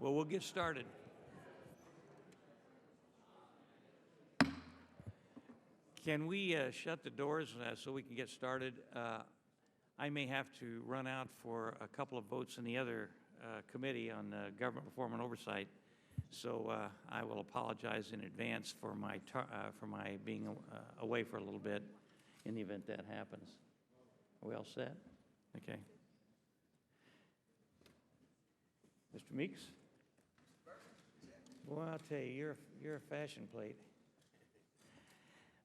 Well, we'll get started. Can we shut the doors so we can get started? I may have to run out for a couple of votes in the other committee on government reform and oversight, so I will apologize in advance for my being away for a little bit in the event that happens. Are we all set? Okay. Mr. Meeks? Well, I'll tell you, you're a fashion plate.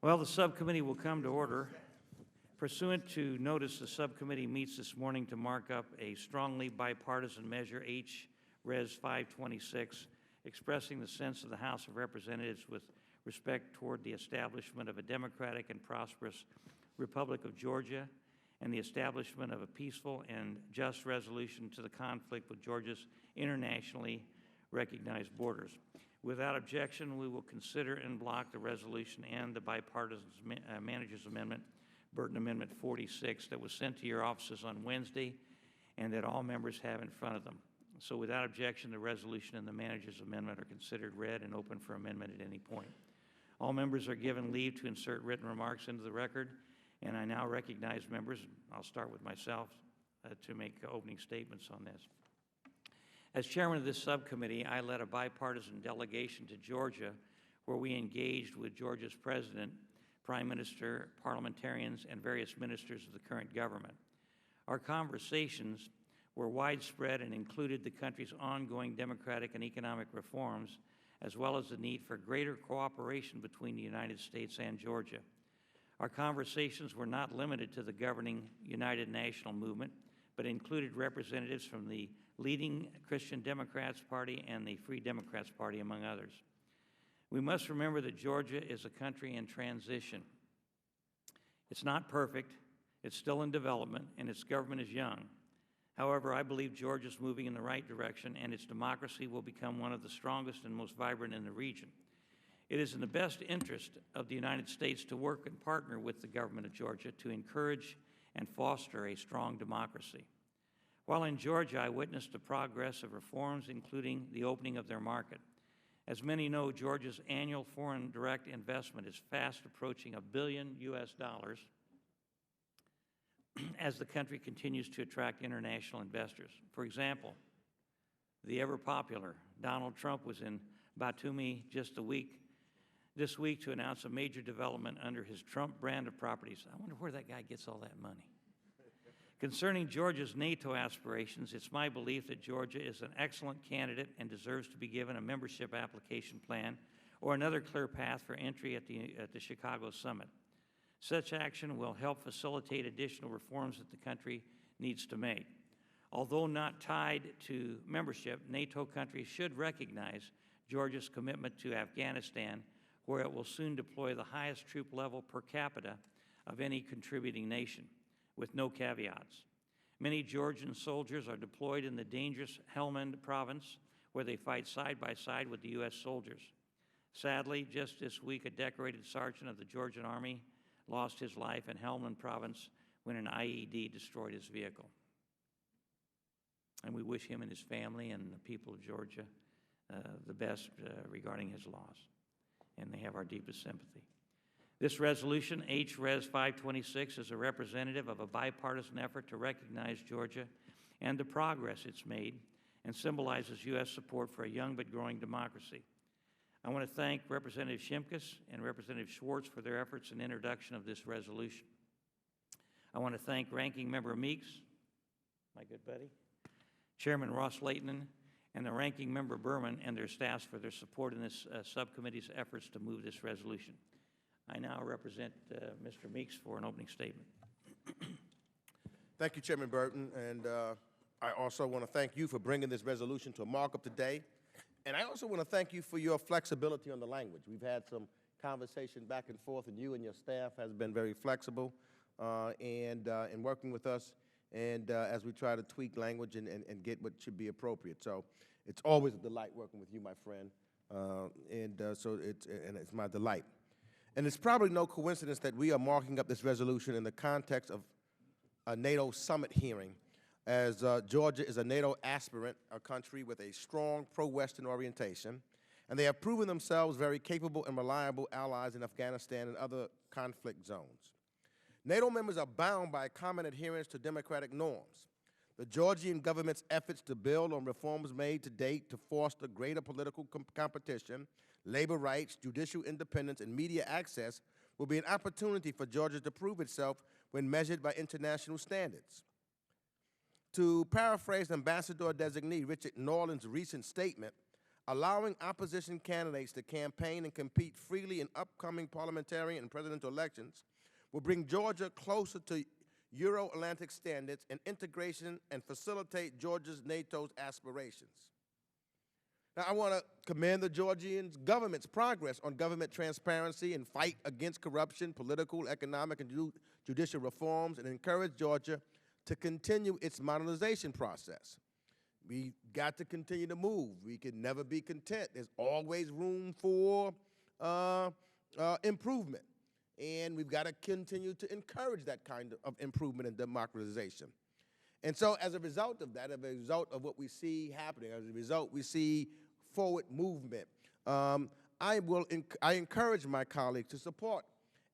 Well, the subcommittee will come to order. Pursuant to notice, the subcommittee meets this morning to mark up a strongly bipartisan measure, H-Res 526, expressing the sense of the House of Representatives with respect toward the establishment of a democratic and prosperous Republic of Georgia and the establishment of a peaceful and just resolution to the conflict with Georgia's internationally recognized borders. Without objection, we will consider en bloc the resolution and the bipartisan manager's amendment, Burton Amendment 46, that was sent to your offices on Wednesday and that all members have in front of them. So without objection, the resolution and the manager's amendment are considered read and open for amendment at any point. All members are given leave to insert written remarks into the record, and I now recognize members, I'll start with myself, to make opening statements on this. As chairman of this subcommittee, I led a bipartisan delegation to Georgia where we engaged with Georgia's president, prime minister, parliamentarians, and various ministers of the current government. Our conversations were widespread and included the country's ongoing democratic and economic reforms, as well as the need for greater cooperation between the United States and Georgia. Our conversations were not limited to the governing United National Movement, but included representatives from the leading Christian Democrats Party and the Free Democrats Party, among others. We must remember that Georgia is a country in transition. It's not perfect, it's still in development, and its government is young. However, I believe Georgia is moving in the right direction, and its democracy will become one of the strongest and most vibrant in the region. It is in the best interest of the United States to work and partner with the government of Georgia to encourage and foster a strong democracy. While in Georgia, I witnessed the progress of reforms, including the opening of their market. As many know, Georgia's annual foreign direct investment is fast approaching $1 billion as the country continues to attract international investors. For example, the ever-popular Donald Trump was in Batumi this week to announce a major development under his Trump brand of properties. I wonder where that guy gets all that money. Concerning Georgia's NATO aspirations, it's my belief that Georgia is an excellent candidate and deserves to be given a membership application plan or another clear path for entry at the Chicago summit. Such action will help facilitate additional reforms that the country needs to make. Although not tied to membership, NATO countries should recognize Georgia's commitment to Afghanistan, where it will soon deploy the highest troop level per capita of any contributing nation, with no caveats. Many Georgian soldiers are deployed in the dangerous Helmand province, where they fight side by side with the U.S. soldiers. Sadly, just this week, a decorated sergeant of the Georgian Army lost his life in Helmand province when an IED destroyed his vehicle. And we wish him and his family and the people of Georgia the best regarding his loss, and they have our deepest sympathy. This resolution, H-Res 526, is a representative of a bipartisan effort to recognize Georgia and the progress it's made and symbolizes U.S. support for a young but growing democracy. I want to thank Representative Shimkus and Representative Schwartz for their efforts in introduction of this resolution. I want to thank Ranking Member Meeks, my good buddy, Chairman Ross Layton, and the Ranking Member Burton and their staffs for their support in this subcommittee's efforts to move this resolution. I now represent Mr. Meeks for an opening statement. Thank you, Chairman Burton, and I also want to thank you for bringing this resolution to a markup today. And I also want to thank you for your flexibility on the language. We've had some conversation back and forth, and you and your staff has been very flexible in working with us, and as we try to tweak language and get what should be appropriate. So it's always a delight working with you, my friend, so it's my delight. And it's probably no coincidence that we are marking up this resolution in the context of a NATO summit hearing as Georgia is a NATO aspirant, a country with a strong pro-Western orientation, and they have proven themselves very capable and reliable allies in Afghanistan and other conflict zones. NATO members are bound by common adherence to democratic norms. The Georgian government's efforts to build on reforms made to date to foster greater political competition, labor rights, judicial independence, and media access will be an opportunity for Georgia to prove itself when measured by international standards. To paraphrase Ambassador-designee Richard Norland's recent statement, allowing opposition candidates to campaign and compete freely in upcoming parliamentary and presidential elections will bring Georgia closer to Euro-Atlantic standards and integration and facilitate Georgia's NATO's aspirations. Now, I want to commend the Georgian government's progress on government transparency and fight against corruption, political, economic, and judicial reforms, and encourage Georgia to continue its modernization process. We got to continue to move. We can never be content. There's always room for improvement. And we've got to continue to encourage that kind of improvement and democratization. And so as a result of that, as a result of what we see happening, as a result we see forward movement, I encourage my colleagues to support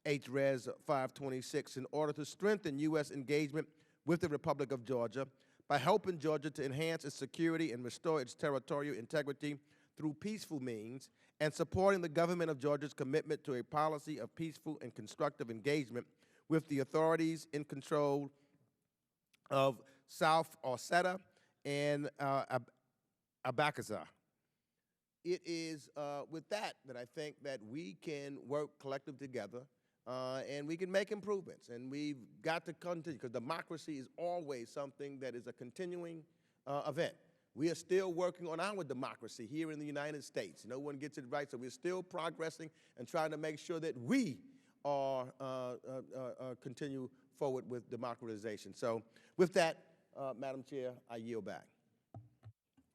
HRES 526 in order to strengthen U.S. engagement with the Republic of Georgia by helping Georgia to enhance its security and restore its territorial integrity through peaceful means, and supporting the government of Georgia's commitment to a policy of peaceful and constructive engagement with the authorities in control of South Ossetia and Abkhazia. It is with that I think that we can work collectively together and we can make improvements. And we've got to continue, because democracy is always something that is a continuing event. We are still working on our democracy here in the United States. No one gets it right, so we're still progressing and trying to make sure that we are continue forward with democratization. So with that, Madam Chair, I yield back.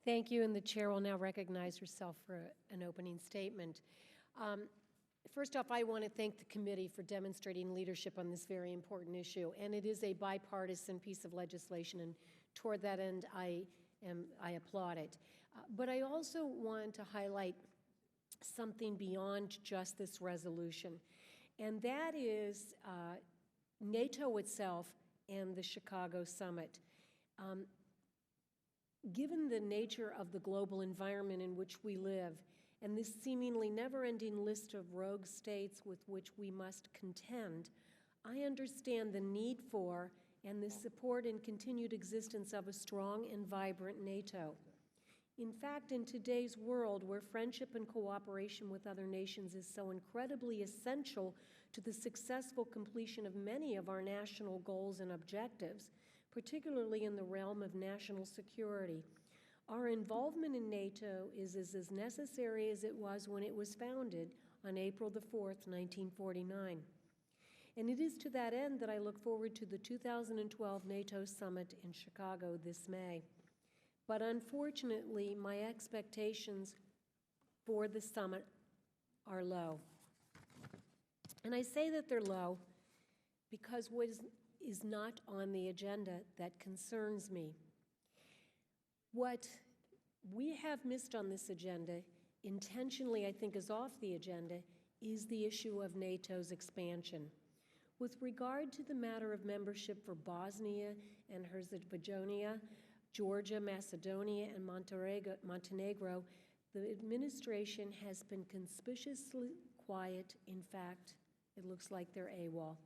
Thank you, and the chair will now recognize herself for an opening statement. First off, I want to thank the committee for demonstrating leadership on this very important issue, and it is a bipartisan piece of legislation, and toward that end, I applaud it. But I also want to highlight something beyond just this resolution, and that is NATO itself and the Chicago summit. Given the nature of the global environment in which we live, and this seemingly never-ending list of rogue states with which we must contend, I understand the need for and the support and continued existence of a strong and vibrant NATO. In fact, in today's world, where friendship and cooperation with other nations is so incredibly essential to the successful completion of many of our national goals and objectives, particularly in the realm of national security, our involvement in NATO is as necessary as it was when it was founded on April the 4th, 1949. And it is to that end that I look forward to the 2012 NATO summit in Chicago this May. But unfortunately, my expectations for the summit are low. And I say that they're low because what is not on the agenda that concerns me. What we have missed on this agenda, intentionally I think is off the agenda, is the issue of NATO's expansion. With regard to the matter of membership for Bosnia and Herzegovina, Georgia, Macedonia, and Montenegro, the administration has been conspicuously quiet. In fact, it looks like they're AWOL.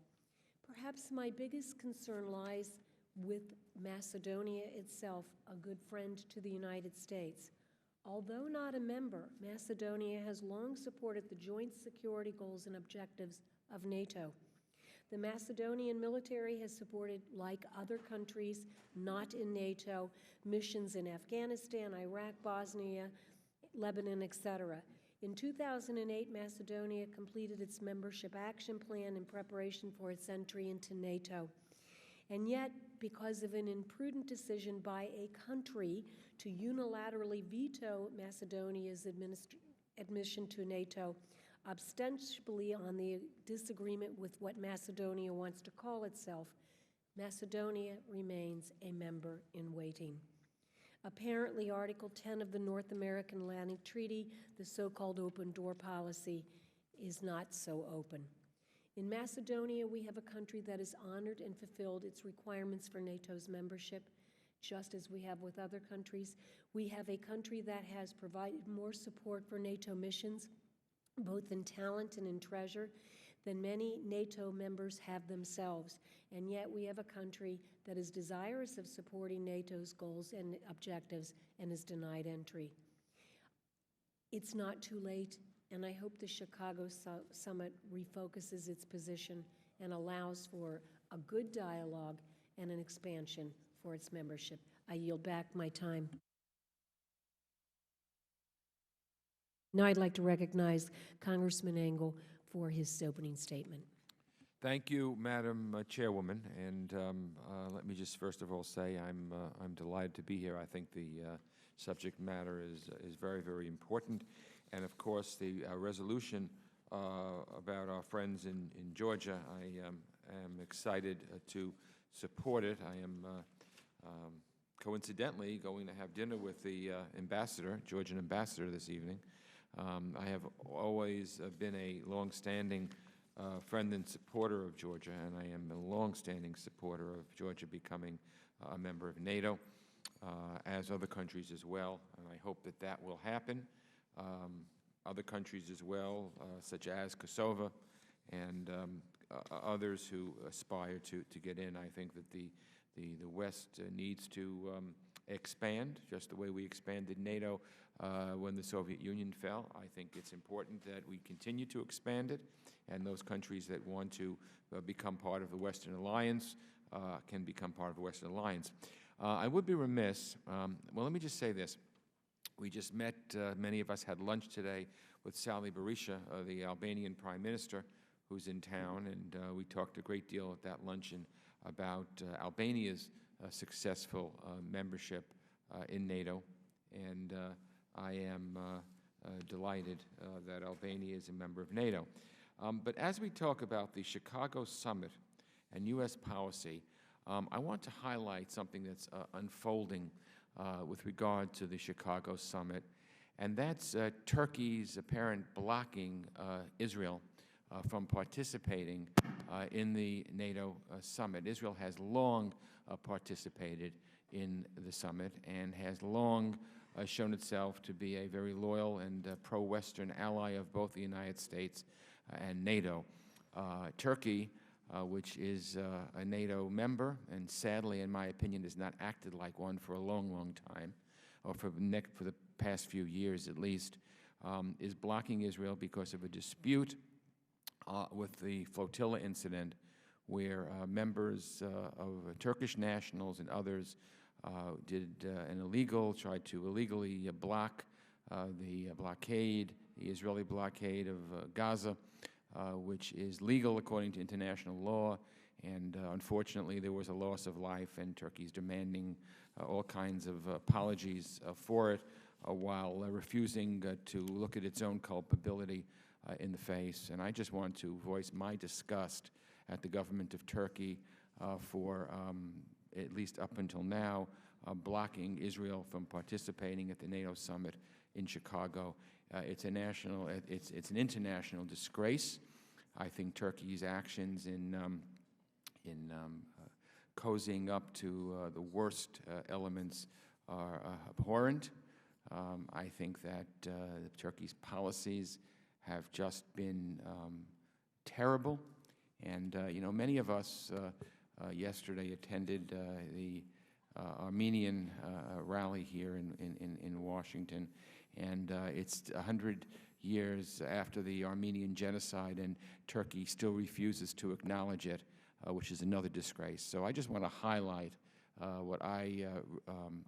Perhaps my biggest concern lies with Macedonia itself, a good friend to the United States. Although not a member, Macedonia has long supported the joint security goals and objectives of NATO. The Macedonian military has supported, like other countries not in NATO, missions in Afghanistan, Iraq, Bosnia, Lebanon, etc. In 2008, Macedonia completed its membership action plan in preparation for its entry into NATO. And yet, because of an imprudent decision by a country to unilaterally veto Macedonia's admission to NATO, ostensibly on the disagreement with what Macedonia wants to call itself, Macedonia remains a member in waiting. Apparently, Article 10 of the North American Atlantic Treaty, the so-called open door policy, is not so open. In Macedonia, we have a country that has honored and fulfilled its requirements for NATO's membership, just as we have with other countries. We have a country that has provided more support for NATO missions, both in talent and in treasure, than many NATO members have themselves. And yet we have a country that is desirous of supporting NATO's goals and objectives and is denied entry. It's not too late, and I hope the Chicago Summit refocuses its position and allows for a good dialogue and an expansion for its membership. I yield back my time. Now I'd like to recognize Congressman Engel for his opening statement. Thank you, Madam Chairwoman, and let me just first of all say I'm delighted to be here. I think the subject matter is very, very important, and of course the resolution about our friends in Georgia, I am excited to support it. I am coincidentally going to have dinner with the ambassador, Georgian ambassador, this evening. I have always been a long-standing friend and supporter of Georgia, and I am a long-standing supporter of Georgia becoming a member of NATO, as other countries as well, and I hope that that will happen. Other countries as well, such as Kosovo and others who aspire to get in. I think that the West needs to expand, just the way we expanded NATO when the Soviet Union fell. I think it's important that we continue to expand it, and those countries that want to become part of the Western Alliance can become part of the Western Alliance. I would be remiss, well, let me just say this. We just met, many of us had lunch today with Sali Berisha, the Albanian Prime Minister, who's in town, and we talked a great deal at that luncheon about Albania's successful membership in NATO, and I am delighted that Albania is a member of NATO. But as we talk about the Chicago Summit and U.S. policy, I want to highlight something that's unfolding with regard to the Chicago Summit, and that's Turkey's apparent blocking Israel from participating in the NATO summit. Israel has long participated in the summit and has long shown itself to be a very loyal and pro-Western ally of both the United States and NATO. Turkey, which is a NATO member, and sadly, in my opinion, has not acted like one for a long, long time, or for the past few years at least, is blocking Israel because of a dispute with the flotilla incident, where members of Turkish nationals and others tried to illegally block the Israeli blockade of Gaza, which is legal according to international law, and unfortunately there was a loss of life, and Turkey's demanding all kinds of apologies for it, while refusing to look at its own culpability in the face. And I just want to voice my disgust at the government of Turkey for, at least up until now, blocking Israel from participating at the NATO summit in Chicago. It's an international disgrace. I think Turkey's actions in cozying up to the worst elements are abhorrent. I think that Turkey's policies have just been terrible. And, you know, many of us yesterday attended the Armenian rally here in Washington. And it's 100 years after the Armenian genocide, and Turkey still refuses to acknowledge it, which is another disgrace. So I just want to highlight what I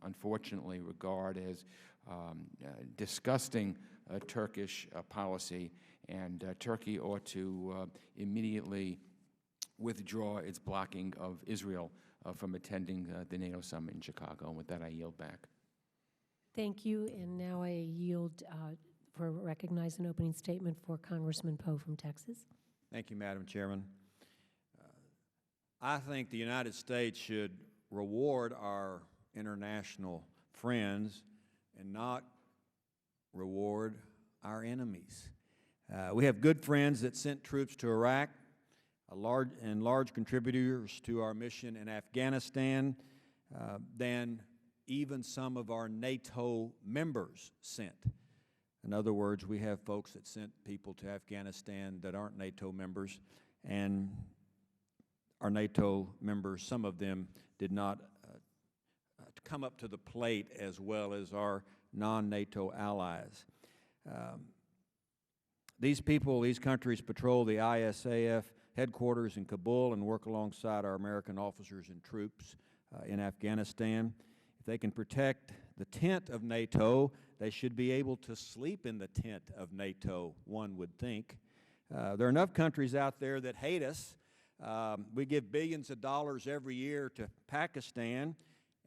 unfortunately regard as disgusting Turkish policy, and Turkey ought to immediately withdraw its blocking of Israel from attending the NATO summit in Chicago. And with that, I yield back. Thank you, and now I yield for recognize an opening statement for Congressman Poe from Texas. Thank you, Madam Chairman. I think the United States should reward our international friends and not reward our enemies. We have good friends that sent troops to Iraq, large contributors to our mission in Afghanistan than even some of our NATO members sent. In other words, we have folks that sent people to Afghanistan that aren't NATO members, and our NATO members, some of them did not come up to the plate as well as our non-NATO allies. These people, these countries patrol the ISAF headquarters in Kabul and work alongside our American officers and troops in Afghanistan. If they can protect the tent of NATO, they should be able to sleep in the tent of NATO, one would think. There are enough countries out there that hate us. We give billions of dollars every year to Pakistan,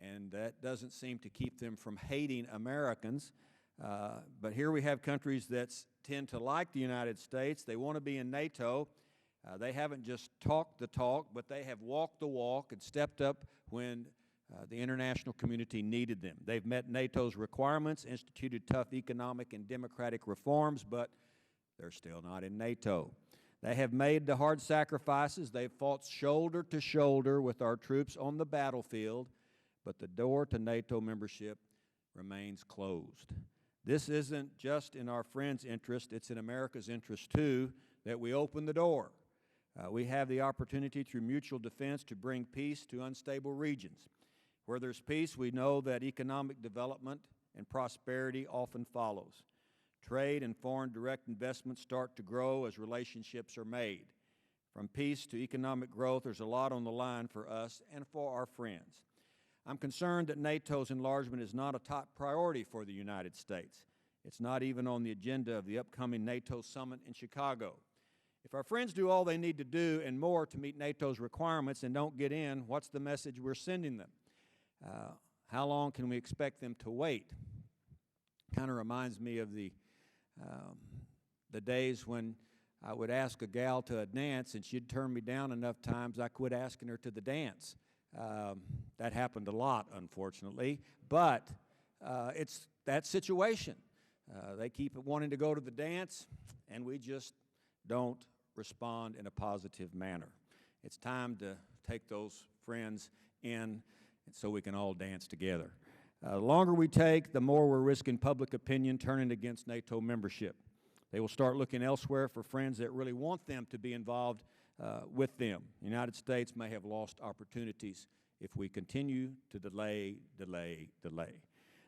and that doesn't seem to keep them from hating Americans. But here we have countries that tend to like the United States. They want to be in NATO. They haven't just talked the talk, but they have walked the walk and stepped up when the international community needed them. They've met NATO's requirements, instituted tough economic and democratic reforms, but they're still not in NATO. They have made the hard sacrifices. They've fought shoulder to shoulder with our troops on the battlefield, but the door to NATO membership remains closed. This isn't just in our friends' interest, it's in America's interest too, that we open the door. We have the opportunity through mutual defense to bring peace to unstable regions. Where there's peace, we know that economic development and prosperity often follows. Trade and foreign direct investments start to grow as relationships are made. From peace to economic growth, there's a lot on the line for us and for our friends. I'm concerned that NATO's enlargement is not a top priority for the United States. It's not even on the agenda of the upcoming NATO summit in Chicago. If our friends do all they need to do and more to meet NATO's requirements and don't get in, what's the message we're sending them? How long can we expect them to wait? Kind of reminds me of the days when I would ask a gal to a dance and she'd turn me down enough times I quit asking her to the dance. That happened a lot, unfortunately, but it's that situation. They keep wanting to go to the dance, and we just don't respond in a positive manner. It's time to take those friends in so we can all dance together. The longer we take, the more we're risking public opinion turning against NATO membership. They will start looking elsewhere for friends that really want them to be involved with them. The United States may have lost opportunities if we continue to delay. There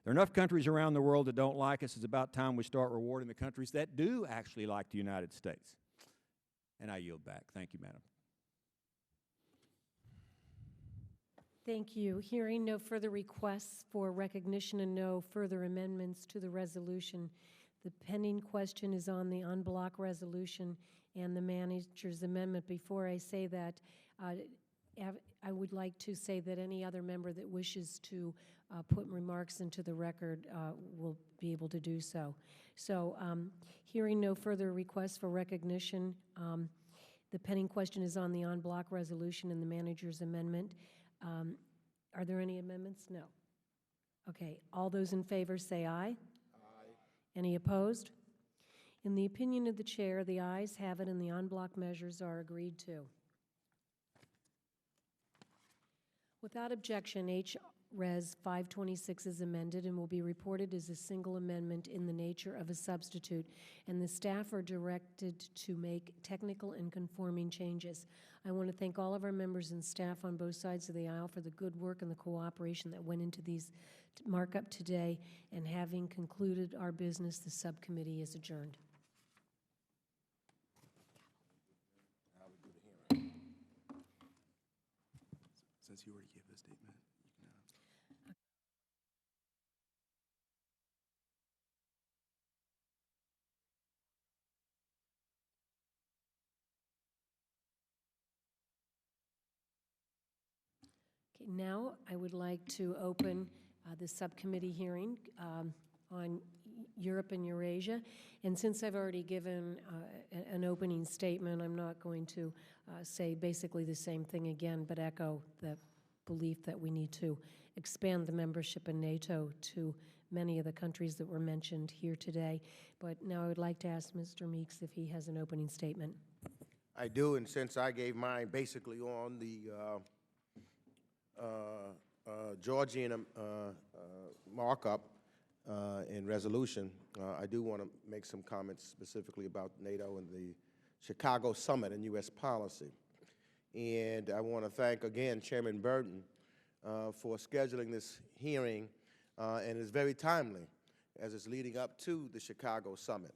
are enough countries around the world that don't like us. It's about time we start rewarding the countries that do actually like the United States. And I yield back. Thank you, Madam. Thank you. Hearing no further requests for recognition and no further amendments to the resolution, the pending question is on the en bloc resolution and the manager's amendment. Before I say that, I would like to say that any other member that wishes to put remarks into the record will be able to do so. So hearing no further requests for recognition, the pending question is on the en bloc resolution and the manager's amendment. Are there any amendments? No. Okay. All those in favor say aye. Aye. Any opposed? In the opinion of the chair, the ayes have it and the en bloc measures are agreed to. Without objection, H-Res 526 is amended and will be reported as a single amendment in the nature of a substitute, and the staff are directed to make technical and conforming changes. I want to thank all of our members and staff on both sides of the aisle for the good work and the cooperation that went into these markup today, and having concluded our business, the subcommittee is adjourned. Since you already gave the statement, you can Okay, now I would like to open the subcommittee hearing on Europe and Eurasia. And since I've already given an opening statement, I'm not going to say basically the same thing again, but echo the belief that we need to expand the membership in NATO to many of the countries that were mentioned here today. But now I would like to ask Mr. Meeks if he has an opening statement. I do, and since I gave mine basically on the Georgian markup and resolution, I do want to make some comments specifically about NATO and the Chicago Summit and U.S. policy. And I want to thank again Chairman Burton for scheduling this hearing, and it's very timely as it's leading up to the Chicago Summit.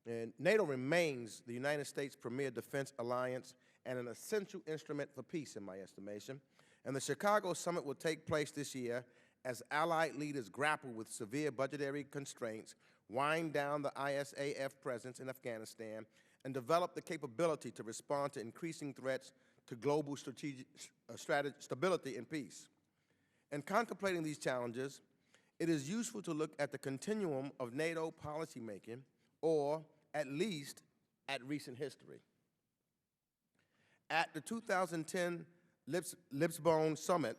And NATO remains the United States' premier defense alliance and an essential instrument for peace, in my estimation. And the Chicago Summit will take place this year as allied leaders grapple with severe budgetary constraints, wind down the ISAF presence in Afghanistan, and develop the capability to respond to increasing threats to global stability and peace. In contemplating these challenges, it is useful to look at the continuum of NATO policymaking, or at least at recent history. At the 2010 Lisbon Summit,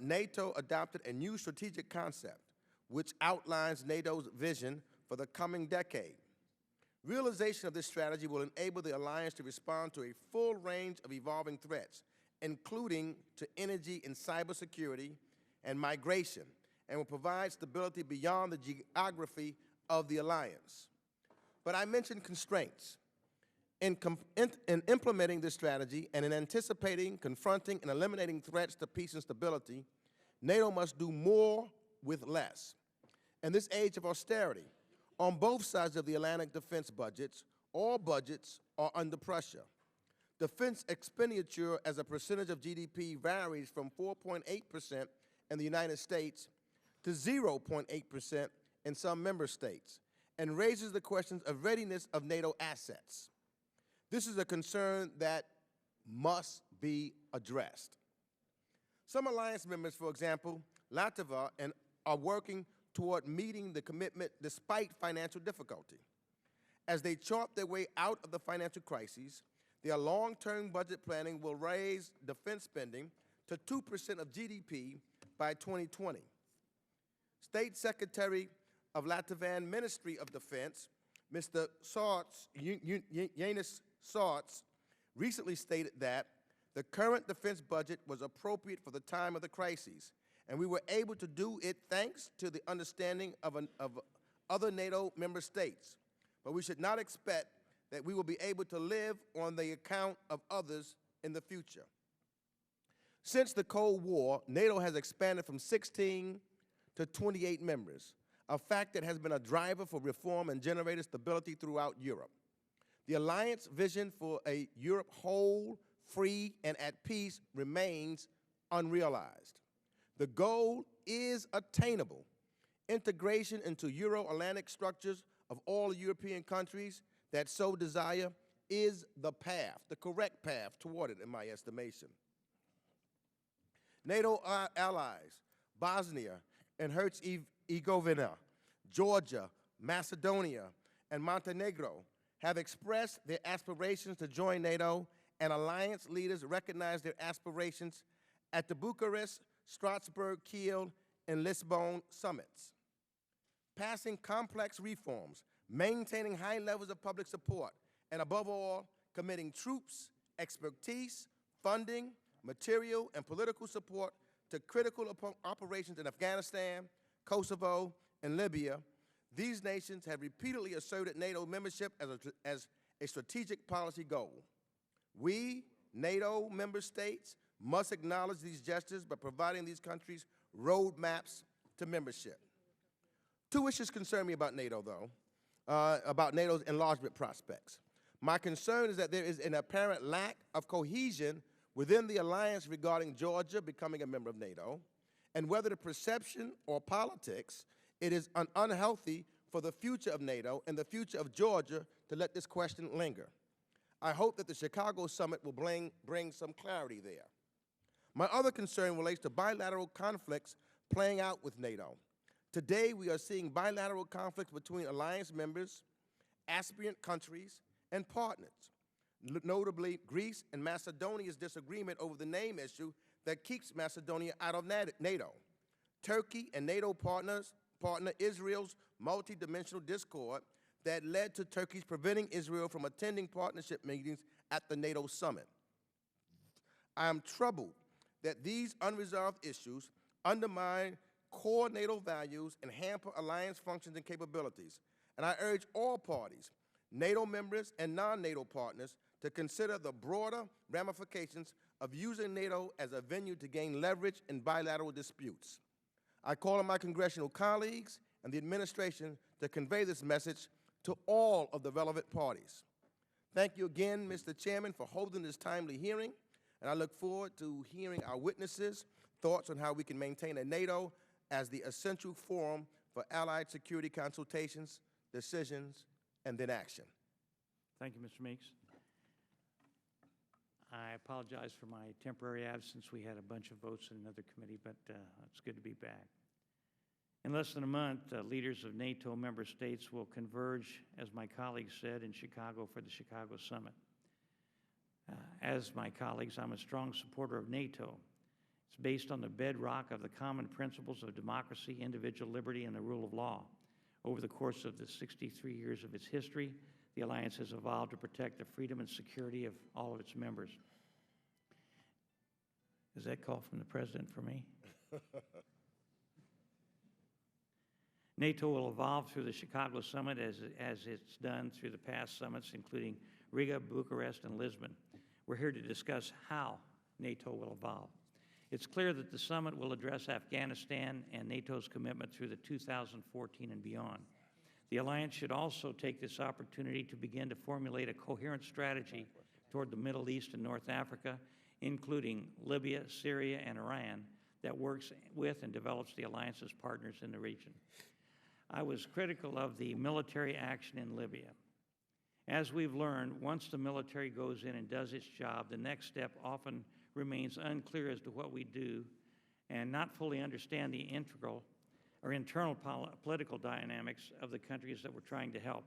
NATO adopted a new strategic concept which outlines NATO's vision for the coming decade. Realization of this strategy will enable the alliance to respond to a full range of evolving threats, including to energy and cybersecurity and migration, and will provide stability beyond the geography of the alliance. But I mentioned constraints. In implementing this strategy and in anticipating, confronting, and eliminating threats to peace and stability, NATO must do more with less. In this age of austerity, on both sides of the Atlantic defense budgets, all budgets are under pressure. Defense expenditure as a percentage of GDP varies from 4.8% in the United States to 0.8% in some member states, and raises the questions of readiness of NATO assets. This is a concern that must be addressed. Some alliance members, for example, Latvia, are working toward meeting the commitment despite financial difficulty. As they chart their way out of the financial crises, their long-term budget planning will raise defense spending to 2% of GDP by 2020. State Secretary of Latvian Ministry of Defense, Mr. Jānis Sārts, recently stated that the current defense budget was appropriate for the time of the crises, and we were able to do it thanks to the understanding of other NATO member states. But we should not expect that we will be able to live on the account of others in the future. Since the Cold War, NATO has expanded from 16 to 28 members, a fact that has been a driver for reform and generated stability throughout Europe. The alliance vision for a Europe whole, free, and at peace remains unrealized. The goal is attainable. Integration into Euro-Atlantic structures of all European countries that so desire is the path, the correct path toward it, in my estimation. NATO allies, Bosnia and Herzegovina, Georgia, Macedonia, and Montenegro have expressed their aspirations to join NATO, and alliance leaders recognize their aspirations at the Bucharest, Strasbourg, Kiel, and Lisbon summits. Passing complex reforms, maintaining high levels of public support, and above all, committing troops, expertise, funding, material, and political support to critical operations in Afghanistan, Kosovo, and Libya. These nations have repeatedly asserted NATO membership as a strategic policy goal. We, NATO member states, must acknowledge these gestures by providing these countries roadmaps to membership. Two issues concern me about NATO, though, about NATO's enlargement prospects. My concern is that there is an apparent lack of cohesion within the alliance regarding Georgia becoming a member of NATO, and whether the perception or politics, it is unhealthy for the future of NATO and the future of Georgia to let this question linger. I hope that the Chicago Summit will bring some clarity there. My other concern relates to bilateral conflicts playing out with NATO. Today, we are seeing bilateral conflicts between alliance members, aspirant countries, and partners. Notably, Greece and Macedonia's disagreement over the name issue that keeps Macedonia out of NATO. Turkey and NATO partner Israel's multidimensional discord that led to Turkey's preventing Israel from attending partnership meetings at the NATO summit. I am troubled that these unresolved issues undermine core NATO values and hamper alliance functions and capabilities. And I urge all parties, NATO members and non-NATO partners, to consider the broader ramifications of using NATO as a venue to gain leverage in bilateral disputes. I call on my congressional colleagues and the administration to convey this message to all of the relevant parties. Thank you again, Mr. Chairman, for holding this timely hearing, and I look forward to hearing our witnesses' thoughts on how we can maintain a NATO as the essential forum for allied security consultations, decisions, and then action. Thank you, Mr. Meeks. I apologize for my temporary absence. We had a bunch of votes in another committee, but it's good to be back. In less than a month, leaders of NATO member states will converge, as my colleague said, in Chicago for the Chicago Summit. As my colleagues, I'm a strong supporter of NATO. It's based on the bedrock of the common principles of democracy, individual liberty, and the rule of law. Over the course of the 63 years of its history, the alliance has evolved to protect the freedom and security of all of its members. Is that call from the President for me? NATO will evolve through the Chicago Summit as it's done through the past summits, including Riga, Bucharest, and Lisbon. We're here to discuss how NATO will evolve. It's clear that the summit will address Afghanistan and NATO's commitment through the 2014 and beyond. The alliance should also take this opportunity to begin to formulate a coherent strategy toward the Middle East and North Africa, including Libya, Syria, and Iran, that works with and develops the alliance's partners in the region. I was critical of the military action in Libya. As we've learned, once the military goes in and does its job, the next step often remains unclear as to what we do and not fully understand the internal political dynamics of the countries that we're trying to help.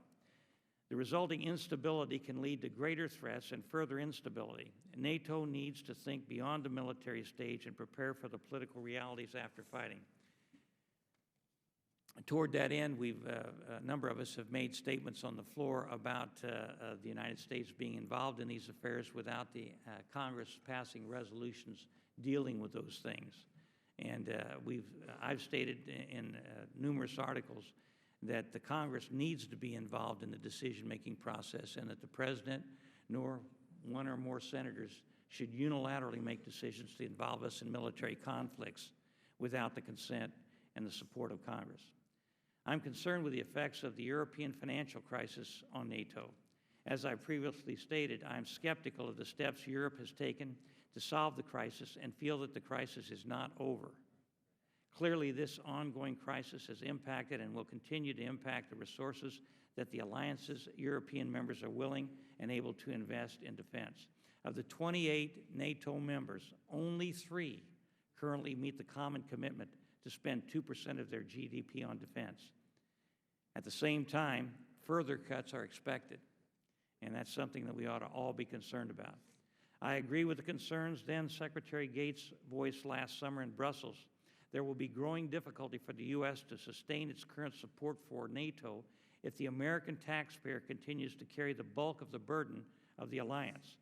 The resulting instability can lead to greater threats and further instability. NATO needs to think beyond the military stage and prepare for the political realities after fighting. Toward that end, a number of us have made statements on the floor about the United States being involved in these affairs without the Congress passing resolutions dealing with those things. And I've stated in numerous articles that the Congress needs to be involved in the decision-making process and that the President nor one or more senators should unilaterally make decisions to involve us in military conflicts without the consent and the support of Congress. I'm concerned with the effects of the European financial crisis on NATO. As I previously stated, I'm skeptical of the steps Europe has taken to solve the crisis and feel that the crisis is not over. Clearly, this ongoing crisis has impacted and will continue to impact the resources that the alliance's European members are willing and able to invest in defense. Of the 28 NATO members, only 3 currently meet the common commitment to spend 2% of their GDP on defense. At the same time, further cuts are expected, and that's something that we ought to all be concerned about. I agree with the concerns then Secretary Gates voiced last summer in Brussels. There will be growing difficulty for the U.S. to sustain its current support for NATO if the American taxpayer continues to carry the bulk of the burden of the alliance.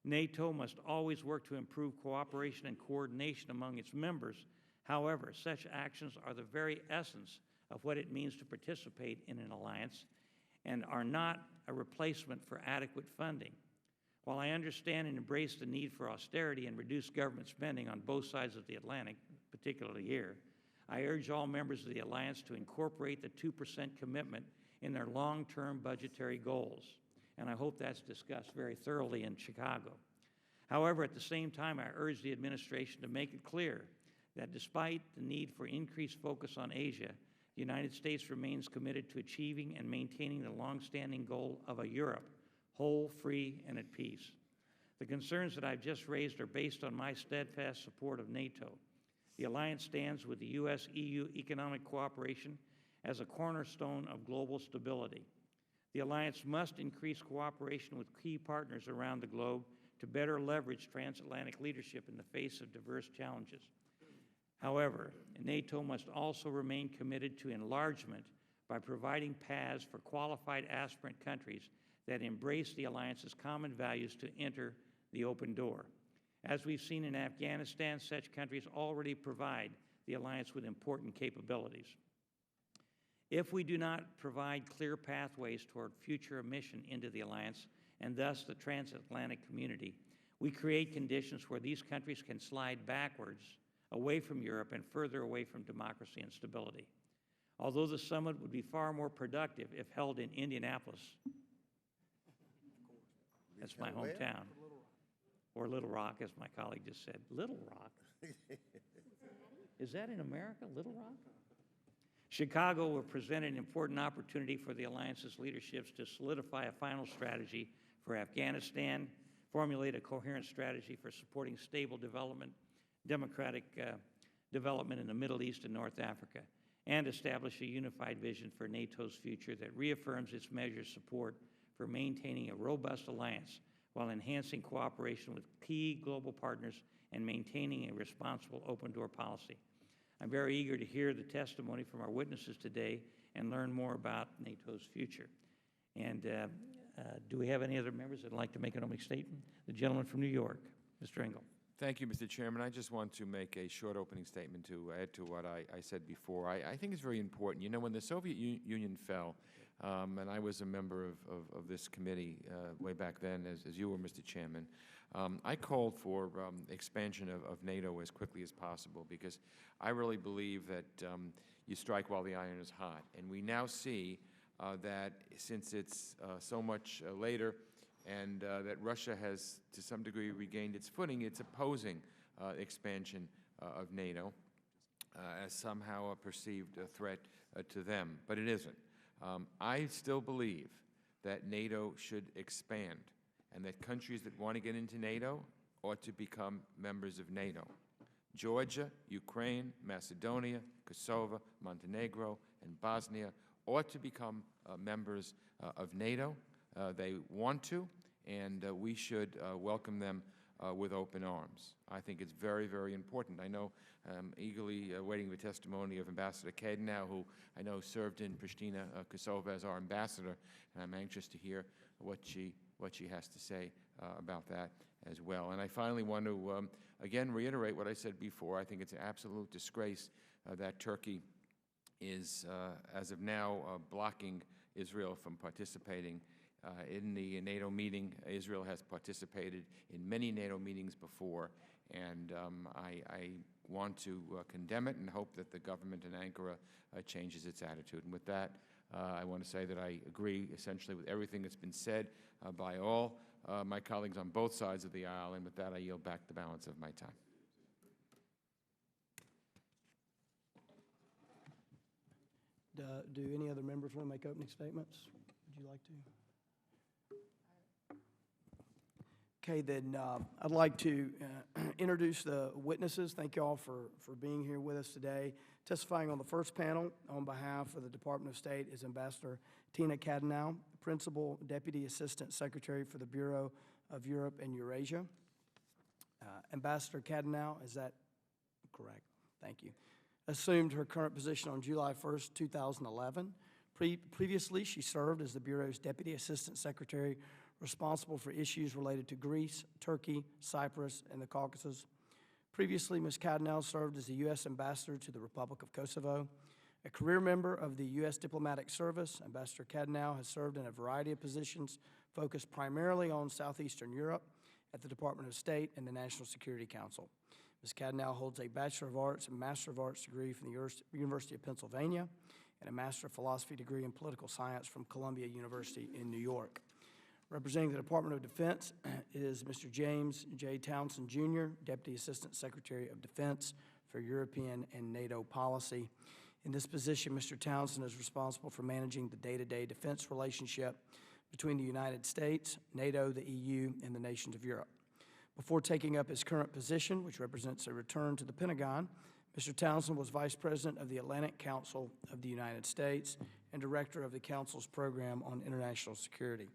NATO must always work to improve cooperation and coordination among its members. However, such actions are the very essence of what it means to participate in an alliance and are not a replacement for adequate funding. While I understand and embrace the need for austerity and reduced government spending on both sides of the Atlantic, particularly here, I urge all members of the alliance to incorporate the 2% commitment in their long-term budgetary goals, and I hope that's discussed very thoroughly in Chicago. However, at the same time, I urge the administration to make it clear that despite the need for increased focus on Asia, the United States remains committed to achieving and maintaining the long-standing goal of a Europe, whole, free, and at peace. The concerns that I've just raised are based on my steadfast support of NATO. The alliance stands with the U.S.-EU economic cooperation as a cornerstone of global stability. The alliance must increase cooperation with key partners around the globe to better leverage transatlantic leadership in the face of diverse challenges. However, NATO must also remain committed to enlargement by providing paths for qualified aspirant countries that embrace the alliance's common values to enter the open door. As we've seen in Afghanistan, such countries already provide the alliance with important capabilities. If we do not provide clear pathways toward future admission into the alliance, and thus the transatlantic community, we create conditions where these countries can slide backwards away from Europe and further away from democracy and stability. Although the summit would be far more productive if held in Indianapolis, that's my hometown, or Little Rock, as my colleague just said. Little Rock? Is that in America, Little Rock? Chicago will present an important opportunity for the alliance's leaderships to solidify a final strategy for Afghanistan, formulate a coherent strategy for supporting stable development, democratic development in the Middle East and North Africa, and establish a unified vision for NATO's future that reaffirms its measured support for maintaining a robust alliance while enhancing cooperation with key global partners and maintaining a responsible open-door policy. I'm very eager to hear the testimony from our witnesses today and learn more about NATO's future. And do we have any other members that would like to make an opening statement? The gentleman from New York, Mr. Engel. Thank you, Mr. Chairman. I just want to make a short opening statement to add to what I said before. I think it's very important. You know, when the Soviet Union fell, and I was a member of this committee way back then, as you were, Mr. Chairman, I called for expansion of NATO as quickly as possible because I really believe that you strike while the iron is hot. And we now see that since it's so much later and that Russia has, to some degree, regained its footing, it's opposing expansion of NATO as somehow a perceived threat to them. But it isn't. I still believe that NATO should expand and that countries that want to get into NATO ought to become members of NATO. Georgia, Ukraine, Macedonia, Kosovo, Montenegro, and Bosnia ought to become members of NATO. They want to, and we should welcome them with open arms. I think it's very, very important. I know eagerly waiting the testimony of Ambassador Kadenow, who I know served in Pristina, Kosovo as our ambassador, and I'm anxious to hear what she has to say about that as well. And I finally want to again reiterate what I said before. I think it's an absolute disgrace that Turkey is, as of now, blocking Israel from participating in the NATO meeting. Israel has participated in many NATO meetings before, and I want to condemn it and hope that the government in Ankara changes its attitude. And with that, I want to say that I agree essentially with everything that's been said by all my colleagues on both sides of the aisle, and with that, I yield back the balance of my time. Do any other members want to make opening statements? Would you like to? Okay, then I'd like to introduce the witnesses. Thank you all for being here with us today. Testifying on the first panel on behalf of the Department of State is Ambassador Tina Kadenow, Principal Deputy Assistant Secretary for the Bureau of Europe and Eurasia. Ambassador Kadenow, is that correct? Thank you. Assumed her current position on July 1st, 2011. Previously, she served as the Bureau's Deputy Assistant Secretary responsible for issues related to Greece, Turkey, Cyprus, and the Caucasus. Previously, Ms. Kadenow served as the U.S. Ambassador to the Republic of Kosovo. A career member of the U.S. Diplomatic Service, Ambassador Kadenow has served in a variety of positions focused primarily on Southeastern Europe at the Department of State and the National Security Council. Ms. Kadenow holds a Bachelor of Arts and Master of Arts degree from the University of Pennsylvania and a Master of Philosophy degree in Political Science from Columbia University in New York. Representing the Department of Defense is Mr. James J. Townsend, Jr., Deputy Assistant Secretary of Defense for European and NATO Policy. In this position, Mr. Townsend is responsible for managing the day-to-day defense relationship between the United States, NATO, the EU, and the nations of Europe. Before taking up his current position, which represents a return to the Pentagon, Mr. Townsend was Vice President of the Atlantic Council of the United States and Director of the Council's Program on International Security.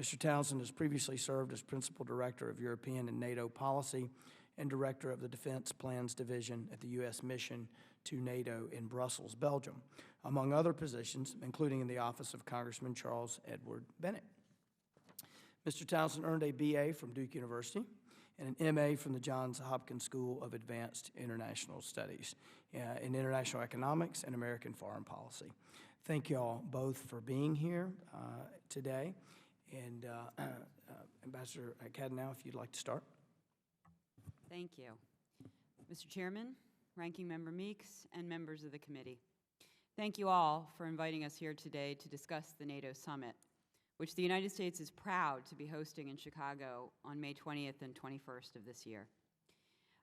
Mr. Townsend has previously served as Principal Director of European and NATO Policy and Director of the Defense Plans Division at the U.S. Mission to NATO in Brussels, Belgium, among other positions, including in the office of Congressman Charles Edward Bennett. Mr. Townsend earned a BA from Duke University and an MA from the Johns Hopkins School of Advanced International Studies in International Economics and American Foreign Policy. Thank you all both for being here today. And Ambassador Cadenow, if you'd like to start. Thank you. Mr. Chairman, Ranking Member Meeks, and members of the committee, thank you all for inviting us here today to discuss the NATO summit, which the United States is proud to be hosting in Chicago on May 20th and 21st of this year.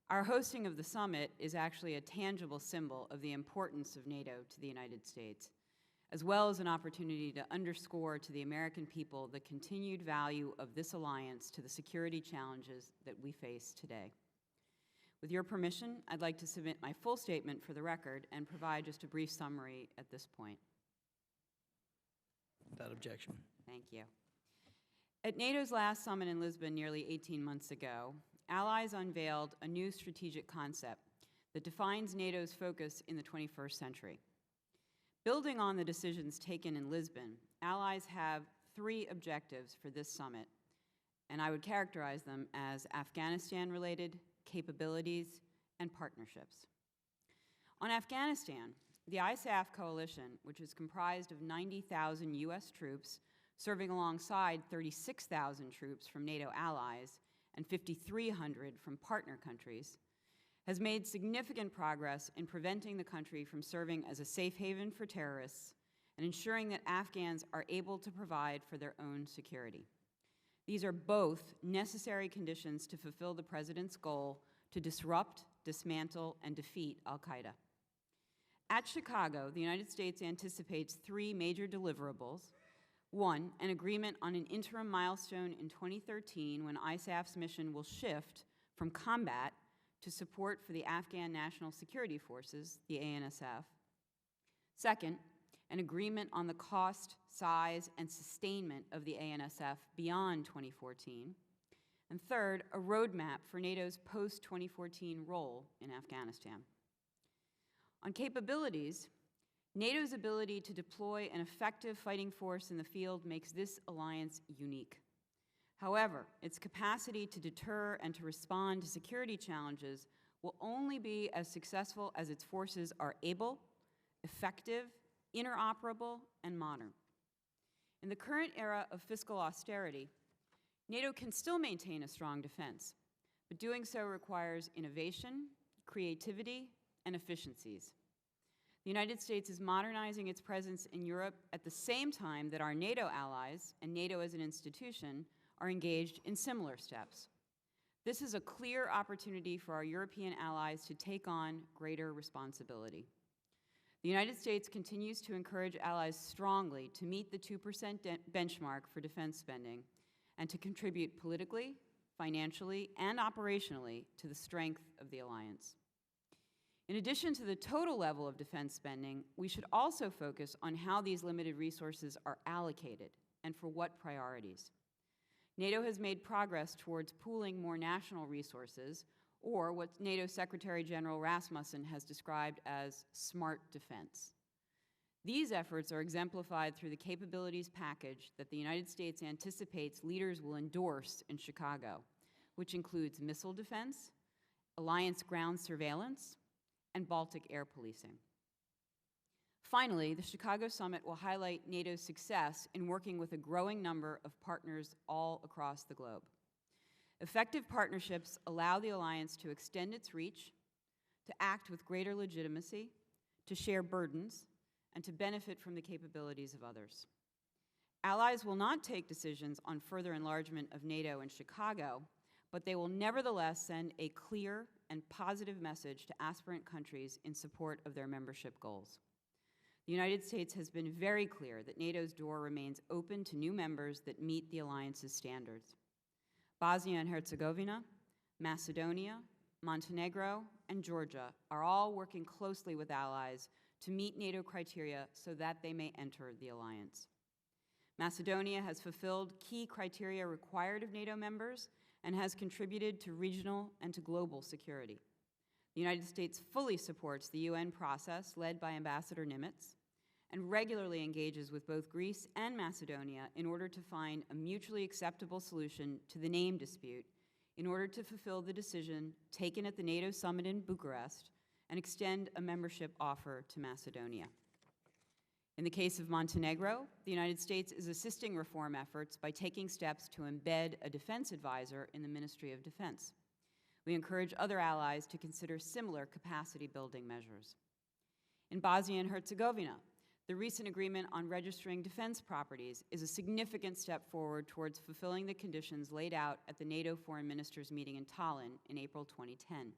Our hosting of the summit is actually a tangible symbol of the importance of NATO to the United States, as well as an opportunity to underscore to the American people the continued value of this alliance to the security challenges that we face today. With your permission, I'd like to submit my full statement for the record and provide just a brief summary at this point. Without objection. Thank you. At NATO's last summit in Lisbon nearly 18 months ago, allies unveiled a new strategic concept that defines NATO's focus in the 21st century. Building on the decisions taken in Lisbon, allies have 3 objectives for this summit, and I would characterize them as Afghanistan-related, capabilities, and partnerships. On Afghanistan, the ISAF coalition, which is comprised of 90,000 U.S. troops serving alongside 36,000 troops from NATO allies and 5,300 from partner countries, has made significant progress in preventing the country from serving as a safe haven for terrorists and ensuring that Afghans are able to provide for their own security. These are both necessary conditions to fulfill the President's goal to disrupt, dismantle, and defeat al-Qaeda. At Chicago, the United States anticipates 3 major deliverables. 1, an agreement on an interim milestone in 2013 when ISAF's mission will shift from combat to support for the Afghan National Security Forces, the ANSF. 2nd, an agreement on the cost, size, and sustainment of the ANSF beyond 2014. And 3rd, a roadmap for NATO's post-2014 role in Afghanistan. On capabilities, NATO's ability to deploy an effective fighting force in the field makes this alliance unique. However, its capacity to deter and to respond to security challenges will only be as successful as its forces are able, effective, interoperable, and modern. In the current era of fiscal austerity, NATO can still maintain a strong defense, but doing so requires innovation, creativity, and efficiencies. The United States is modernizing its presence in Europe at the same time that our NATO allies, and NATO as an institution, are engaged in similar steps. This is a clear opportunity for our European allies to take on greater responsibility. The United States continues to encourage allies strongly to meet the 2% benchmark for defense spending and to contribute politically, financially, and operationally to the strength of the alliance. In addition to the total level of defense spending, we should also focus on how these limited resources are allocated and for what priorities. NATO has made progress towards pooling more national resources, or what NATO Secretary General Rasmussen has described as smart defense. These efforts are exemplified through the capabilities package that the United States anticipates leaders will endorse in Chicago, which includes missile defense, alliance ground surveillance, and Baltic air policing. Finally, the Chicago Summit will highlight NATO's success in working with a growing number of partners all across the globe. Effective partnerships allow the alliance to extend its reach, to act with greater legitimacy, to share burdens, and to benefit from the capabilities of others. Allies will not take decisions on further enlargement of NATO in Chicago, but they will nevertheless send a clear and positive message to aspirant countries in support of their membership goals. The United States has been very clear that NATO's door remains open to new members that meet the alliance's standards. Bosnia and Herzegovina, Macedonia, Montenegro, and Georgia are all working closely with allies to meet NATO criteria so that they may enter the alliance. Macedonia has fulfilled key criteria required of NATO members and has contributed to regional and to global security. The United States fully supports the UN process led by Ambassador Nimitz and regularly engages with both Greece and Macedonia in order to find a mutually acceptable solution to the name dispute in order to fulfill the decision taken at the NATO summit in Bucharest and extend a membership offer to Macedonia. In the case of Montenegro, the United States is assisting reform efforts by taking steps to embed a defense advisor in the Ministry of Defense. We encourage other allies to consider similar capacity-building measures. In Bosnia and Herzegovina, the recent agreement on registering defense properties is a significant step forward towards fulfilling the conditions laid out at the NATO Foreign Ministers meeting in Tallinn in April 2010.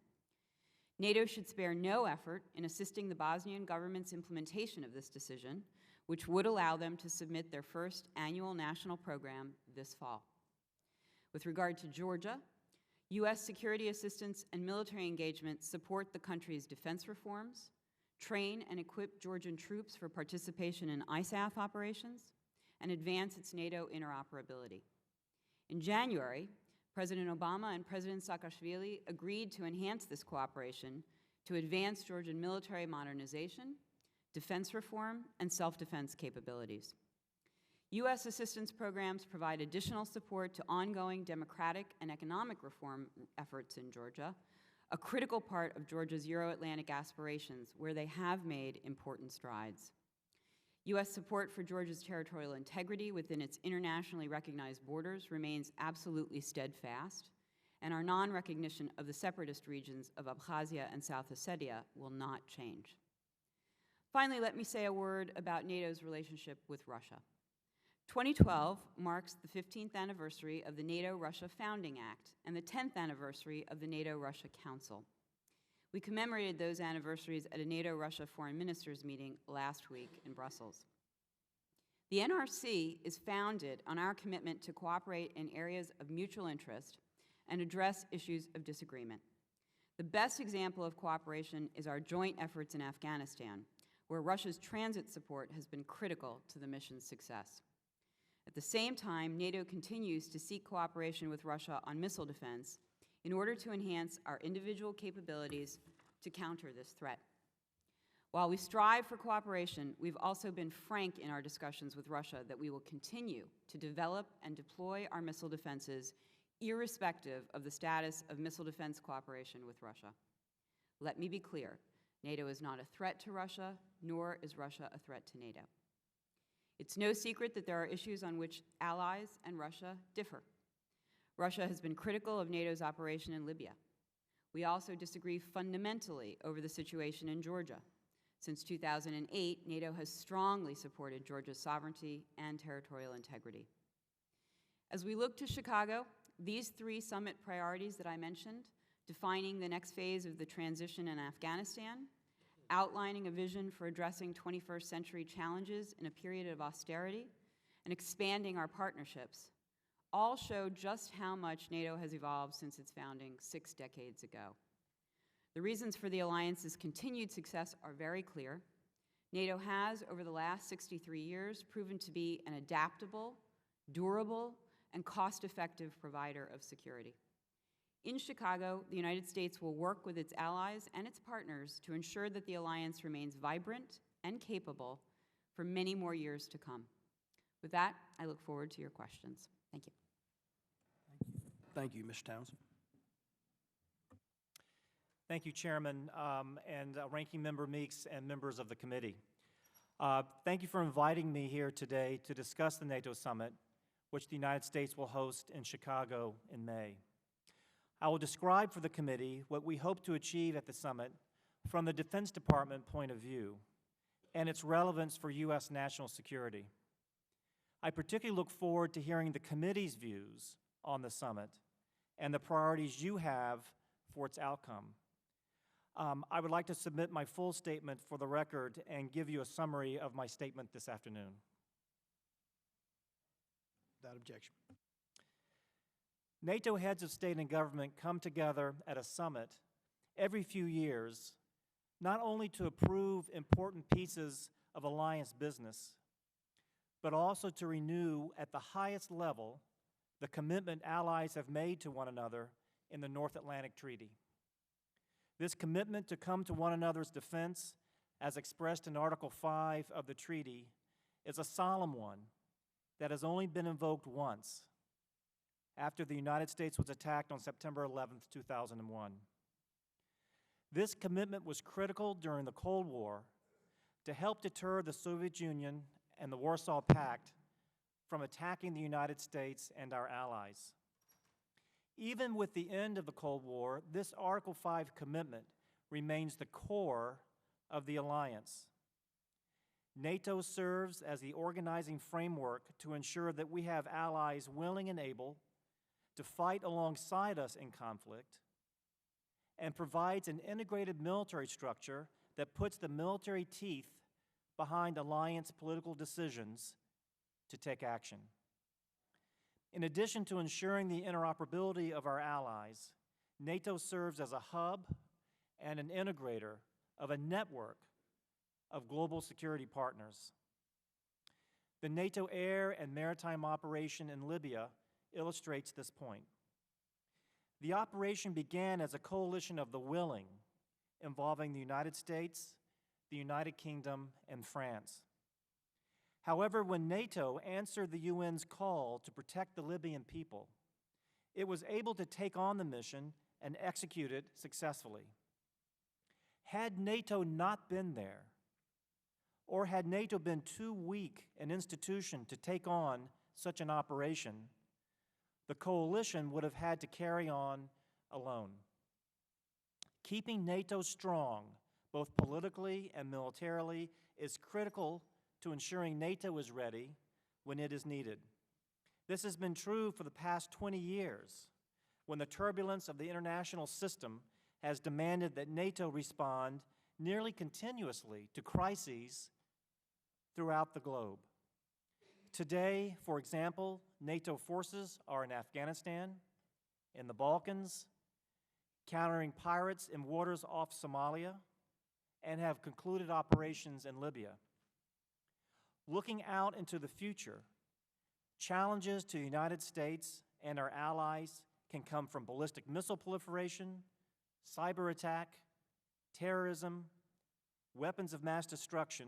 NATO should spare no effort in assisting the Bosnian government's implementation of this decision, which would allow them to submit their first annual national program this fall. With regard to Georgia, U.S. security assistance and military engagement support the country's defense reforms, train and equip Georgian troops for participation in ISAF operations, and advance its NATO interoperability. In January, President Obama and President Saakashvili agreed to enhance this cooperation to advance Georgian military modernization, defense reform, and self-defense capabilities. U.S. assistance programs provide additional support to ongoing democratic and economic reform efforts in Georgia, a critical part of Georgia's Euro-Atlantic aspirations, where they have made important strides. U.S. support for Georgia's territorial integrity within its internationally recognized borders remains absolutely steadfast, and our non-recognition of the separatist regions of Abkhazia and South Ossetia will not change. Finally, let me say a word about NATO's relationship with Russia. 2012 marks the 15th anniversary of the NATO-Russia Founding Act and the 10th anniversary of the NATO-Russia Council. We commemorated those anniversaries at a NATO-Russia Foreign Ministers meeting last week in Brussels. The NRC is founded on our commitment to cooperate in areas of mutual interest and address issues of disagreement. The best example of cooperation is our joint efforts in Afghanistan, where Russia's transit support has been critical to the mission's success. At the same time, NATO continues to seek cooperation with Russia on missile defense in order to enhance our individual capabilities to counter this threat. While we strive for cooperation, we've also been frank in our discussions with Russia that we will continue to develop and deploy our missile defenses irrespective of the status of missile defense cooperation with Russia. Let me be clear, NATO is not a threat to Russia, nor is Russia a threat to NATO. It's no secret that there are issues on which allies and Russia differ. Russia has been critical of NATO's operation in Libya. We also disagree fundamentally over the situation in Georgia. Since 2008, NATO has strongly supported Georgia's sovereignty and territorial integrity. As we look to Chicago, these three summit priorities that I mentioned, defining the next phase of the transition in Afghanistan, outlining a vision for addressing 21st century challenges in a period of austerity, and expanding our partnerships, all show just how much NATO has evolved since its founding 6 decades ago. The reasons for the alliance's continued success are very clear. NATO has, over the last 63 years, proven to be an adaptable, durable, and cost-effective provider of security. In Chicago, the United States will work with its allies and its partners to ensure that the alliance remains vibrant and capable for many more years to come. With that, I look forward to your questions. Thank you. Thank you, Mr. Townsend. Thank you, Chairman, and Ranking Member Meeks and members of the committee. Thank you for inviting me here today to discuss the NATO summit, which the United States will host in Chicago in May. I will describe for the committee what we hope to achieve at the summit from the Defense Department point of view and its relevance for U.S. national security. I particularly look forward to hearing the committee's views on the summit and the priorities you have for its outcome. I would like to submit my full statement for the record and give you a summary of my statement this afternoon. Without objection. NATO heads of state and government come together at a summit every few years, not only to approve important pieces of alliance business, but also to renew at the highest level the commitment allies have made to one another in the North Atlantic Treaty. This commitment to come to one another's defense, as expressed in Article 5 of the treaty, is a solemn one that has only been invoked once, after the United States was attacked on September 11th, 2001. This commitment was critical during the Cold War to help deter the Soviet Union and the Warsaw Pact from attacking the United States and our allies. Even with the end of the Cold War, this Article 5 commitment remains the core of the alliance. NATO serves as the organizing framework to ensure that we have allies willing and able to fight alongside us in conflict, and provides an integrated military structure that puts the military teeth behind alliance political decisions to take action. In addition to ensuring the interoperability of our allies, NATO serves as a hub and an integrator of a network of global security partners. The NATO air and maritime operation in Libya illustrates this point. The operation began as a coalition of the willing, involving the United States, the United Kingdom, and France. However, when NATO answered the UN's call to protect the Libyan people, it was able to take on the mission and execute it successfully. Had NATO not been there, or had NATO been too weak an institution to take on such an operation, the coalition would have had to carry on alone. Keeping NATO strong, both politically and militarily, is critical to ensuring NATO is ready when it is needed. This has been true for the past 20 years, when the turbulence of the international system has demanded that NATO respond nearly continuously to crises throughout the globe. Today, for example, NATO forces are in Afghanistan, in the Balkans, countering pirates in waters off Somalia, and have concluded operations in Libya. Looking out into the future, challenges to the United States and our allies can come from ballistic missile proliferation, cyber attack, terrorism, weapons of mass destruction,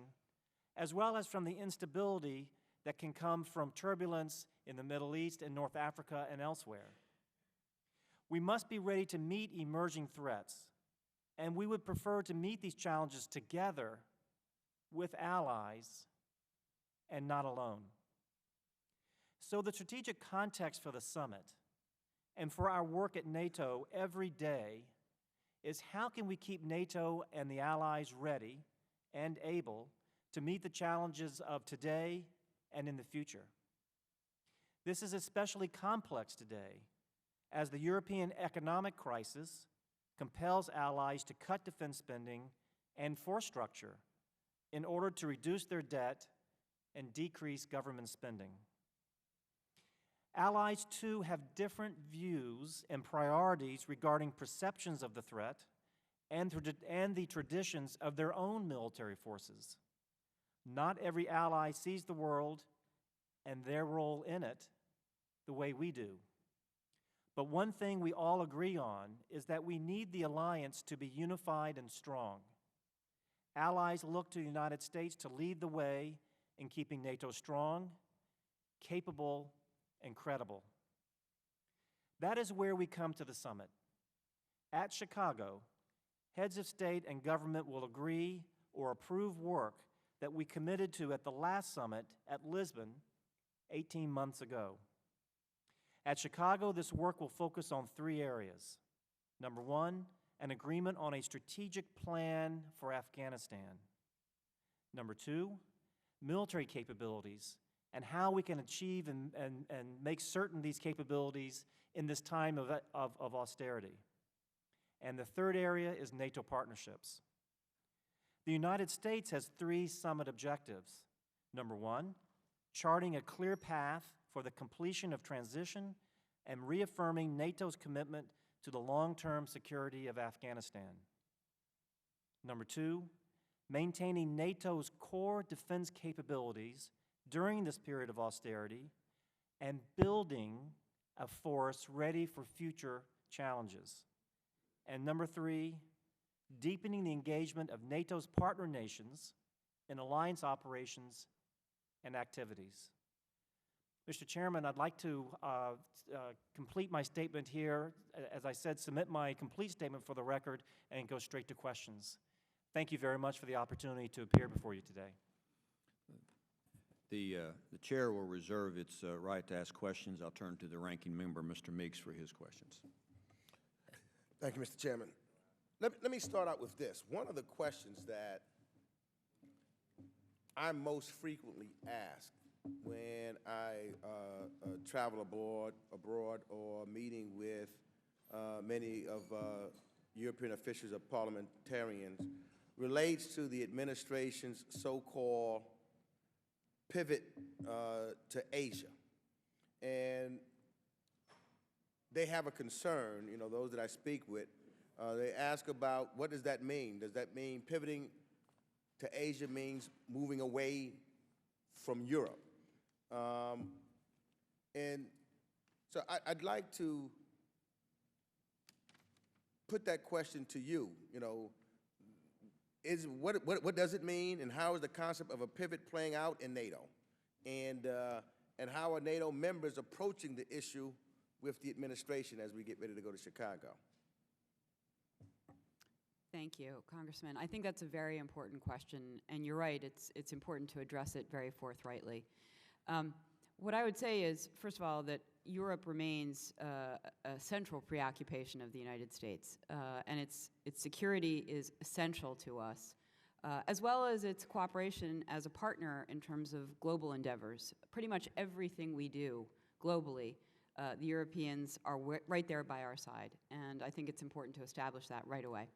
as well as from the instability that can come from turbulence in the Middle East and North Africa and elsewhere. We must be ready to meet emerging threats, and we would prefer to meet these challenges together with allies and not alone. So the strategic context for the summit and for our work at NATO every day is how can we keep NATO and the allies ready and able to meet the challenges of today and in the future. This is especially complex today as the European economic crisis compels allies to cut defense spending and force structure in order to reduce their debt and decrease government spending. Allies, too, have different views and priorities regarding perceptions of the threat and the traditions of their own military forces. Not every ally sees the world and their role in it the way we do. But one thing we all agree on is that we need the alliance to be unified and strong. Allies look to the United States to lead the way in keeping NATO strong, capable, and credible. That is where we come to the summit. At Chicago, heads of state and government will agree or approve work that we committed to at the last summit at Lisbon 18 months ago. At Chicago, this work will focus on 3 areas. Number 1, an agreement on a strategic plan for Afghanistan. Number 2, military capabilities and how we can achieve and make certain these capabilities in this time of austerity. And the third area is NATO partnerships. The United States has 3 summit objectives. Number 1, charting a clear path for the completion of transition and reaffirming NATO's commitment to the long-term security of Afghanistan. Number two, maintaining NATO's core defense capabilities during this period of austerity and building a force ready for future challenges. And number three, deepening the engagement of NATO's partner nations in alliance operations and activities. Mr. Chairman, I'd like to complete my statement here. As I said, submit my complete statement for the record and go straight to questions. Thank you very much for the opportunity to appear before you today. The chair will reserve its right to ask questions. I'll turn to the ranking member, Mr. Meeks, for his questions. Thank you, Mr. Chairman. Let me start out with this. One of the questions that I'm most frequently asked when I travel abroad or meeting with many of European officials or parliamentarians relates to the administration's so-called pivot to Asia. And they have a concern, you know, those that I speak with, they ask about what does that mean? Does that mean pivoting to Asia means moving away from Europe? And so I'd like to put that question to you. You know, what does it mean, and how is the concept of a pivot playing out in NATO, and how are NATO members approaching the issue with the administration as we get ready to go to Chicago? Thank you, Congressman. I think that's a very important question, and you're right, it's important to address it very forthrightly. What I would say is, first of all, that Europe remains a central preoccupation of the United States, and its security is essential to us, as well as its cooperation as a partner in terms of global endeavors. Pretty much everything we do globally, the Europeans are right there by our side, and I think it's important to establish that right away.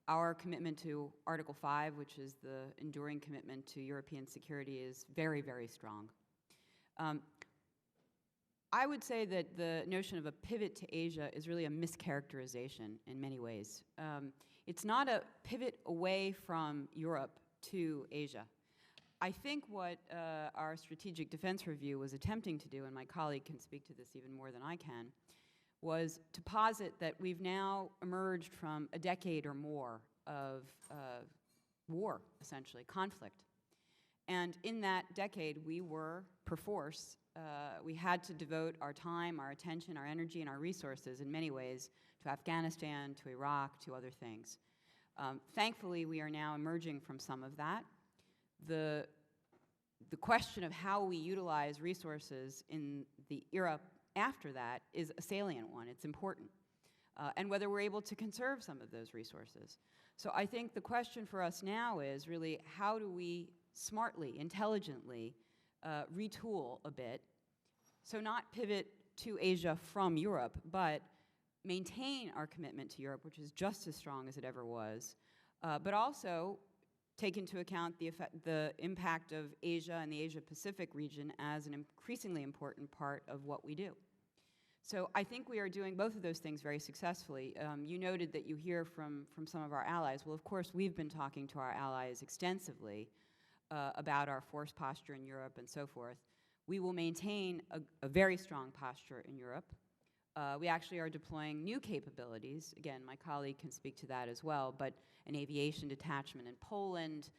Our commitment to Article 5, which is the enduring commitment to European security, is very, very strong. I would say that the notion of a pivot to Asia is really a mischaracterization in many ways. It's not a pivot away from Europe to Asia. I think what our Strategic Defense Review was attempting to do, and my colleague can speak to this even more than I can, was to posit that we've now emerged from a decade or more of war, essentially, conflict. And in that decade, we were, perforce, we had to devote our time, our attention, our energy, and our resources in many ways to Afghanistan, to Iraq, to other things. Thankfully, we are now emerging from some of that. The question of how we utilize resources in the era after that is a salient one. It's important. And whether we're able to conserve some of those resources. So I think the question for us now is really how do we smartly, intelligently retool a bit, so not pivot to Asia from Europe, but maintain our commitment to Europe, which is just as strong as it ever was, but also take into account the impact of Asia and the Asia-Pacific region as an increasingly important part of what we do. So I think we are doing both of those things very successfully. You noted that you hear from some of our allies. Well, of course, we've been talking to our allies extensively about our force posture in Europe and so forth. We will maintain a very strong posture in Europe. We actually are deploying new capabilities. Again, my colleague can speak to that as well, but an aviation detachment in Poland,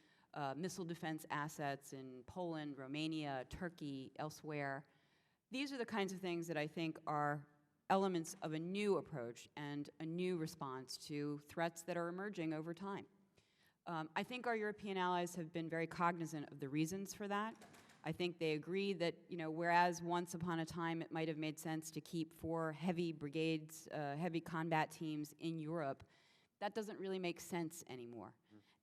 missile defense assets in Poland, Romania, Turkey, elsewhere. These are the kinds of things that I think are elements of a new approach and a new response to threats that are emerging over time. I think our European allies have been very cognizant of the reasons for that. I think they agree that, you know, whereas once upon a time it might have made sense to keep 4 heavy brigades, heavy combat teams in Europe, that doesn't really make sense anymore.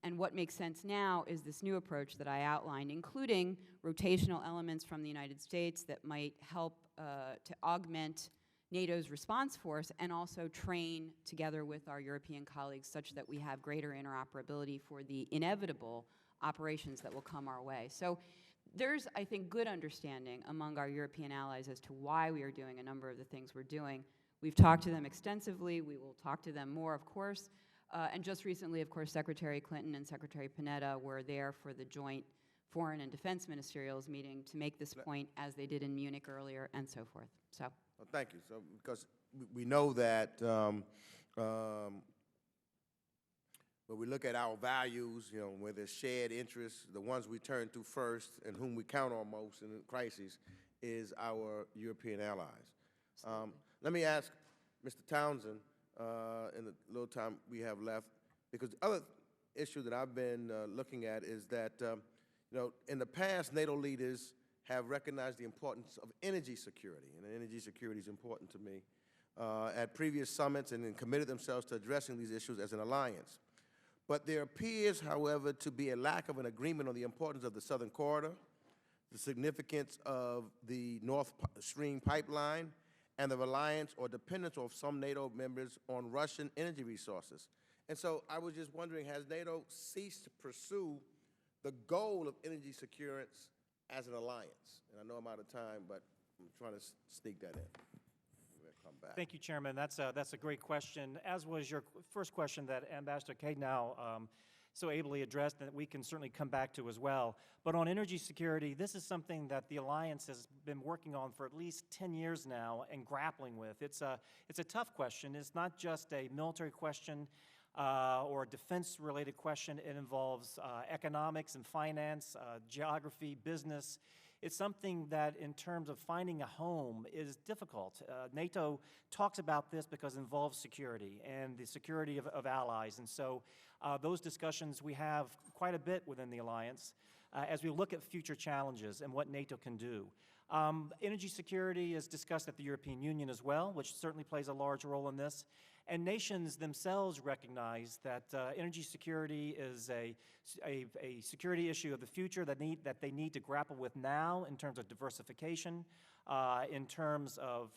And what makes sense now is this new approach that I outlined, including rotational elements from the United States that might help to augment NATO's response force and also train together with our European colleagues such that we have greater interoperability for the inevitable operations that will come our way. So there's, I think, good understanding among our European allies as to why we are doing a number of the things we're doing. We've talked to them extensively. We will talk to them more, of course. And just recently, of course, Secretary Clinton and Secretary Panetta were there for the joint Foreign and Defense Ministerials meeting to make this point, as they did in Munich earlier, and so forth. So, Well, thank you. So, because we know that when we look at our values, you know, where there's shared interests, the ones we turn to first and whom we count on most in crises is our European allies. Let me ask Mr. Townsend, in the little time we have left, because the other issue that I've been looking at is that, you know, in the past, NATO leaders have recognized the importance of energy security, and energy security is important to me, at previous summits, and then committed themselves to addressing these issues as an alliance. But there appears, however, to be a lack of an agreement on the importance of the Southern Corridor, the significance of the Nord Stream pipeline, and the reliance or dependence of some NATO members on Russian energy resources. And so I was just wondering, has NATO ceased to pursue the goal of energy security as an alliance? And I know I'm out of time, but I'm trying to sneak that in. We'll come back. Thank you, Chairman. That's a great question, as was your first question that Ambassador Kay now so ably addressed, that we can certainly come back to as well. But on energy security, this is something that the Alliance has been working on for at least 10 years now and grappling with. It's a tough question. It's not just a military question or a defense-related question. It involves economics and finance, geography, business. It's something that, in terms of finding a home, is difficult. NATO talks about this because it involves security and the security of allies. And so those discussions we have quite a bit within the alliance as we look at future challenges and what NATO can do. Energy security is discussed at the European Union as well, which certainly plays a large role in this. And nations themselves recognize that energy security is a security issue of the future that they need to grapple with now in terms of diversification, in terms of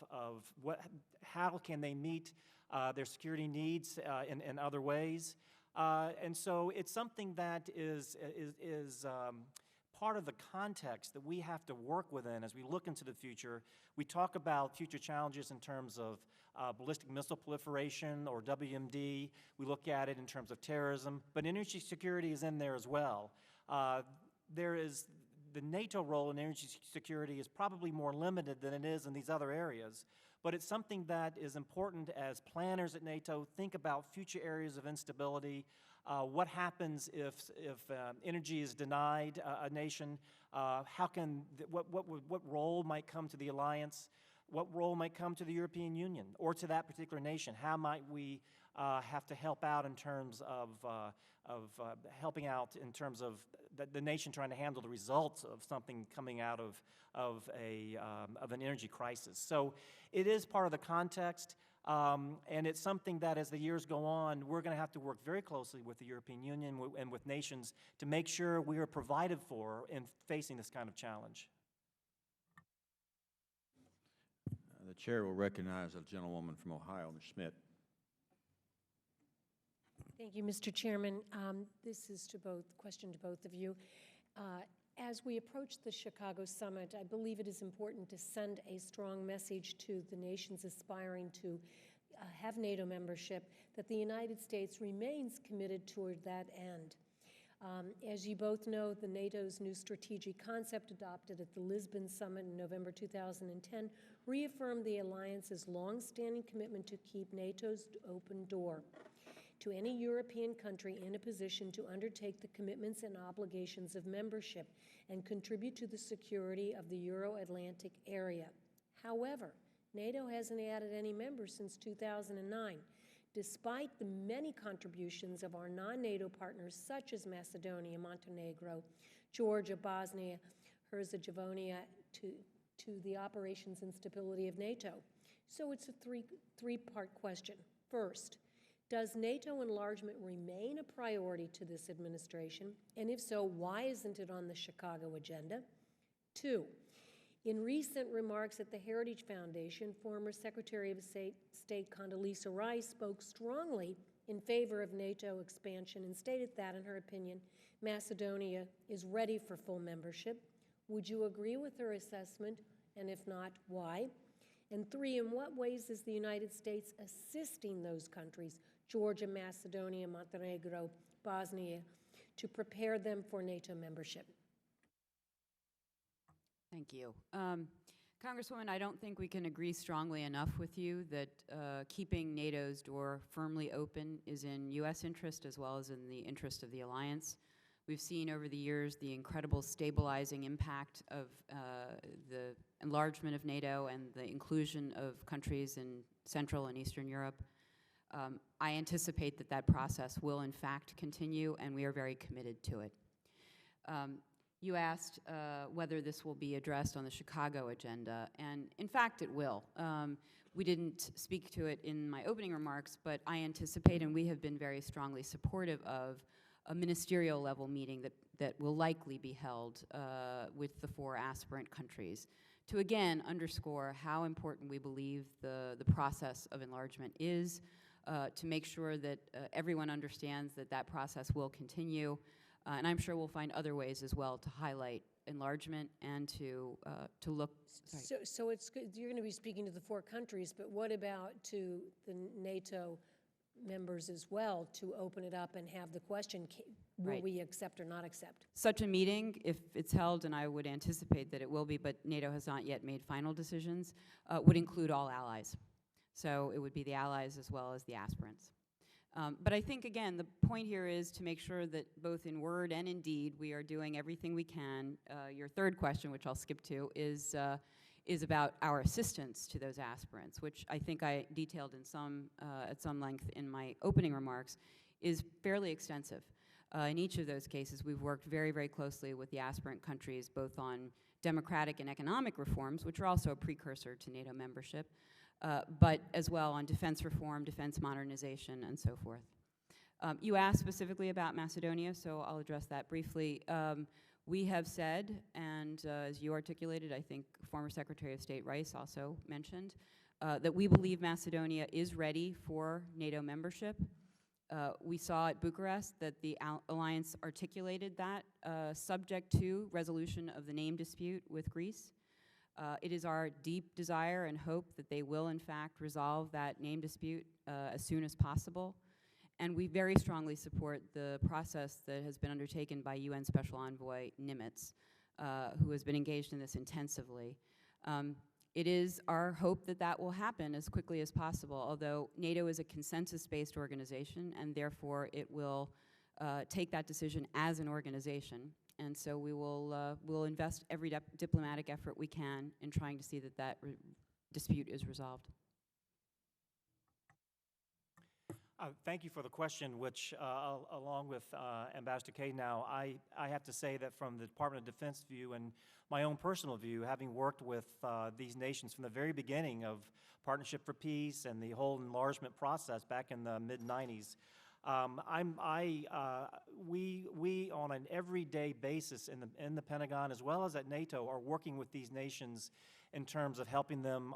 how can they meet their security needs in other ways. And so it's something that is part of the context that we have to work within as we look into the future. We talk about future challenges in terms of ballistic missile proliferation or WMD. We look at it in terms of terrorism, but energy security is in there as well. There is the NATO role in energy security is probably more limited than it is in these other areas, but it's something that is important as planners at NATO think about future areas of instability. What happens if energy is denied a nation? What role might come to the alliance? What role might come to the European Union or to that particular nation? How might we have to help out in terms of helping out in terms of the nation trying to handle the results of something coming out of an energy crisis? So it is part of the context. And it's something that, as the years go on, we're going to have to work very closely with the European Union and with nations to make sure we are provided for in facing this kind of challenge. The chair will recognize a gentlewoman from Ohio, Ms. Schmidt. Thank you, Mr. Chairman. This is question to both of you. As we approach the Chicago summit, I believe it is important to send a strong message to the nations aspiring to have NATO membership that the United States remains committed toward that end. As you both know, the NATO's new strategic concept adopted at the Lisbon summit in November 2010 reaffirmed the alliance's long-standing commitment to keep NATO's open door to any European country in a position to undertake the commitments and obligations of membership and contribute to the security of the Euro-Atlantic area. However, NATO hasn't added any members since 2009, despite the many contributions of our non-NATO partners such as Macedonia, Montenegro, Georgia, Bosnia, Herzegovina, to the operations and stability of NATO. So it's a three-part question. First, does NATO enlargement remain a priority to this administration? And if so, why isn't it on the Chicago agenda? Two, in recent remarks at the Heritage Foundation, former Secretary of State Condoleezza Rice spoke strongly in favor of NATO expansion and stated that, in her opinion, Macedonia is ready for full membership. Would you agree with her assessment? And if not, why? And 3, in what ways is the United States assisting those countries, Georgia, Macedonia, Montenegro, Bosnia, to prepare them for NATO membership? Thank you. Congresswoman, I don't think we can agree strongly enough with you that keeping NATO's door firmly open is in U.S. interest as well as in the interest of the alliance. We've seen over the years the incredible stabilizing impact of the enlargement of NATO and the inclusion of countries in Central and Eastern Europe. I anticipate that that process will in fact continue, and we are very committed to it. You asked whether this will be addressed on the Chicago agenda, and in fact it will. We didn't speak to it in my opening remarks, but I anticipate, and we have been very strongly supportive of, a ministerial level meeting that will likely be held with the 4 aspirant countries to again underscore how important we believe the process of enlargement is, to make sure that everyone understands that that process will continue. And I'm sure we'll find other ways as well to highlight enlargement and to look. So it's good, you're going to be speaking to the 4 countries, but what about to the NATO members as well, to open it up and have the question, will we accept or not accept? Such a meeting, if it's held, and I would anticipate that it will be, but NATO has not yet made final decisions, would include all allies. So it would be the allies as well as the aspirants. But I think, again, the point here is to make sure that both in word and in deed we are doing everything we can. Your third question, which I'll skip to, is about our assistance to those aspirants, which I think I detailed in at some length in my opening remarks, is fairly extensive. In each of those cases, we've worked very, very closely with the aspirant countries, both on democratic and economic reforms, which are also a precursor to NATO membership, but as well on defense reform, defense modernization, and so forth. You asked specifically about Macedonia, so I'll address that briefly. We have said, and as you articulated, I think former Secretary of State Rice also mentioned, that we believe Macedonia is ready for NATO membership. We saw at Bucharest that the alliance articulated that subject to resolution of the name dispute with Greece. It is our deep desire and hope that they will in fact resolve that name dispute as soon as possible. And we very strongly support the process that has been undertaken by UN Special Envoy Nimitz, who has been engaged in this intensively. It is our hope that that will happen as quickly as possible, although NATO is a consensus-based organization, and therefore it will take that decision as an organization. And so we will we'll invest every diplomatic effort we can in trying to see that that dispute is resolved. Thank you for the question, which, along with Ambassador Kay now, I have to say that from the Department of Defense view and my own personal view, having worked with these nations from the very beginning of Partnership for Peace and the whole enlargement process back in the mid-90s, we on an everyday basis in the Pentagon as well as at NATO are working with these nations in terms of helping them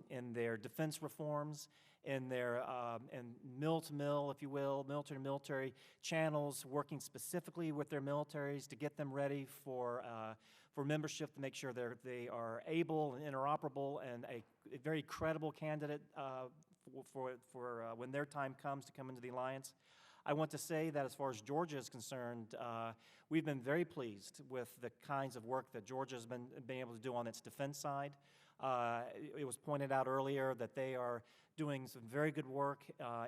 in their defense reforms, in their mill-to-mill, if you will, military-to-military channels, working specifically with their militaries to get them ready for membership, to make sure they are able and interoperable and a very credible candidate for when their time comes to come into the alliance. I want to say that as far as Georgia is concerned, we've been very pleased with the kinds of work that Georgia has been able to do on its defense side. It was pointed out earlier that they are doing some very good work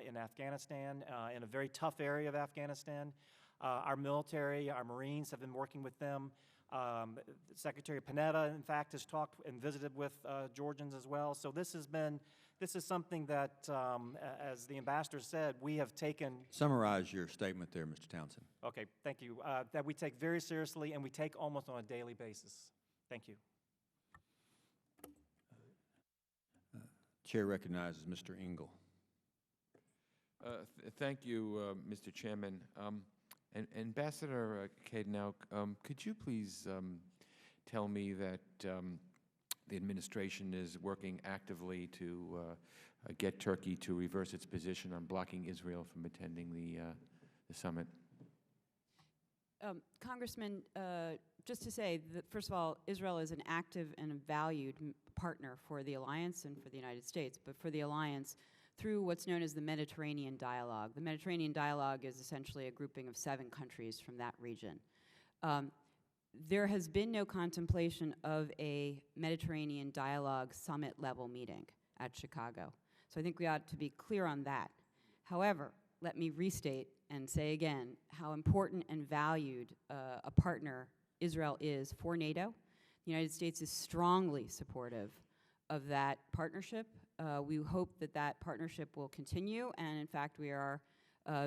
in Afghanistan, in a very tough area of Afghanistan. Our military, our Marines have been working with them. Secretary Panetta, in fact, has talked and visited with Georgians as well. So this is something that, as the ambassador said, we have taken. Summarize your statement there, Mr. Townsend. Okay, thank you. That we take very seriously and we take almost on a daily basis. Thank you. Chair recognizes Mr. Engel. Thank you, Mr. Chairman. Ambassador Cade, now, could you please tell me that the administration is working actively to get Turkey to reverse its position on blocking Israel from attending the summit? Congressman, just to say that, first of all, Israel is an active and a valued partner for the alliance and for the United States, but for the alliance through what's known as the Mediterranean Dialogue. The Mediterranean Dialogue is essentially a grouping of 7 countries from that region. There has been no contemplation of a Mediterranean Dialogue summit level meeting at Chicago. So I think we ought to be clear on that. However, let me restate and say again how important and valued a partner Israel is for NATO. The United States is strongly supportive of that partnership. We hope that that partnership will continue, and in fact, we are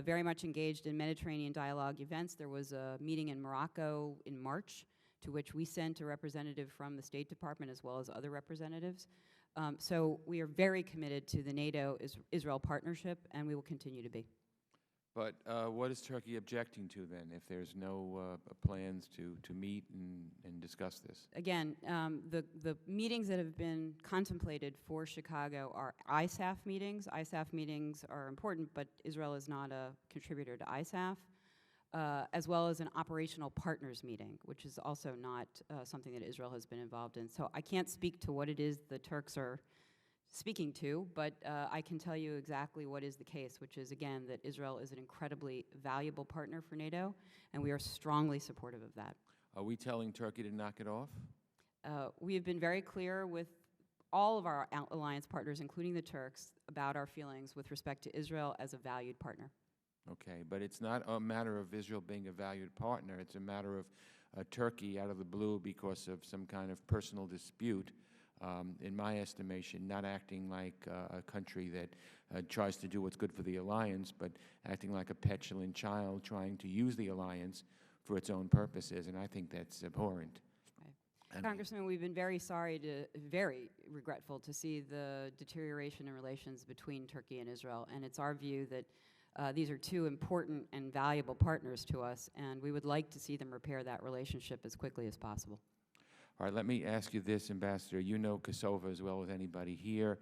very much engaged in Mediterranean dialogue events. There was a meeting in Morocco in March to which we sent a representative from the State Department as well as other representatives. So we are very committed to the NATO-Israel partnership, and we will continue to be. But what is Turkey objecting to then, if there's no plans to meet and discuss this? Again, the meetings that have been contemplated for Chicago are ISAF meetings. ISAF meetings are important, but Israel is not a contributor to ISAF, as well as an operational partners meeting, which is also not something that Israel has been involved in. So I can't speak to what it is the Turks are speaking to, but I can tell you exactly what is the case, which is, again, that Israel is an incredibly valuable partner for NATO, and we are strongly supportive of that. Are we telling Turkey to knock it off? We have been very clear with all of our alliance partners, including the Turks, about our feelings with respect to Israel as a valued partner. Okay, but it's not a matter of Israel being a valued partner. It's a matter of Turkey out of the blue because of some kind of personal dispute, in my estimation, not acting like a country that tries to do what's good for the alliance, but acting like a petulant child trying to use the alliance for its own purposes, and I think that's abhorrent. Right. Congressman, we've been very regretful to see the deterioration in relations between Turkey and Israel, and it's our view that these are 2 important and valuable partners to us, and we would like to see them repair that relationship as quickly as possible. All right, let me ask you this, Ambassador. You know Kosovo as well as anybody here.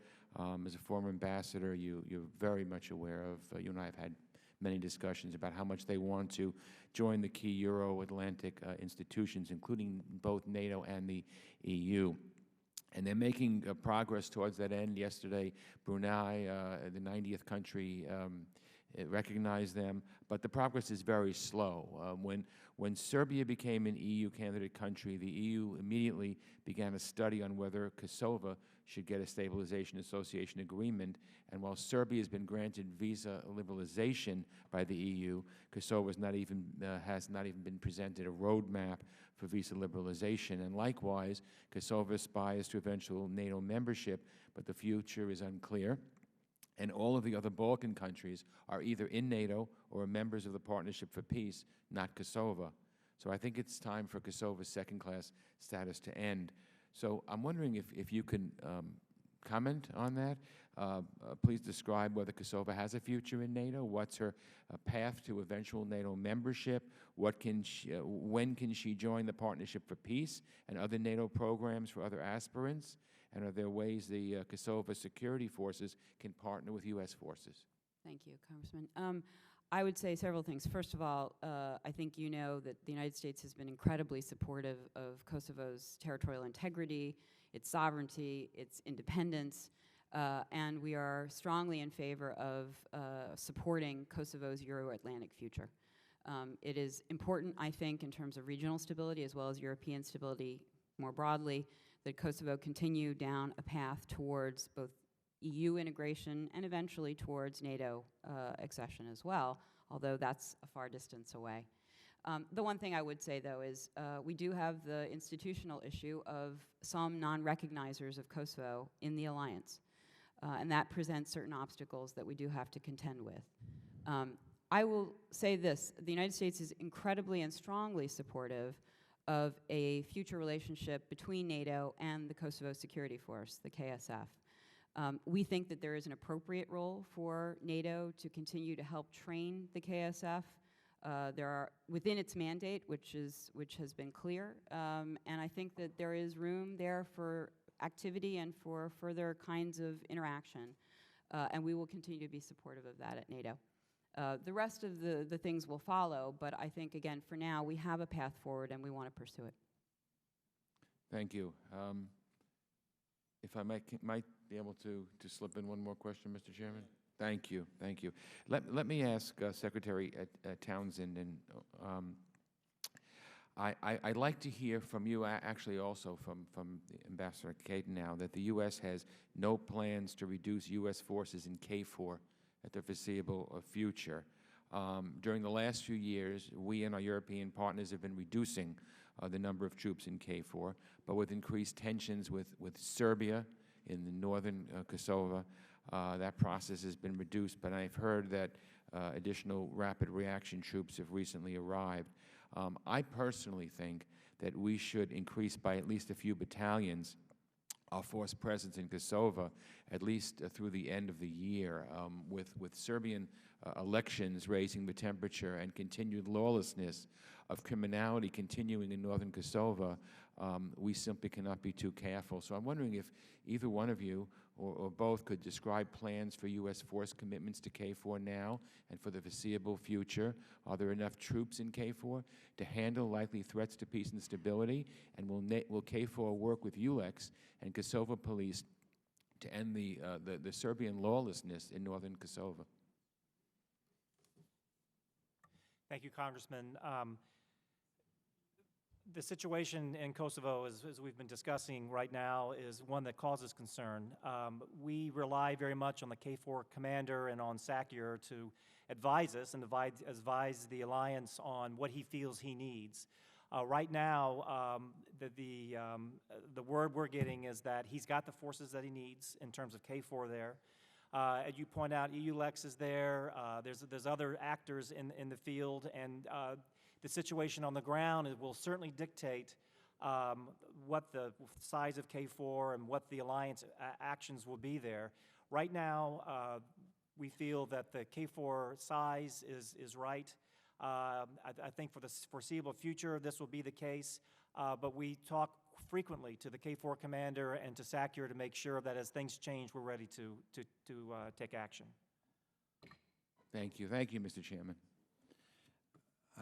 As a former ambassador, you're very much aware of, you and I have had many discussions about how much they want to join the key Euro-Atlantic institutions, including both NATO and the EU. And they're making progress towards that end. Yesterday, Brunei, the 90th country, it recognized them, but the progress is very slow. When Serbia became an EU candidate country, the EU immediately began a study on whether Kosovo should get a stabilization association agreement. And while Serbia has been granted visa liberalization by the EU, Kosovo has not even been presented a roadmap for visa liberalization. And likewise, Kosovo aspires to eventual NATO membership, but the future is unclear. And all of the other Balkan countries are either in NATO or members of the Partnership for Peace, not Kosovo. So I think it's time for Kosovo's second-class status to end. So I'm wondering if you can comment on that. Please describe whether Kosovo has a future in NATO. What's her path to eventual NATO membership? When can she join the Partnership for Peace and other NATO programs for other aspirants? And are there ways the Kosovo security forces can partner with U.S. forces? Thank you, Congressman. I would say several things. First of all, I think you know that the United States has been incredibly supportive of Kosovo's territorial integrity, its sovereignty, its independence, and we are strongly in favor of supporting Kosovo's Euro-Atlantic future. It is important, I think, in terms of regional stability as well as European stability more broadly, that Kosovo continue down a path towards both EU integration and eventually towards NATO accession as well, although that's a far distance away. The one thing I would say, though, is we do have the institutional issue of some non-recognizers of Kosovo in the alliance, and that presents certain obstacles that we do have to contend with. I will say this, the United States is incredibly and strongly supportive of a future relationship between NATO and the Kosovo Security Force, the KSF. We think that there is an appropriate role for NATO to continue to help train the KSF. There are, within its mandate, which has been clear, and I think that there is room there for activity and for further kinds of interaction, and we will continue to be supportive of that at NATO. The rest of the things will follow, but I think, again, for now, we have a path forward and we want to pursue it. Thank you. If I might be able to slip in one more question, Mr. Chairman? Thank you, thank you. Let me ask Secretary Townsend, and I'd like to hear from you, actually also from Ambassador Caden now, that the U.S. has no plans to reduce U.S. forces in KFOR at the foreseeable future. During the last few years, we and our European partners have been reducing the number of troops in KFOR, but with increased tensions with Serbia in the northern Kosovo, that process has been reduced, but I've heard that additional rapid reaction troops have recently arrived. I personally think that we should increase by at least a few battalions our force presence in Kosovo, at least through the end of the year, with Serbian elections raising the temperature and continued lawlessness of criminality continuing in northern Kosovo. We simply cannot be too careful. So I'm wondering if either one of you or both could describe plans for U.S. force commitments to KFOR now and for the foreseeable future. Are there enough troops in KFOR to handle likely threats to peace and stability? And will KFOR work with ULEX and Kosovo police to end the Serbian lawlessness in northern Kosovo? Thank you, Congressman. The situation in Kosovo, as we've been discussing right now, is one that causes concern. We rely very much on the KFOR commander and on SACEUR to advise us and advise the alliance on what he feels he needs. Right now, the word we're getting is that he's got the forces that he needs in terms of KFOR there. As you point out, EULEX is there. There's other actors in the field, and the situation on the ground will certainly dictate what the size of KFOR and what the alliance actions will be there. Right now, we feel that the KFOR size is right. I think for the foreseeable future, this will be the case, but we talk frequently to the KFOR commander and to SACEUR to make sure that as things change, we're ready to take action. Thank you. Thank you, Mr. Chairman.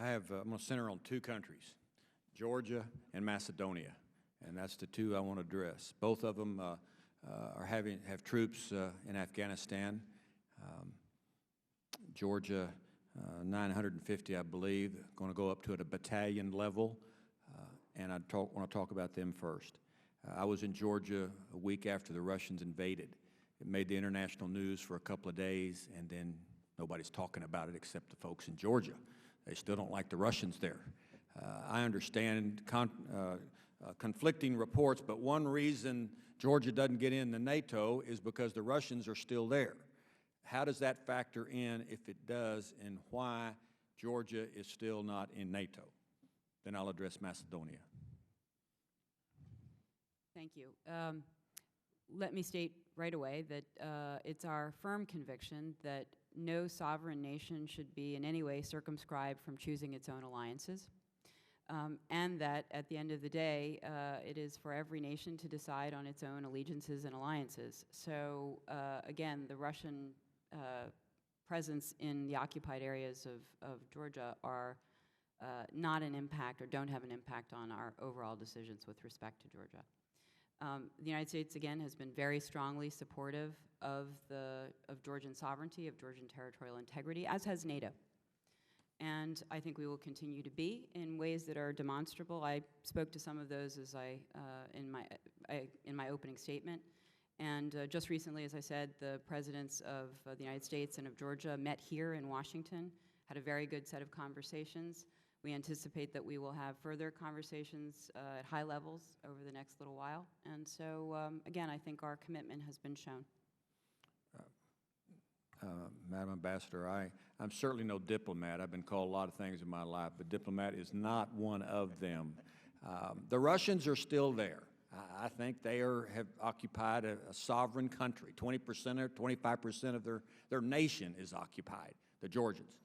I'm going to center on two countries, Georgia and Macedonia, and that's the two I want to address. Both of them have troops in Afghanistan. Georgia, 950, I believe, going to go up to at a battalion level, and I want to talk about them first. I was in Georgia a week after the Russians invaded. It made the international news for a couple of days, and then nobody's talking about it except the folks in Georgia. They still don't like the Russians there. I understand conflicting reports, but one reason Georgia doesn't get into NATO is because the Russians are still there. How does that factor in, if it does, and why Georgia is still not in NATO? Then I'll address Macedonia. Thank you. Let me state right away that it's our firm conviction that no sovereign nation should be in any way circumscribed from choosing its own alliances, and that at the end of the day, it is for every nation to decide on its own allegiances and alliances. So again, the Russian presence in the occupied areas of Georgia are not an impact or don't have an impact on our overall decisions with respect to Georgia. The United States, again, has been very strongly supportive of Georgian sovereignty, of Georgian territorial integrity, as has NATO. And I think we will continue to be in ways that are demonstrable. I spoke to some of those as in my opening statement. And just recently, as I said, the presidents of the United States and of Georgia met here in Washington, had a very good set of conversations. We anticipate that we will have further conversations at high levels over the next little while. And so, again, I think our commitment has been shown. Madam Ambassador, I'm certainly no diplomat. I've been called a lot of things in my life, but diplomat is not one of them. The Russians are still there. I think they have occupied a sovereign country. 20% or 25% of their nation is occupied, the Georgians.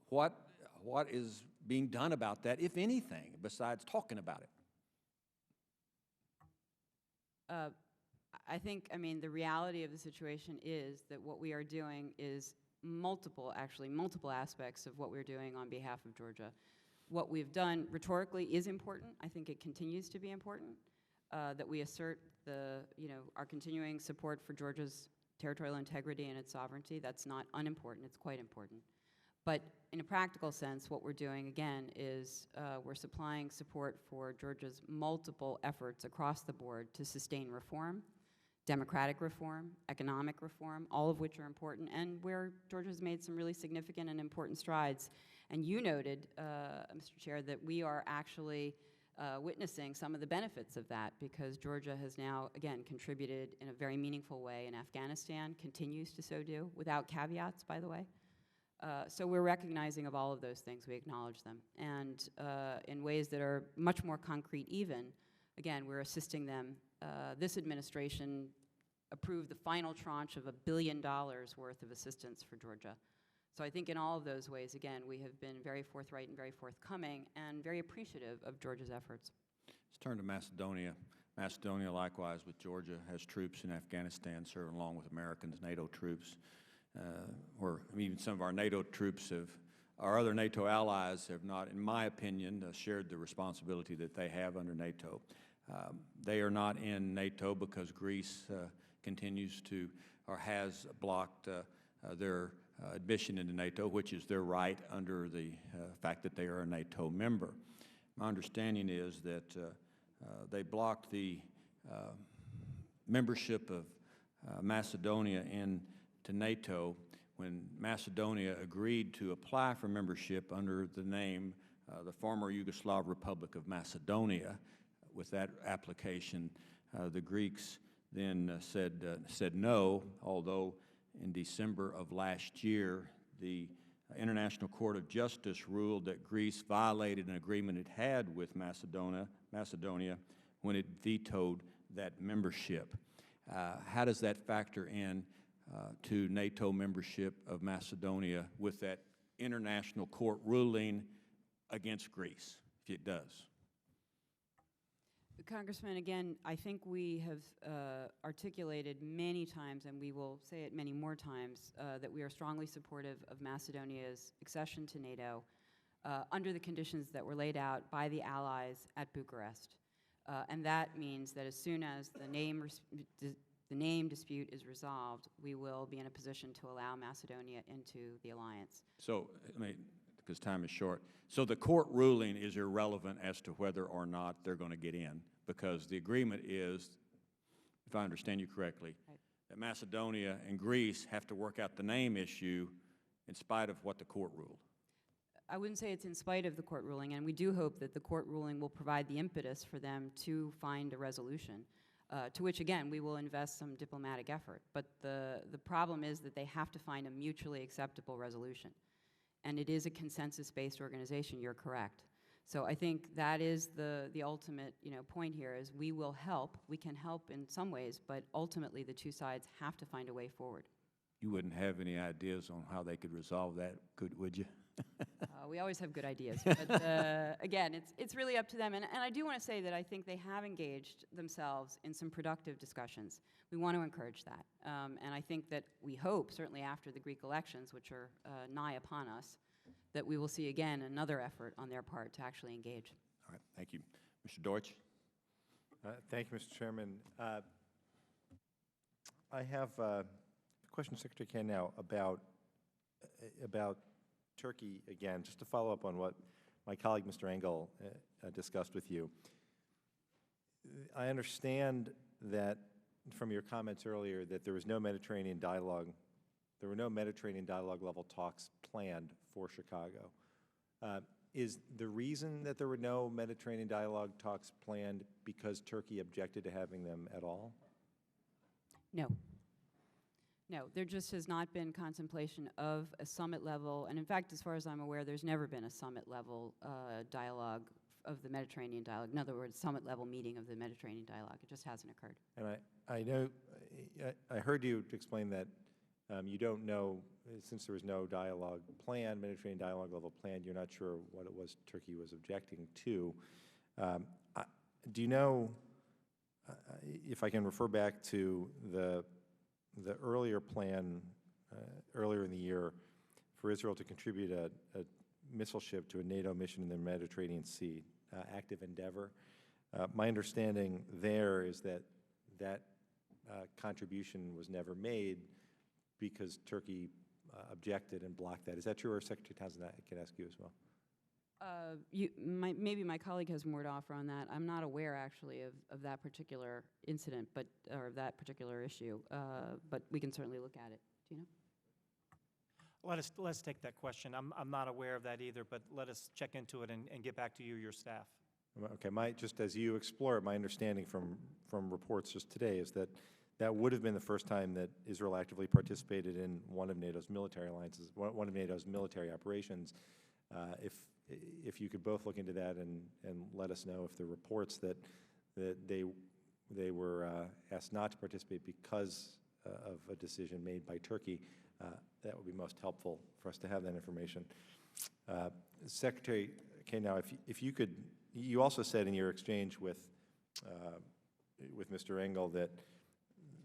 What is being done about that, if anything, besides talking about it? I think, the reality of the situation is that what we are doing is multiple aspects of what we're doing on behalf of Georgia. What we've done rhetorically is important. I think it continues to be important that we assert our continuing support for Georgia's territorial integrity and its sovereignty. That's not unimportant, it's quite important. But in a practical sense, what we're doing, again, is we're supplying support for Georgia's multiple efforts across the board to sustain reform, democratic reform, economic reform, all of which are important, and where Georgia's made some really significant and important strides. And you noted, Mr. Chair, that we are actually witnessing some of the benefits of that, because Georgia has now, again, contributed in a very meaningful way in Afghanistan, continues to so do, without caveats, by the way. So we're recognizing of all of those things, we acknowledge them. And in ways that are much more concrete even, again, we're assisting them. This administration approved the final tranche of $1 billion worth of assistance for Georgia. So I think in all of those ways, again, we have been very forthright and very forthcoming and very appreciative of Georgia's efforts. Let's turn to Macedonia. Macedonia, likewise with Georgia, has troops in Afghanistan serving along with Americans, NATO troops. Or even some of our NATO troops our other NATO allies have not, in my opinion, shared the responsibility that they have under NATO. They are not in NATO because Greece continues to, or has blocked their admission into NATO, which is their right under the fact that they are a NATO member. My understanding is that they blocked the membership of Macedonia into NATO when Macedonia agreed to apply for membership under the name the former Yugoslav Republic of Macedonia. With that application, the Greeks then said no, although in December of last year, the International Court of Justice ruled that Greece violated an agreement it had with Macedonia when it vetoed that membership. How does that factor in to NATO membership of Macedonia with that international court ruling against Greece, if it does? Congressman, again, I think we have articulated many times, and we will say it many more times, that we are strongly supportive of Macedonia's accession to NATO under the conditions that were laid out by the allies at Bucharest. And that means that as soon as the name dispute is resolved, we will be in a position to allow Macedonia into the alliance. So, because time is short, so the court ruling is irrelevant as to whether or not they're going to get in, because the agreement is, if I understand you correctly, right, that Macedonia and Greece have to work out the name issue in spite of what the court ruled. I wouldn't say it's in spite of the court ruling, and we do hope that the court ruling will provide the impetus for them to find a resolution, to which, again, we will invest some diplomatic effort. But the problem is that they have to find a mutually acceptable resolution. And it is a consensus-based organization, you're correct. So I think that is the ultimate point here, is we will help. We can help in some ways, but ultimately the two sides have to find a way forward. You wouldn't have any ideas on how they could resolve that, would you? We always have good ideas, but again, it's really up to them. And I do want to say that I think they have engaged themselves in some productive discussions. We want to encourage that. And I think that we hope, certainly after the Greek elections, which are nigh upon us, that we will see again another effort on their part to actually engage. All right, thank you. Mr. Deutsch? Thank you, Mr. Chairman. I have a question, Secretary Kan, now about Turkey again, just to follow up on what my colleague, Mr. Engel, discussed with you. I understand that from your comments earlier that there was no Mediterranean dialogue, there were no Mediterranean dialogue level talks planned for Chicago. Is the reason that there were no Mediterranean dialogue talks planned because Turkey objected to having them at all? No. No, there just has not been contemplation of a summit level, and in fact, as far as I'm aware, there's never been a summit level dialogue of the Mediterranean dialogue. In other words, summit level meeting of the Mediterranean dialogue. It just hasn't occurred. And I know, I heard you explain that you don't know, since there was no dialogue planned, Mediterranean dialogue level planned, you're not sure what it was Turkey was objecting to. Do you know, if I can refer back to the earlier plan earlier in the year for Israel to contribute a missile ship to a NATO mission in the Mediterranean Sea, active endeavor. My understanding there is that that contribution was never made because Turkey objected and blocked that. Is that true, or Secretary Townsend, I can ask you as well? Maybe my colleague has more to offer on that. I'm not aware, actually, of that particular incident, or that particular issue, but we can certainly look at it. Do you know? Let's take that question. I'm not aware of that either, but let us check into it and get back to you, your staff. Okay, just as you explore it, my understanding from reports just today is that that would have been the first time that Israel actively participated in one of NATO's military alliances, one of NATO's military operations. If you could both look into that and let us know if the reports that they were asked not to participate because of a decision made by Turkey, that would be most helpful for us to have that information. Secretary Kay, now if you could, you also said in your exchange with Mr. Engel that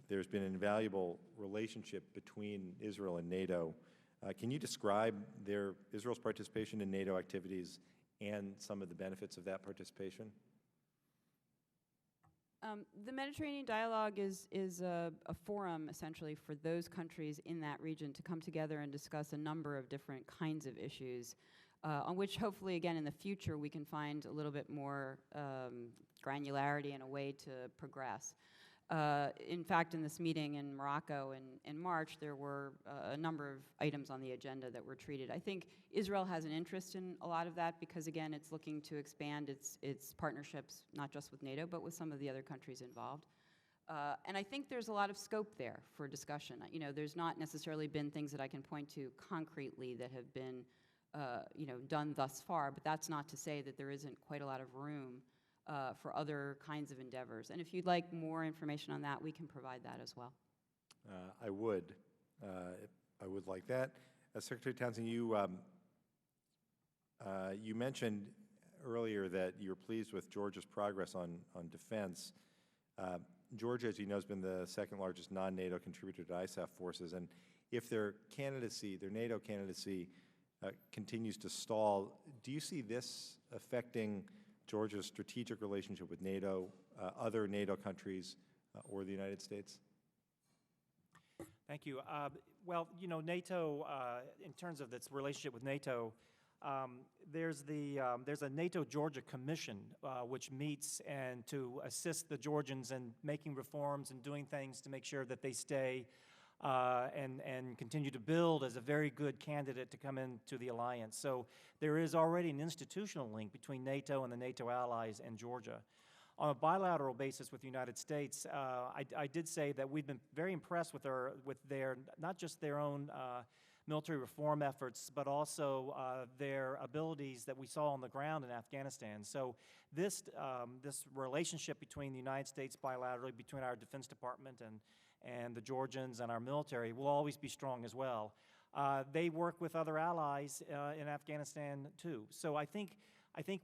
there's been an invaluable relationship between Israel and NATO. Can you describe Israel's participation in NATO activities and some of the benefits of that participation? The Mediterranean Dialogue is a forum, essentially, for those countries in that region to come together and discuss a number of different kinds of issues, on which hopefully, again, in the future, we can find a little bit more granularity and a way to progress. In fact, in this meeting in Morocco in March, there were a number of items on the agenda that were treated. I think Israel has an interest in a lot of that because, again, it's looking to expand its partnerships, not just with NATO, but with some of the other countries involved. And I think there's a lot of scope there for discussion. You know, there's not necessarily been things that I can point to concretely that have been, done thus far, but that's not to say that there isn't quite a lot of room for other kinds of endeavors. And if you'd like more information on that, we can provide that as well. I would like that. Secretary Townsend, you mentioned earlier that you're pleased with Georgia's progress on defense. Georgia, as you know, has been the second largest non-NATO contributor to ISAF forces, and if their NATO candidacy continues to stall, do you see this affecting Georgia's strategic relationship with NATO, other NATO countries, or the United States? Thank you. Well, you know, NATO, in terms of its relationship with NATO, there's a NATO-Georgia Commission which meets and to assist the Georgians in making reforms and doing things to make sure that they stay and continue to build as a very good candidate to come into the alliance. So there is already an institutional link between NATO and the NATO allies and Georgia. On a bilateral basis with the United States, I did say that we've been very impressed with their not just their own military reform efforts, but also their abilities that we saw on the ground in Afghanistan. So this relationship between the United States bilaterally, between our Defense Department and the Georgians and our military will always be strong as well. They work with other allies in Afghanistan too. So I think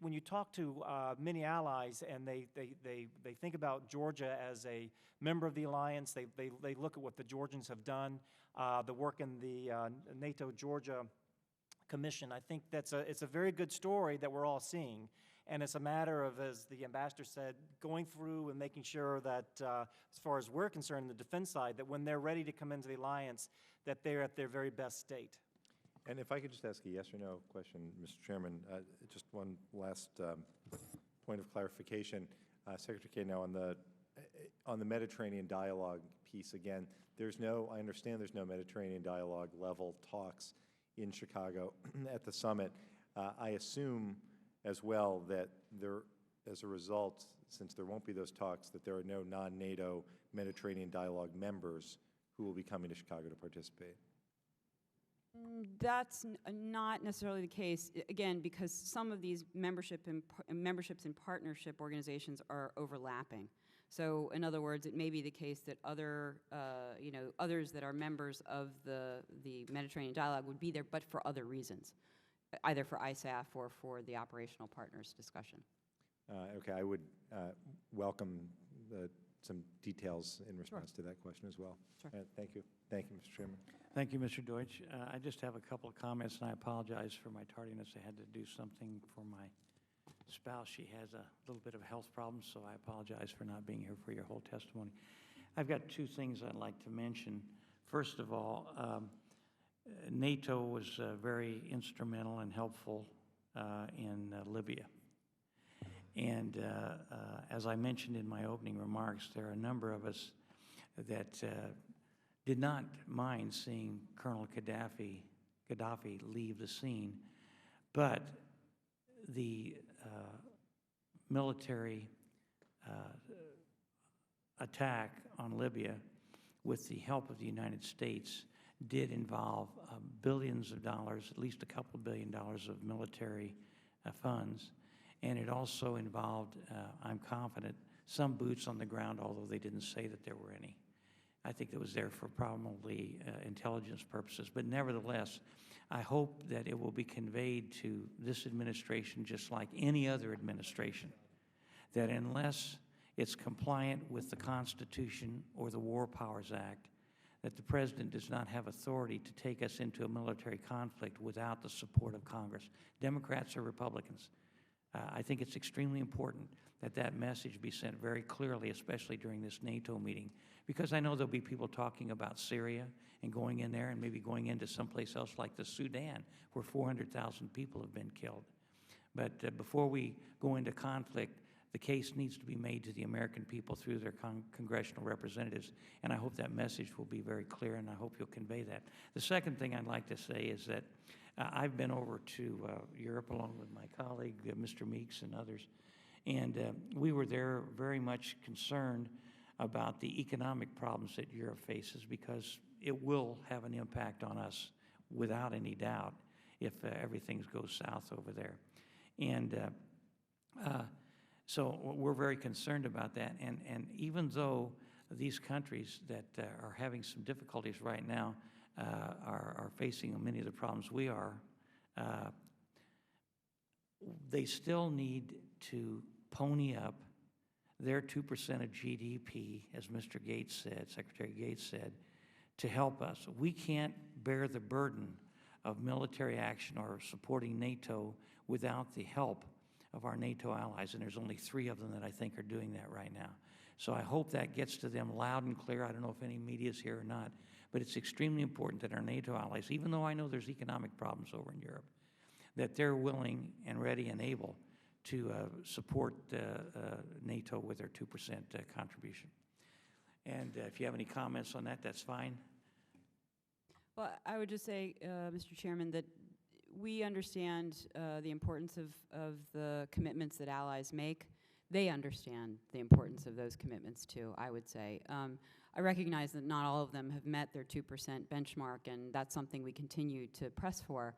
when you talk to many allies and they think about Georgia as a member of the alliance, they look at what the Georgians have done, the work in the NATO-Georgia Commission. I think it's a very good story that we're all seeing. And it's a matter of, as the ambassador said, going through and making sure that, as far as we're concerned, the defense side, that when they're ready to come into the alliance, that they're at their very best state. And if I could just ask a yes or no question, Mr. Chairman, just one last point of clarification. Secretary Kay, now on the Mediterranean dialogue piece, again, I understand there's no Mediterranean dialogue level talks in Chicago at the summit. I assume as well that as a result, since there won't be those talks, that there are no non-NATO Mediterranean dialogue members who will be coming to Chicago to participate. That's not necessarily the case, again, because some of these memberships in partnership organizations are overlapping. So, in other words, it may be the case that others that are members of the Mediterranean Dialogue would be there, but for other reasons, either for ISAF or for the operational partners discussion. Okay, I would welcome some details in response to that question as well. Sure. Thank you. Thank you, Mr. Chairman. Thank you, Mr. Deutsch. I just have a couple of comments, and I apologize for my tardiness. I had to do something for my spouse. She has a little bit of health problems, so I apologize for not being here for your whole testimony. I've got two things I'd like to mention. First of all, NATO was very instrumental and helpful in Libya. And as I mentioned in my opening remarks, there are a number of us that did not mind seeing Colonel Gaddafi leave the scene, but the military attack on Libya with the help of the United States did involve billions of dollars, at least a couple of $1 billion of military funds, and it also involved, I'm confident, some boots on the ground, although they didn't say that there were any. I think it was there for probably intelligence purposes, but nevertheless, I hope that it will be conveyed to this administration, just like any other administration, that unless it's compliant with the Constitution or the War Powers Act, that the President does not have authority to take us into a military conflict without the support of Congress, Democrats or Republicans. I think it's extremely important that that message be sent very clearly, especially during this NATO meeting, because I know there'll be people talking about Syria and going in there and maybe going into someplace else like the Sudan, where 400,000 people have been killed. But before we go into conflict, the case needs to be made to the American people through their congressional representatives, and I hope that message will be very clear, and I hope you'll convey that. The second thing I'd like to say is that I've been over to Europe along with my colleague, Mr. Meeks, and others, and we were there very much concerned about the economic problems that Europe faces, because it will have an impact on us without any doubt if everything goes south over there. And so we're very concerned about that, and even though these countries that are having some difficulties right now are facing many of the problems we are, they still need to pony up their 2% of GDP, as Mr. Gates said, Secretary Gates said, to help us. We can't bear the burden of military action or supporting NATO without the help of our NATO allies, and there's only 3 of them that I think are doing that right now. So I hope that gets to them loud and clear. I don't know if any media is here or not, but it's extremely important that our NATO allies, even though I know there's economic problems over in Europe, that they're willing and ready and able to support NATO with their 2% contribution. And if you have any comments on that, that's fine. Well, I would just say, Mr. Chairman, that we understand the importance of the commitments that allies make. They understand the importance of those commitments too, I would say. I recognize that not all of them have met their 2% benchmark, and that's something we continue to press for.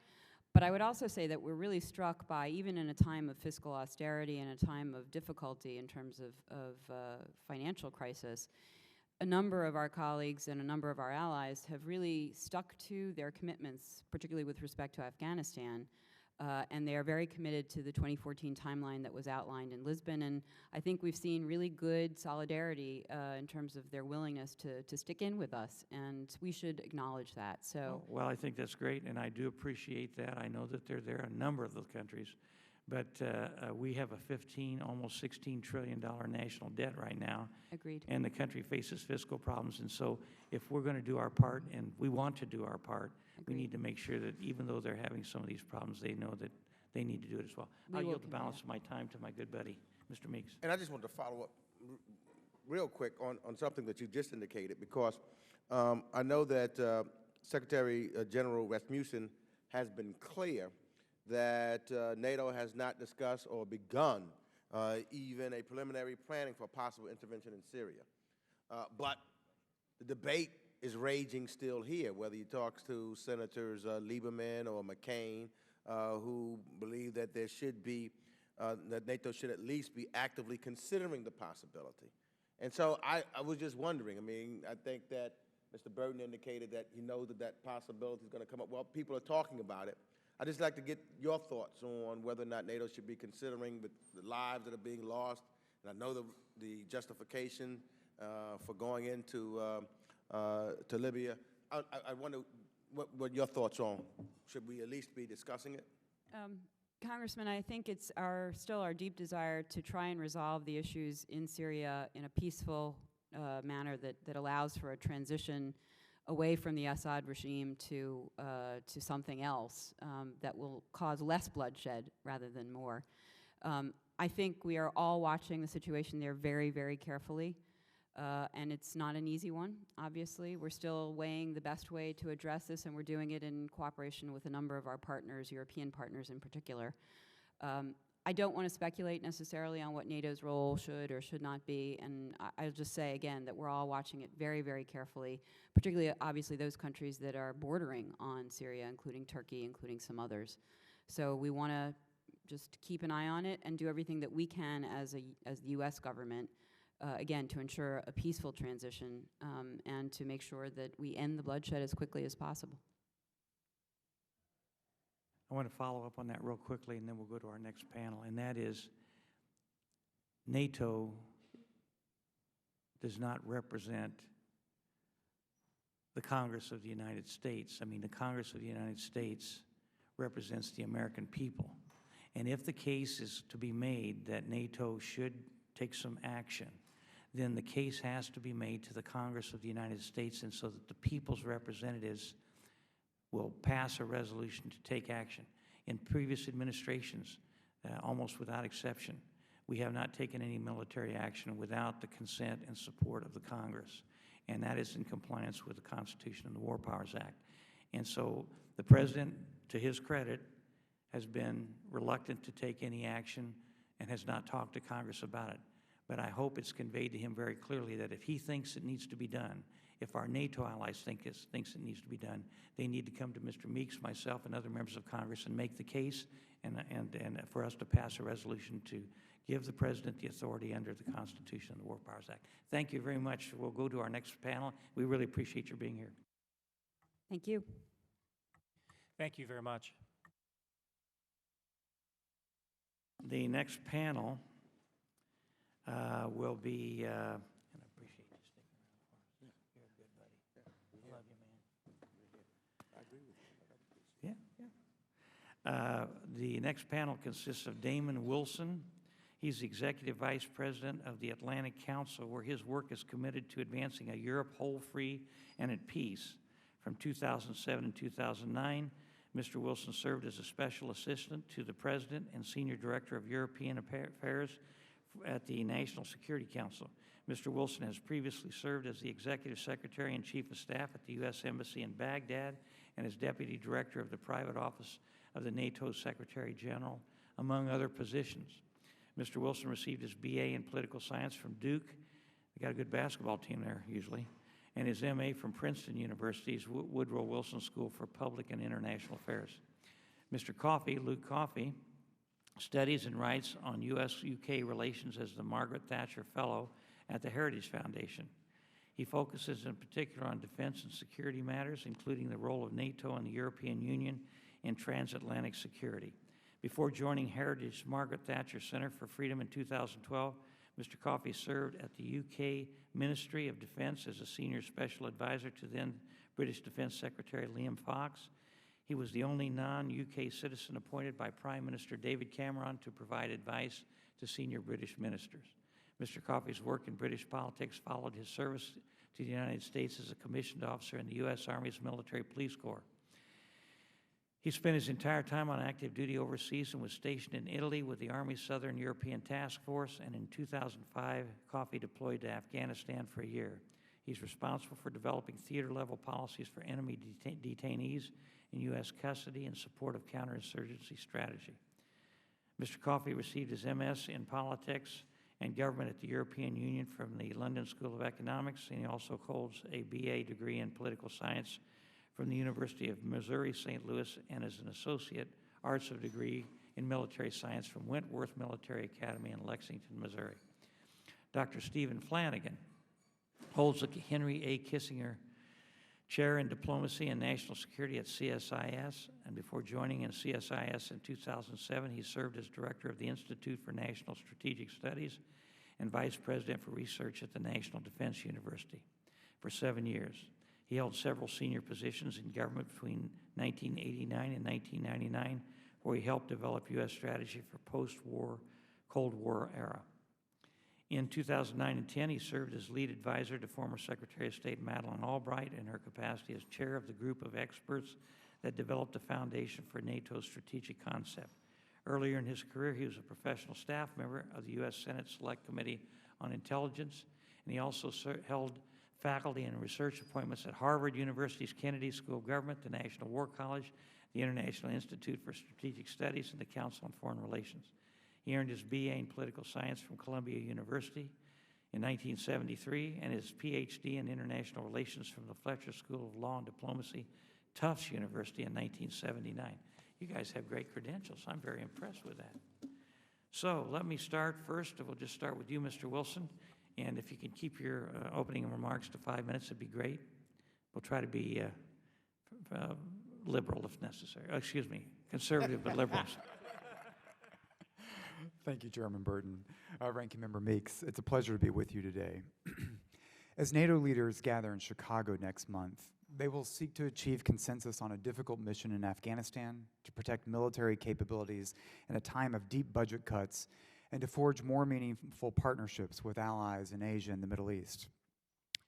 But I would also say that we're really struck by, even in a time of fiscal austerity and a time of difficulty in terms of financial crisis, a number of our colleagues and a number of our allies have really stuck to their commitments, particularly with respect to Afghanistan, and they are very committed to the 2014 timeline that was outlined in Lisbon, and I think we've seen really good solidarity in terms of their willingness to stick in with us, and we should acknowledge that. So, well, I think that's great, and I do appreciate that. I know that they're there, a number of those countries, but we have a almost $16 trillion national debt right now. Agreed. And the country faces fiscal problems, and so if we're going to do our part, and we want to do our part, we need to make sure that even though they're having some of these problems, they know that they need to do it as well. I'll yield the balance of my time to my good buddy, Mr. Meeks. And I just wanted to follow up real quick on something that you just indicated, because I know that Secretary General Rasmussen has been clear that NATO has not discussed or begun even a preliminary planning for possible intervention in Syria. But the debate is raging still here, whether you talk to Senators Lieberman or McCain, who believe that there should be, that NATO should at least be actively considering the possibility. And so I was just wondering, I mean, I think that Mr. Burton indicated that he knows that that possibility is going to come up. Well, people are talking about it. I'd just like to get your thoughts on whether or not NATO should be considering the lives that are being lost. And I know the justification for going into to Libya. I want to what your thoughts on? Should we at least be discussing it? Congressman, I think it's still our deep desire to try and resolve the issues in Syria in a peaceful manner that allows for a transition away from the Assad regime to something else that will cause less bloodshed rather than more. I think we are all watching the situation there very, very carefully, and it's not an easy one, obviously. We're still weighing the best way to address this, and we're doing it in cooperation with a number of our partners, European partners in particular. I don't want to speculate necessarily on what NATO's role should or should not be, and I'll just say again that we're all watching it very, very carefully, particularly obviously those countries that are bordering on Syria, including Turkey, including some others. So we want to just keep an eye on it and do everything that we can as the U.S. government, again, to ensure a peaceful transition and to make sure that we end the bloodshed as quickly as possible. I want to follow up on that real quickly, and then we'll go to our next panel, and that is NATO does not represent the Congress of the United States. I mean, the Congress of the United States represents the American people. And if the case is to be made that NATO should take some action, then the case has to be made to the Congress of the United States, and so that the people's representatives will pass a resolution to take action. In previous administrations, almost without exception, we have not taken any military action without the consent and support of the Congress, and that is in compliance with the Constitution and the War Powers Act. And so the President, to his credit, has been reluctant to take any action and has not talked to Congress about it. But I hope it's conveyed to him very clearly that if he thinks it needs to be done, if our NATO allies thinks it needs to be done, they need to come to Mr. Meeks, myself, and other members of Congress and make the case, and for us to pass a resolution to give the President the authority under the Constitution and the War Powers Act. Thank you very much. We'll go to our next panel. We really appreciate your being here. Thank you. Thank you very much. The next panel will be, and I appreciate you sticking around for us. You're a good buddy. I love you, man. I agree with you. Yeah. The next panel consists of Damon Wilson. He's the Executive Vice President of the Atlantic Council, where his work is committed to advancing a Europe whole, free, and at peace. From 2007 and 2009, Mr. Wilson served as a special assistant to the President and Senior Director of European Affairs at the National Security Council. Mr. Wilson has previously served as the Executive Secretary and Chief of Staff at the U.S. Embassy in Baghdad and as Deputy Director of the Private Office of the NATO Secretary General, among other positions. Mr. Wilson received his B.A. in Political Science from Duke. They got a good basketball team there, usually. And his M.A. from Princeton University's Woodrow Wilson School for Public and International Affairs. Mr. Coffey, Luke Coffey, studies and writes on U.S.-UK relations as the Margaret Thatcher Fellow at the Heritage Foundation. He focuses in particular on defense and security matters, including the role of NATO and the European Union in transatlantic security. Before joining Heritage Margaret Thatcher Center for Freedom in 2012, Mr. Coffey served at the UK Ministry of Defense as a senior special advisor to then British Defense Secretary Liam Fox. He was the only non-UK citizen appointed by Prime Minister David Cameron to provide advice to senior British ministers. Mr. Coffey's work in British politics followed his service to the United States as a commissioned officer in the U.S. Army's Military Police Corps. He spent his entire time on active duty overseas and was stationed in Italy with the Army's Southern European Task Force, and in 2005, Coffey deployed to Afghanistan for a year. He's responsible for developing theater-level policies for enemy detainees in U.S. custody in support of counterinsurgency strategy. Mr. Coffey received his MS in politics and government at the European Union from the London School of Economics, and he also holds a BA degree in political science from the University of Missouri, St. Louis, and is an associate arts degree in military science from Wentworth Military Academy in Lexington, Missouri. Dr. Stephen Flanagan holds the Henry A. Kissinger Chair in Diplomacy and National Security at CSIS, and before joining in CSIS in 2007, he served as Director of the Institute for National Strategic Studies and Vice President for Research at the National Defense University for 7 years. He held several senior positions in government between 1989 and 1999, where he helped develop U.S. strategy for post-war, Cold War era. In 2009 and 10, he served as lead advisor to former Secretary of State Madeleine Albright in her capacity as chair of the group of experts that developed a foundation for NATO's strategic concept. Earlier in his career, he was a professional staff member of the U.S. Senate Select Committee on Intelligence, and he also held faculty and research appointments at Harvard University's Kennedy School of Government, the National War College, the International Institute for Strategic Studies, and the Council on Foreign Relations. He earned his BA in Political Science from Columbia University in 1973 and his PhD in International Relations from the Fletcher School of Law and Diplomacy, Tufts University in 1979. You guys have great credentials. I'm very impressed with that. So let me start first. We'll just start with you, Mr. Wilson. And if you can keep your opening remarks to 5 minutes, it'd be great. We'll try to be liberal if necessary. Oh, excuse me, conservative but liberals. Thank you, Chairman Burton. Ranking Member Meeks, it's a pleasure to be with you today. As NATO leaders gather in Chicago next month, they will seek to achieve consensus on a difficult mission in Afghanistan, to protect military capabilities in a time of deep budget cuts, and to forge more meaningful partnerships with allies in Asia and the Middle East.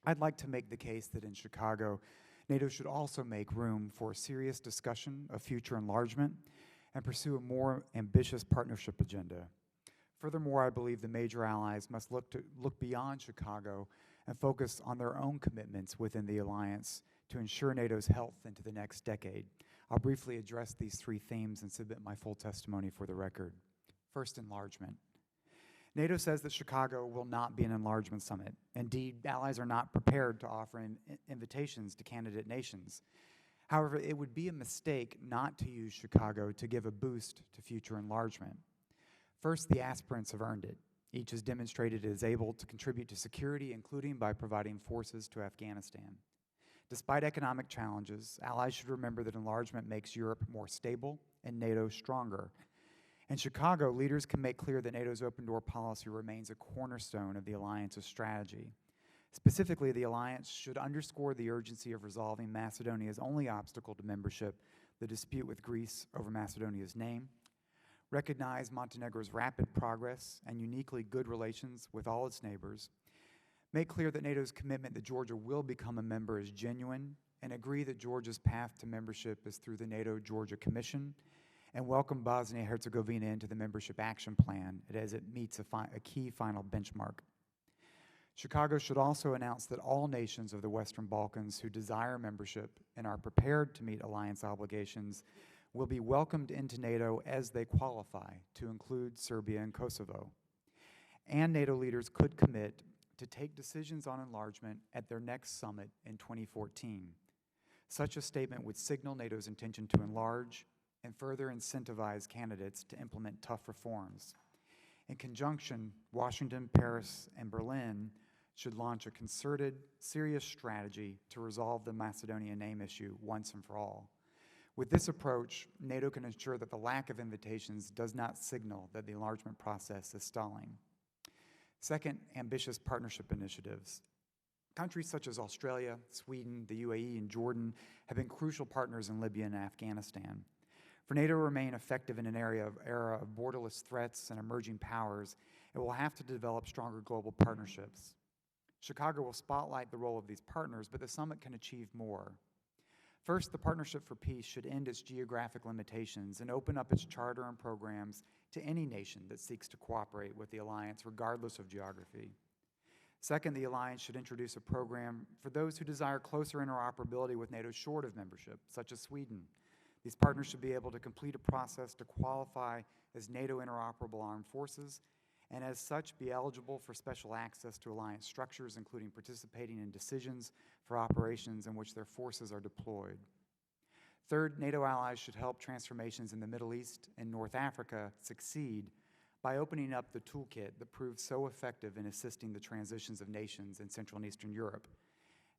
I'd like to make the case that in Chicago, NATO should also make room for a serious discussion of future enlargement and pursue a more ambitious partnership agenda. Furthermore, I believe the major allies must look beyond Chicago and focus on their own commitments within the alliance to ensure NATO's health into the next decade. I'll briefly address these three themes and submit my full testimony for the record. First, enlargement. NATO says that Chicago will not be an enlargement summit. Indeed, allies are not prepared to offer invitations to candidate nations. However, it would be a mistake not to use Chicago to give a boost to future enlargement. First, the aspirants have earned it. Each has demonstrated it is able to contribute to security, including by providing forces to Afghanistan. Despite economic challenges, allies should remember that enlargement makes Europe more stable and NATO stronger. In Chicago, leaders can make clear that NATO's open-door policy remains a cornerstone of the alliance's strategy. Specifically, the alliance should underscore the urgency of resolving Macedonia's only obstacle to membership, the dispute with Greece over Macedonia's name, recognize Montenegro's rapid progress and uniquely good relations with all its neighbors, make clear that NATO's commitment that Georgia will become a member is genuine, and agree that Georgia's path to membership is through the NATO-Georgia Commission, and welcome Bosnia-Herzegovina into the Membership Action Plan as it meets a key final benchmark. Chicago should also announce that all nations of the Western Balkans who desire membership and are prepared to meet alliance obligations will be welcomed into NATO as they qualify, to include Serbia and Kosovo. And NATO leaders could commit to take decisions on enlargement at their next summit in 2014. Such a statement would signal NATO's intention to enlarge and further incentivize candidates to implement tough reforms. In conjunction, Washington, Paris, and Berlin should launch a concerted, serious strategy to resolve the Macedonian name issue once and for all. With this approach, NATO can ensure that the lack of invitations does not signal that the enlargement process is stalling. Second, ambitious partnership initiatives. Countries such as Australia, Sweden, the UAE, and Jordan have been crucial partners in Libya and Afghanistan. For NATO to remain effective in an era of borderless threats and emerging powers, it will have to develop stronger global partnerships. Chicago will spotlight the role of these partners, but the summit can achieve more. First, the Partnership for Peace should end its geographic limitations and open up its charter and programs to any nation that seeks to cooperate with the alliance, regardless of geography. Second, the alliance should introduce a program for those who desire closer interoperability with NATO short of membership, such as Sweden. These partners should be able to complete a process to qualify as NATO interoperable armed forces, and as such be eligible for special access to alliance structures, including participating in decisions for operations in which their forces are deployed. Third, NATO allies should help transformations in the Middle East and North Africa succeed by opening up the toolkit that proved so effective in assisting the transitions of nations in Central and Eastern Europe.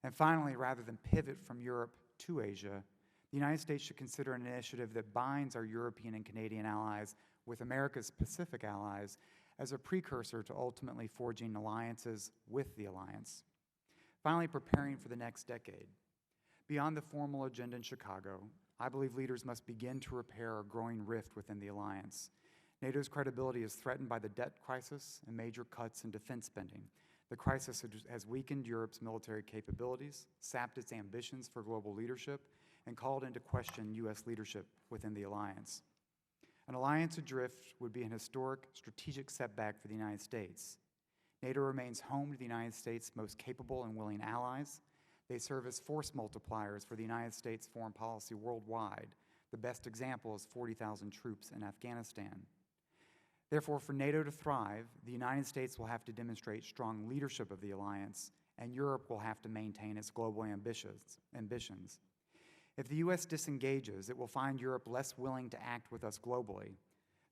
And finally, rather than pivot from Europe to Asia, the United States should consider an initiative that binds our European and Canadian allies with America's Pacific allies as a precursor to ultimately forging alliances with the alliance. Finally, preparing for the next decade. Beyond the formal agenda in Chicago, I believe leaders must begin to repair a growing rift within the alliance. NATO's credibility is threatened by the debt crisis and major cuts in defense spending. The crisis has weakened Europe's military capabilities, sapped its ambitions for global leadership, and called into question U.S. leadership within the alliance. An alliance adrift would be an historic strategic setback for the United States. NATO remains home to the United States' most capable and willing allies. They serve as force multipliers for the United States foreign policy worldwide. The best example is 40,000 troops in Afghanistan. Therefore, for NATO to thrive, the United States will have to demonstrate strong leadership of the alliance, and Europe will have to maintain its global ambitions. If the U.S. disengages, it will find Europe less willing to act with us globally.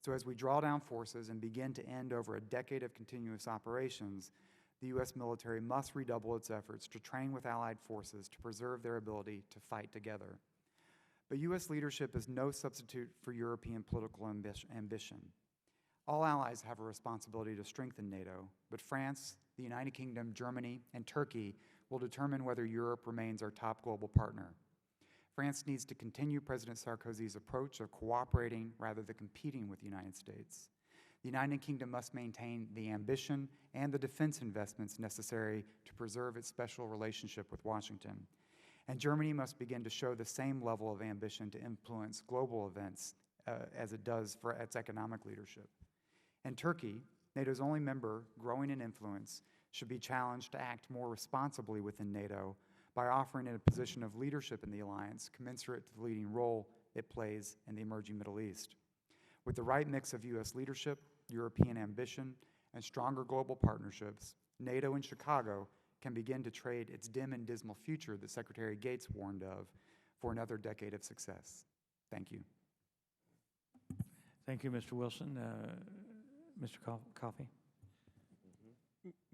So as we draw down forces and begin to end over a decade of continuous operations, the U.S. military must redouble its efforts to train with allied forces to preserve their ability to fight together. But U.S. leadership is no substitute for European political ambition. All allies have a responsibility to strengthen NATO, but France, the United Kingdom, Germany, and Turkey will determine whether Europe remains our top global partner. France needs to continue President Sarkozy's approach of cooperating rather than competing with the United States. The United Kingdom must maintain the ambition and the defense investments necessary to preserve its special relationship with Washington. And Germany must begin to show the same level of ambition to influence global events as it does for its economic leadership. And Turkey, NATO's only member growing in influence, should be challenged to act more responsibly within NATO by offering it a position of leadership in the alliance commensurate to the leading role it plays in the emerging Middle East. With the right mix of U.S. leadership, European ambition, and stronger global partnerships, NATO in Chicago can begin to trade its dim and dismal future that Secretary Gates warned of for another decade of success. Thank you. Thank you, Mr. Wilson. Mr. Coffey.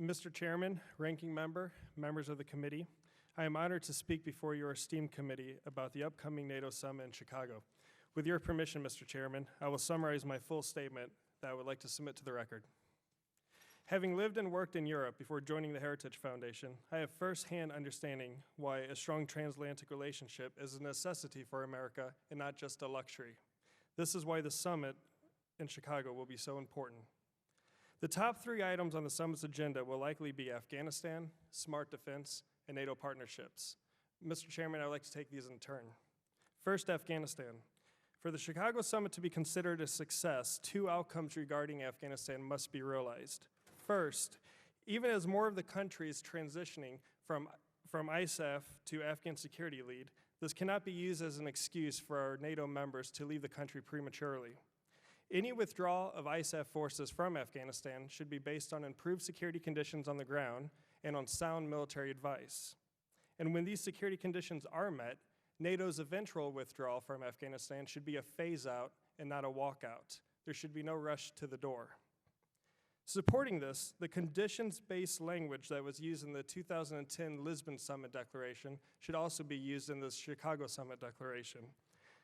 Mr. Chairman, Ranking Member, members of the committee, I am honored to speak before your esteemed committee about the upcoming NATO summit in Chicago. With your permission, Mr. Chairman, I will summarize my full statement that I would like to submit to the record. Having lived and worked in Europe before joining the Heritage Foundation, I have firsthand understanding why a strong transatlantic relationship is a necessity for America and not just a luxury. This is why the summit in Chicago will be so important. The top 3 items on the summit's agenda will likely be Afghanistan, smart defense, and NATO partnerships. Mr. Chairman, I'd like to take these in turn. First, Afghanistan. For the Chicago summit to be considered a success, 2 outcomes regarding Afghanistan must be realized. First, even as more of the country is transitioning from ISAF to Afghan security lead, this cannot be used as an excuse for our NATO members to leave the country prematurely. Any withdrawal of ISAF forces from Afghanistan should be based on improved security conditions on the ground and on sound military advice. And when these security conditions are met, NATO's eventual withdrawal from Afghanistan should be a phase-out and not a walkout. There should be no rush to the door. Supporting this, the conditions-based language that was used in the 2010 Lisbon Summit Declaration should also be used in the Chicago Summit Declaration.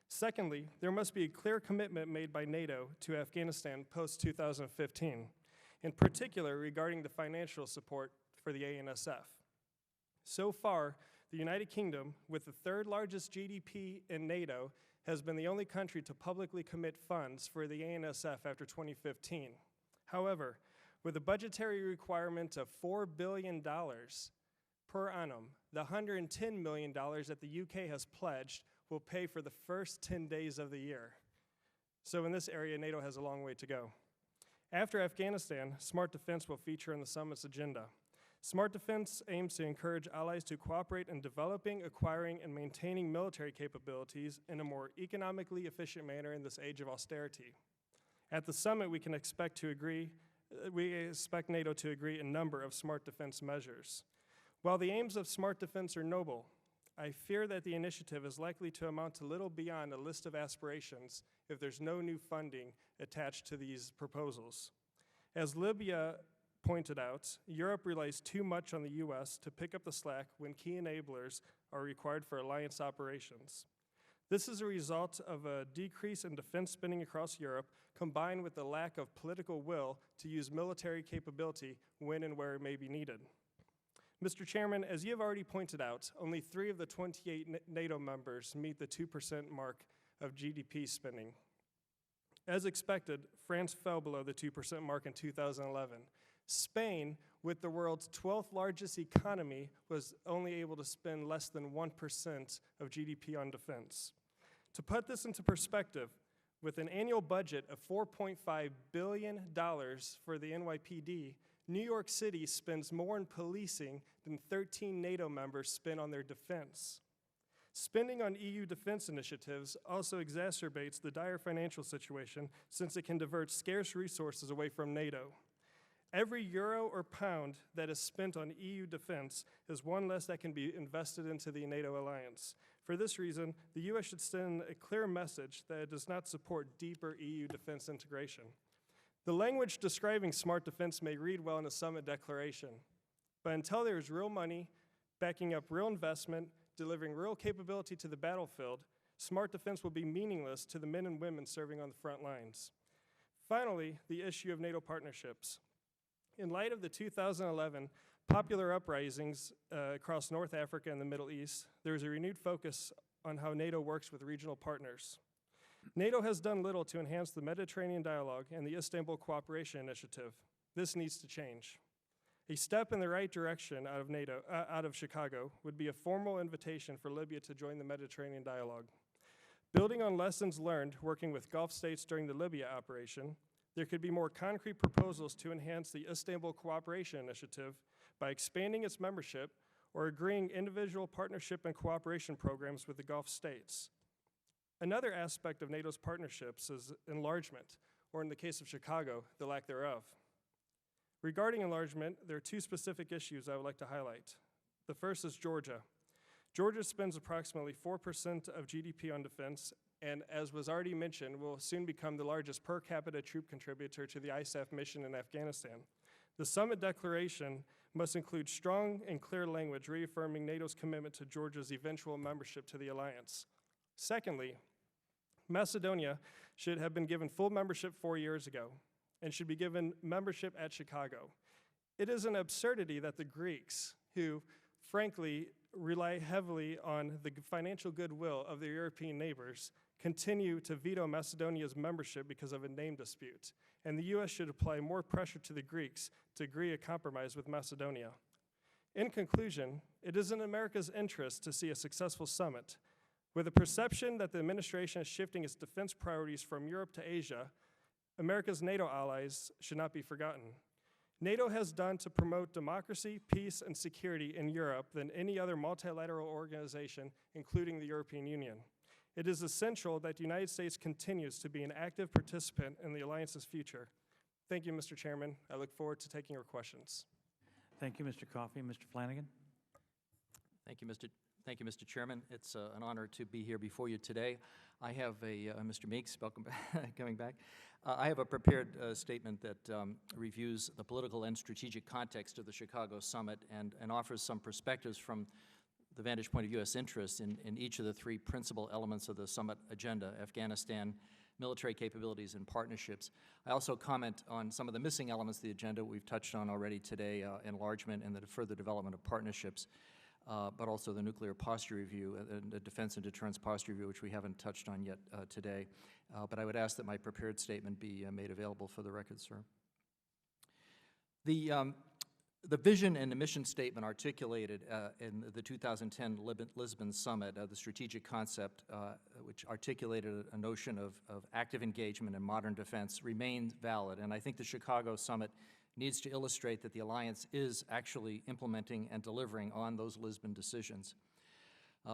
Secondly, there must be a clear commitment made by NATO to Afghanistan post-2015, in particular regarding the financial support for the ANSF. So far, the United Kingdom, with the 3rd largest GDP in NATO, has been the only country to publicly commit funds for the ANSF after 2015. However, with a budgetary requirement of $4 billion per annum, the $110 million that the UK has pledged will pay for the first 10 days of the year. So in this area, NATO has a long way to go. After Afghanistan, smart defense will feature on the summit's agenda. Smart defense aims to encourage allies to cooperate in developing, acquiring, and maintaining military capabilities in a more economically efficient manner in this age of austerity. At the summit, we expect NATO to agree a number of smart defense measures. While the aims of smart defense are noble, I fear that the initiative is likely to amount to little beyond a list of aspirations if there's no new funding attached to these proposals. As Libya pointed out, Europe relies too much on the U.S. to pick up the slack when key enablers are required for alliance operations. This is a result of a decrease in defense spending across Europe, combined with the lack of political will to use military capability when and where it may be needed. Mr. Chairman, as you have already pointed out, only 3 of the 28 NATO members meet the 2% mark of GDP spending. As expected, France fell below the 2% mark in 2011. Spain, with the world's 12th largest economy, was only able to spend less than 1% of GDP on defense. To put this into perspective, with an annual budget of $4.5 billion for the NYPD, New York City spends more in policing than 13 NATO members spend on their defense. Spending on EU defense initiatives also exacerbates the dire financial situation since it can divert scarce resources away from NATO. Every euro or pound that is spent on EU defense is one less that can be invested into the NATO alliance. For this reason, the U.S. should send a clear message that it does not support deeper EU defense integration. The language describing smart defense may read well in a summit declaration, but until there is real money, backing up real investment, delivering real capability to the battlefield, smart defense will be meaningless to the men and women serving on the front lines. Finally, the issue of NATO partnerships. In light of the 2011 popular uprisings across North Africa and the Middle East, there is a renewed focus on how NATO works with regional partners. NATO has done little to enhance the Mediterranean dialogue and the Istanbul Cooperation Initiative. This needs to change. A step in the right direction out of Chicago would be a formal invitation for Libya to join the Mediterranean dialogue. Building on lessons learned working with Gulf states during the Libya operation, there could be more concrete proposals to enhance the Istanbul Cooperation Initiative by expanding its membership or agreeing individual partnership and cooperation programs with the Gulf states. Another aspect of NATO's partnerships is enlargement, or in the case of Chicago, the lack thereof. Regarding enlargement, there are 2 specific issues I would like to highlight. The first is Georgia. Georgia spends approximately 4% of GDP on defense, and as was already mentioned, will soon become the largest per capita troop contributor to the ISAF mission in Afghanistan. The summit declaration must include strong and clear language reaffirming NATO's commitment to Georgia's eventual membership to the alliance. Secondly, Macedonia should have been given full membership 4 years ago and should be given membership at Chicago. It is an absurdity that the Greeks, who frankly rely heavily on the financial goodwill of their European neighbors, continue to veto Macedonia's membership because of a name dispute. And the U.S. should apply more pressure to the Greeks to agree a compromise with Macedonia. In conclusion, it is in America's interest to see a successful summit. With the perception that the administration is shifting its defense priorities from Europe to Asia, America's NATO allies should not be forgotten. NATO has done to promote democracy, peace, and security in Europe than any other multilateral organization, including the European Union. It is essential that the United States continues to be an active participant in the alliance's future. Thank you, Mr. Chairman. I look forward to taking your questions. Thank you, Mr. Coffey. Mr. Flanagan? Thank you, Mr. Chairman. It's an honor to be here before you today. I have Mr. Meeks, welcome coming back. I have a prepared statement that reviews the political and strategic context of the Chicago summit and offers some perspectives from the vantage point of U.S. interests in each of the 3 principal elements of the summit agenda: Afghanistan, military capabilities, and partnerships. I also comment on some of the missing elements of the agenda we've touched on already today: enlargement and the further development of partnerships, but also the nuclear posture review and the defense and deterrence posture review, which we haven't touched on yet today. But I would ask that my prepared statement be made available for the record, sir. The vision and the mission statement articulated in the 2010 Lisbon Summit, the strategic concept, which articulated a notion of active engagement in modern defense, remains valid. And I think the Chicago Summit needs to illustrate that the alliance is actually implementing and delivering on those Lisbon decisions,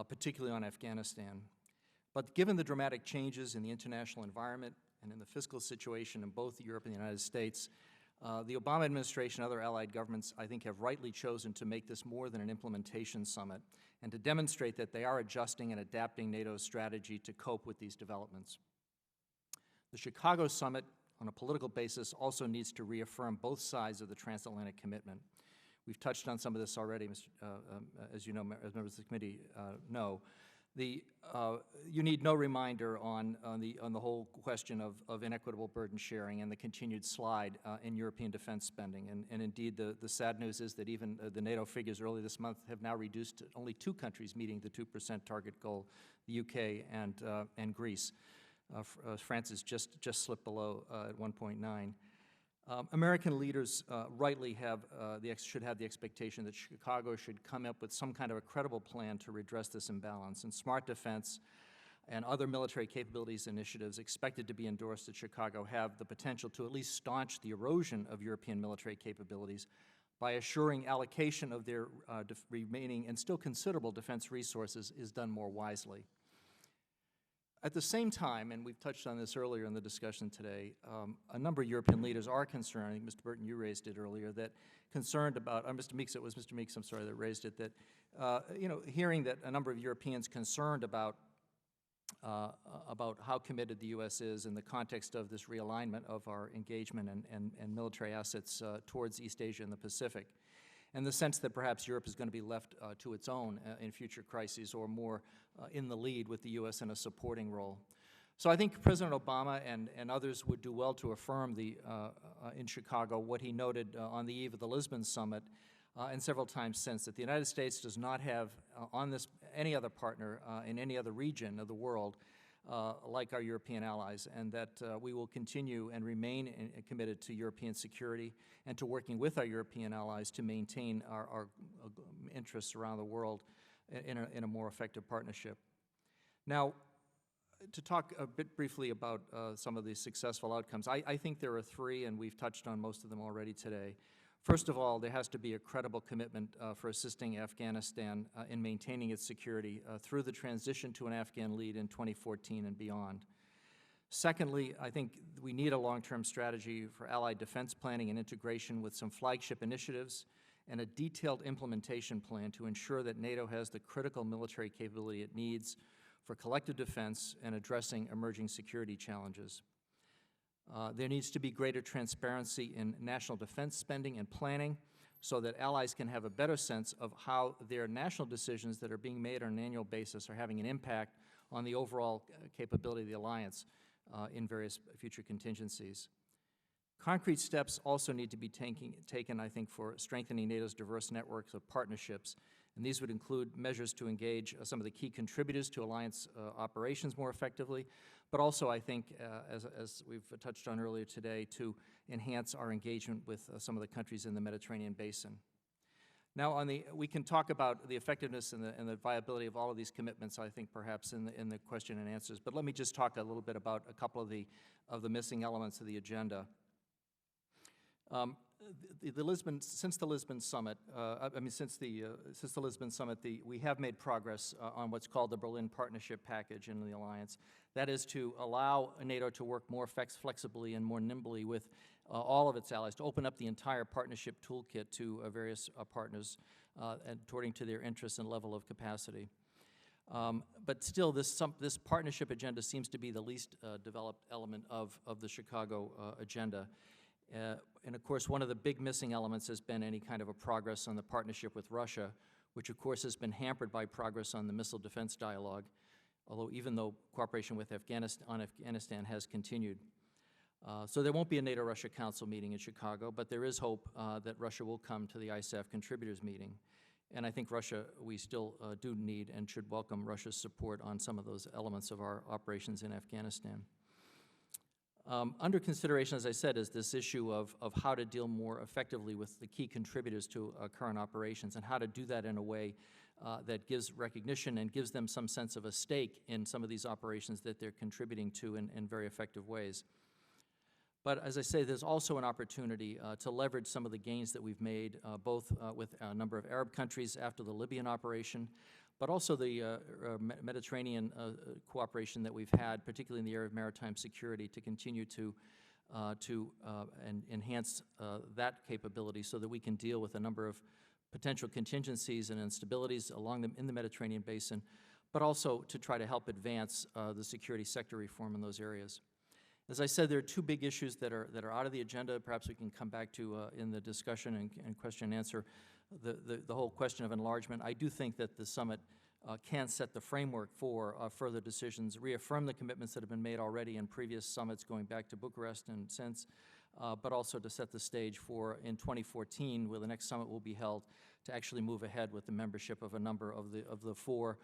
particularly on Afghanistan. But given the dramatic changes in the international environment and in the fiscal situation in both Europe and the United States, the Obama administration and other allied governments, I think, have rightly chosen to make this more than an implementation summit and to demonstrate that they are adjusting and adapting NATO's strategy to cope with these developments. The Chicago summit, on a political basis, also needs to reaffirm both sides of the transatlantic commitment. We've touched on some of this already, as you know, as members of the committee know. You need no reminder on the whole question of inequitable burden sharing and the continued slide in European defense spending. And indeed, the sad news is that even the NATO figures early this month have now reduced to only 2 countries meeting the 2% target goal, the UK and Greece. France has just slipped below at 1.9. American leaders rightly should have the expectation that Chicago should come up with some kind of a credible plan to redress this imbalance. And smart defense and other military capabilities initiatives expected to be endorsed at Chicago have the potential to at least staunch the erosion of European military capabilities by assuring allocation of their remaining and still considerable defense resources is done more wisely. At the same time, and we've touched on this earlier in the discussion today, a number of European leaders are concerned, I think Mr. Burton, you raised it earlier, that concerned about, Mr. Meeks, it was Mr. Meeks, I'm sorry, that raised it, that, hearing that a number of Europeans concerned about how committed the U.S. is in the context of this realignment of our engagement and military assets towards East Asia and the Pacific, and the sense that perhaps Europe is going to be left to its own in future crises or more in the lead with the U.S. in a supporting role. So I think President Obama and others would do well to affirm in Chicago what he noted on the eve of the Lisbon summit and several times since, that the United States does not have on this any other partner in any other region of the world like our European allies, and that we will continue and remain committed to European security and to working with our European allies to maintain our interests around the world in a more effective partnership. Now, to talk a bit briefly about some of the successful outcomes, I think there are 3, and we've touched on most of them already today. First of all, there has to be a credible commitment for assisting Afghanistan in maintaining its security through the transition to an Afghan lead in 2014 and beyond. Secondly, I think we need a long-term strategy for allied defense planning and integration with some flagship initiatives and a detailed implementation plan to ensure that NATO has the critical military capability it needs for collective defense and addressing emerging security challenges. There needs to be greater transparency in national defense spending and planning so that allies can have a better sense of how their national decisions that are being made on an annual basis are having an impact on the overall capability of the alliance in various future contingencies. Concrete steps also need to be taken, I think, for strengthening NATO's diverse networks of partnerships, and these would include measures to engage some of the key contributors to alliance operations more effectively, but also, I think, as we've touched on earlier today, to enhance our engagement with some of the countries in the Mediterranean basin. Now, we can talk about the effectiveness and the viability of all of these commitments, I think, perhaps in the question and answers. But let me just talk a little bit about a couple of the missing elements of the agenda. Since the Lisbon summit, we have made progress on what's called the Berlin Partnership Package in the alliance. That is to allow NATO to work more flexibly and more nimbly with all of its allies, to open up the entire partnership toolkit to various partners according to their interests and level of capacity. But still, this partnership agenda seems to be the least developed element of the Chicago agenda. And of course, one of the big missing elements has been any kind of a progress on the partnership with Russia, which of course has been hampered by progress on the missile defense dialogue, even though cooperation with Afghanistan has continued. So there won't be a NATO-Russia Council meeting in Chicago, but there is hope that Russia will come to the ISAF contributors meeting. And I think we still do need and should welcome Russia's support on some of those elements of our operations in Afghanistan. Under consideration, as I said, is this issue of how to deal more effectively with the key contributors to current operations and how to do that in a way that gives recognition and gives them some sense of a stake in some of these operations that they're contributing to in very effective ways. But as I say, there's also an opportunity to leverage some of the gains that we've made, both with a number of Arab countries after the Libyan operation, but also the Mediterranean cooperation that we've had, particularly in the area of maritime security, to continue to enhance that capability so that we can deal with a number of potential contingencies and instabilities in the Mediterranean basin, but also to try to help advance the security sector reform in those areas. As I said, there are 2 big issues that are out of the agenda. Perhaps we can come back to in the discussion and question and answer the whole question of enlargement. I do think that the summit can set the framework for further decisions, reaffirm the commitments that have been made already in previous summits going back to Bucharest and since, but also to set the stage for, in 2014, where the next summit will be held, to actually move ahead with the membership of a number of the four,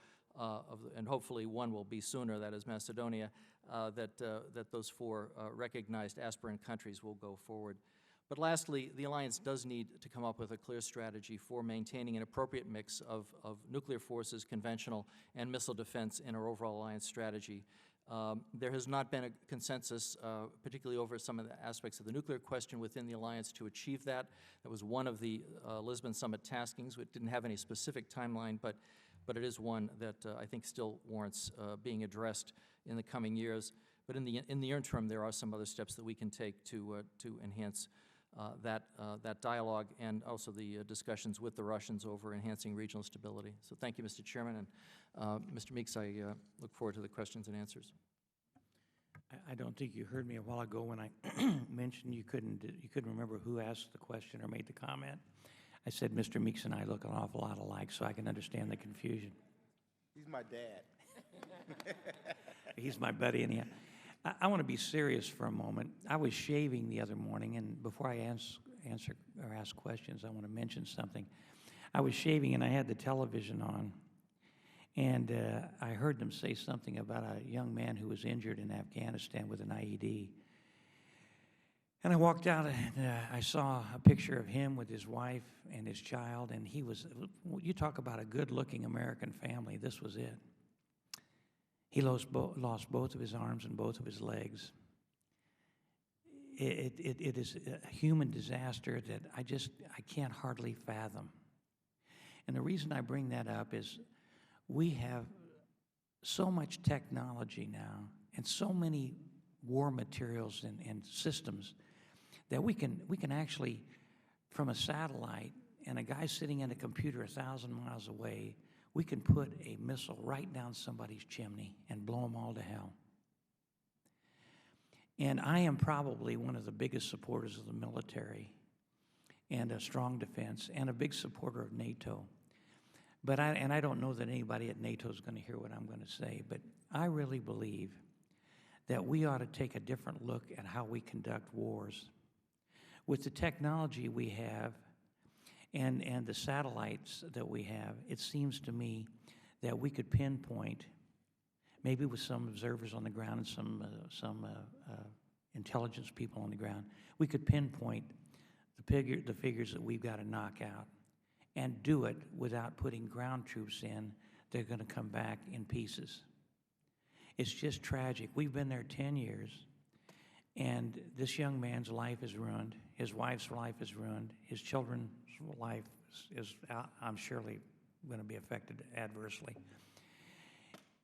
and hopefully one will be sooner, that is Macedonia, that those four recognized aspirant countries will go forward. But lastly, the alliance does need to come up with a clear strategy for maintaining an appropriate mix of nuclear forces, conventional, and missile defense in our overall alliance strategy. There has not been a consensus, particularly over some of the aspects of the nuclear question within the alliance, to achieve that. That was one of the Lisbon Summit taskings. It didn't have any specific timeline, but it is one that I think still warrants being addressed in the coming years. But in the interim, there are some other steps that we can take to enhance that dialogue, and also the discussions with the Russians over enhancing regional stability. So thank you, Mr. Chairman, and Mr. Meeks, I look forward to the questions and answers. I don't think you heard me a while ago when I mentioned you couldn't remember who asked the question or made the comment. I said Mr. Meeks and I look an awful lot alike, so I can understand the confusion. He's my dad. He's my buddy, anyhow. I want to be serious for a moment. I was shaving the other morning, and before I answer or ask questions, I want to mention something. I was shaving, and I had the television on, and I heard them say something about a young man who was injured in Afghanistan with an IED. And I walked out, and I saw a picture of him with his wife and his child, and he was, you talk about a good-looking American family, this was it. He lost both of his arms and both of his legs. It is a human disaster that I can't hardly fathom. And the reason I bring that up is we have so much technology now and so many war materials and systems that we can actually, from a satellite and a guy sitting in a computer 1,000 miles away, we can put a missile right down somebody's chimney and blow them all to hell. And I am probably one of the biggest supporters of the military and a strong defense and a big supporter of NATO. But I don't know that anybody at NATO is going to hear what I'm going to say, but I really believe that we ought to take a different look at how we conduct wars. With the technology we have, and the satellites that we have, it seems to me that we could pinpoint, maybe with some observers on the ground and some intelligence people on the ground, we could pinpoint the figures that we've got to knock out and do it without putting ground troops in. They're going to come back in pieces. It's just tragic. We've been there 10 years, and this young man's life is ruined. His wife's life is ruined. His children's life is, I'm surely going to be affected adversely.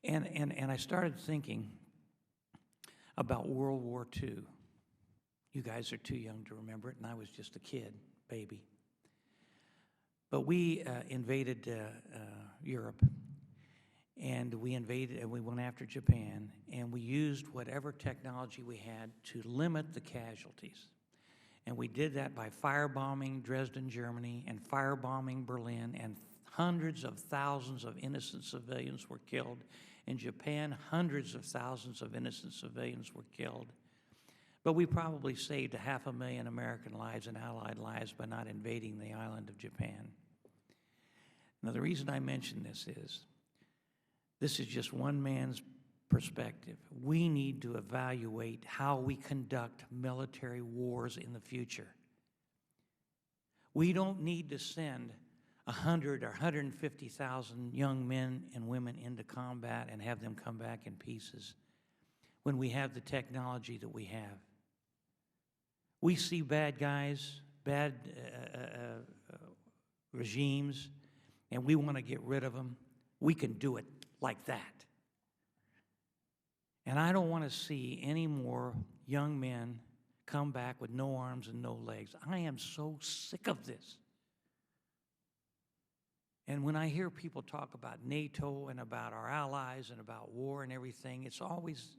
And I started thinking about World War II. You guys are too young to remember it, and I was just a kid, baby. But we invaded Europe, and we went after Japan, and we used whatever technology we had to limit the casualties. And we did that by firebombing Dresden, Germany, and firebombing Berlin, and hundreds of thousands of innocent civilians were killed. In Japan, hundreds of thousands of innocent civilians were killed. But we probably saved 500,000 American lives and Allied lives by not invading the island of Japan. Now, the reason I mention this is just one man's perspective. We need to evaluate how we conduct military wars in the future. We don't need to send 100 or 150,000 young men and women into combat and have them come back in pieces when we have the technology that we have. We see bad guys, bad regimes, and we want to get rid of them. We can do it like that. And I don't want to see any more young men come back with no arms and no legs. I am so sick of this. And when I hear people talk about NATO and about our allies and about war and everything, it's always,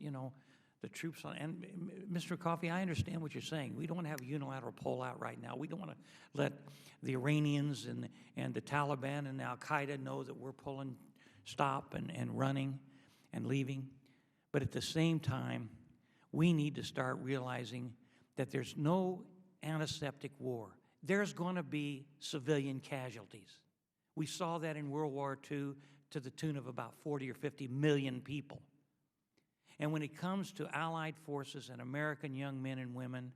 the troops on. And Mr. Coffey, I understand what you're saying. We don't want to have a unilateral pullout right now. We don't want to let the Iranians and the Taliban and Al-Qaeda know that we're pulling stop and running and leaving. But at the same time, we need to start realizing that there's no antiseptic war. There's going to be civilian casualties. We saw that in World War II to the tune of about 40 or 50 million people. And when it comes to Allied forces and American young men and women,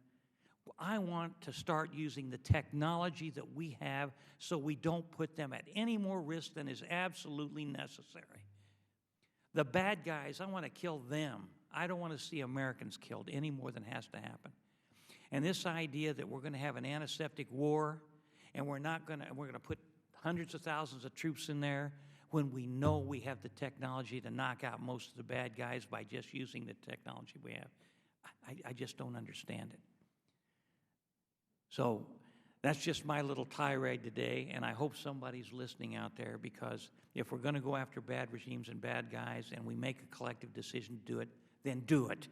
I want to start using the technology that we have so we don't put them at any more risk than is absolutely necessary. The bad guys, I want to kill them. I don't want to see Americans killed any more than has to happen. And this idea that we're going to have an antiseptic war and we're going to put hundreds of thousands of troops in there when we know we have the technology to knock out most of the bad guys by just using the technology we have, I just don't understand it. So that's just my little tirade today, and I hope somebody's listening out there, because if we're going to go after bad regimes and bad guys and we make a collective decision to do it, then do it.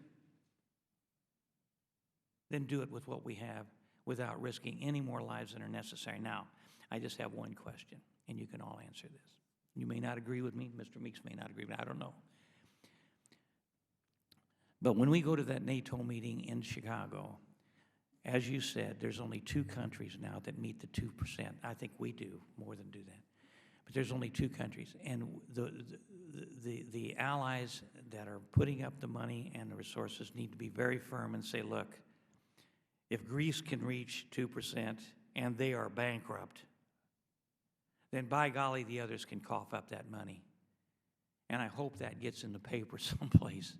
Then do it with what we have without risking any more lives than are necessary. Now, I just have one question, and you can all answer this. You may not agree with me. Mr. Meeks may not agree with me. I don't know. But when we go to that NATO meeting in Chicago, as you said, there's only 2 countries now that meet the 2%. I think we do more than do that. But there's only 2 countries. And the allies that are putting up the money and the resources need to be very firm and say, look, if Greece can reach 2% and they are bankrupt, then by golly, the others can cough up that money. And I hope that gets in the paper someplace.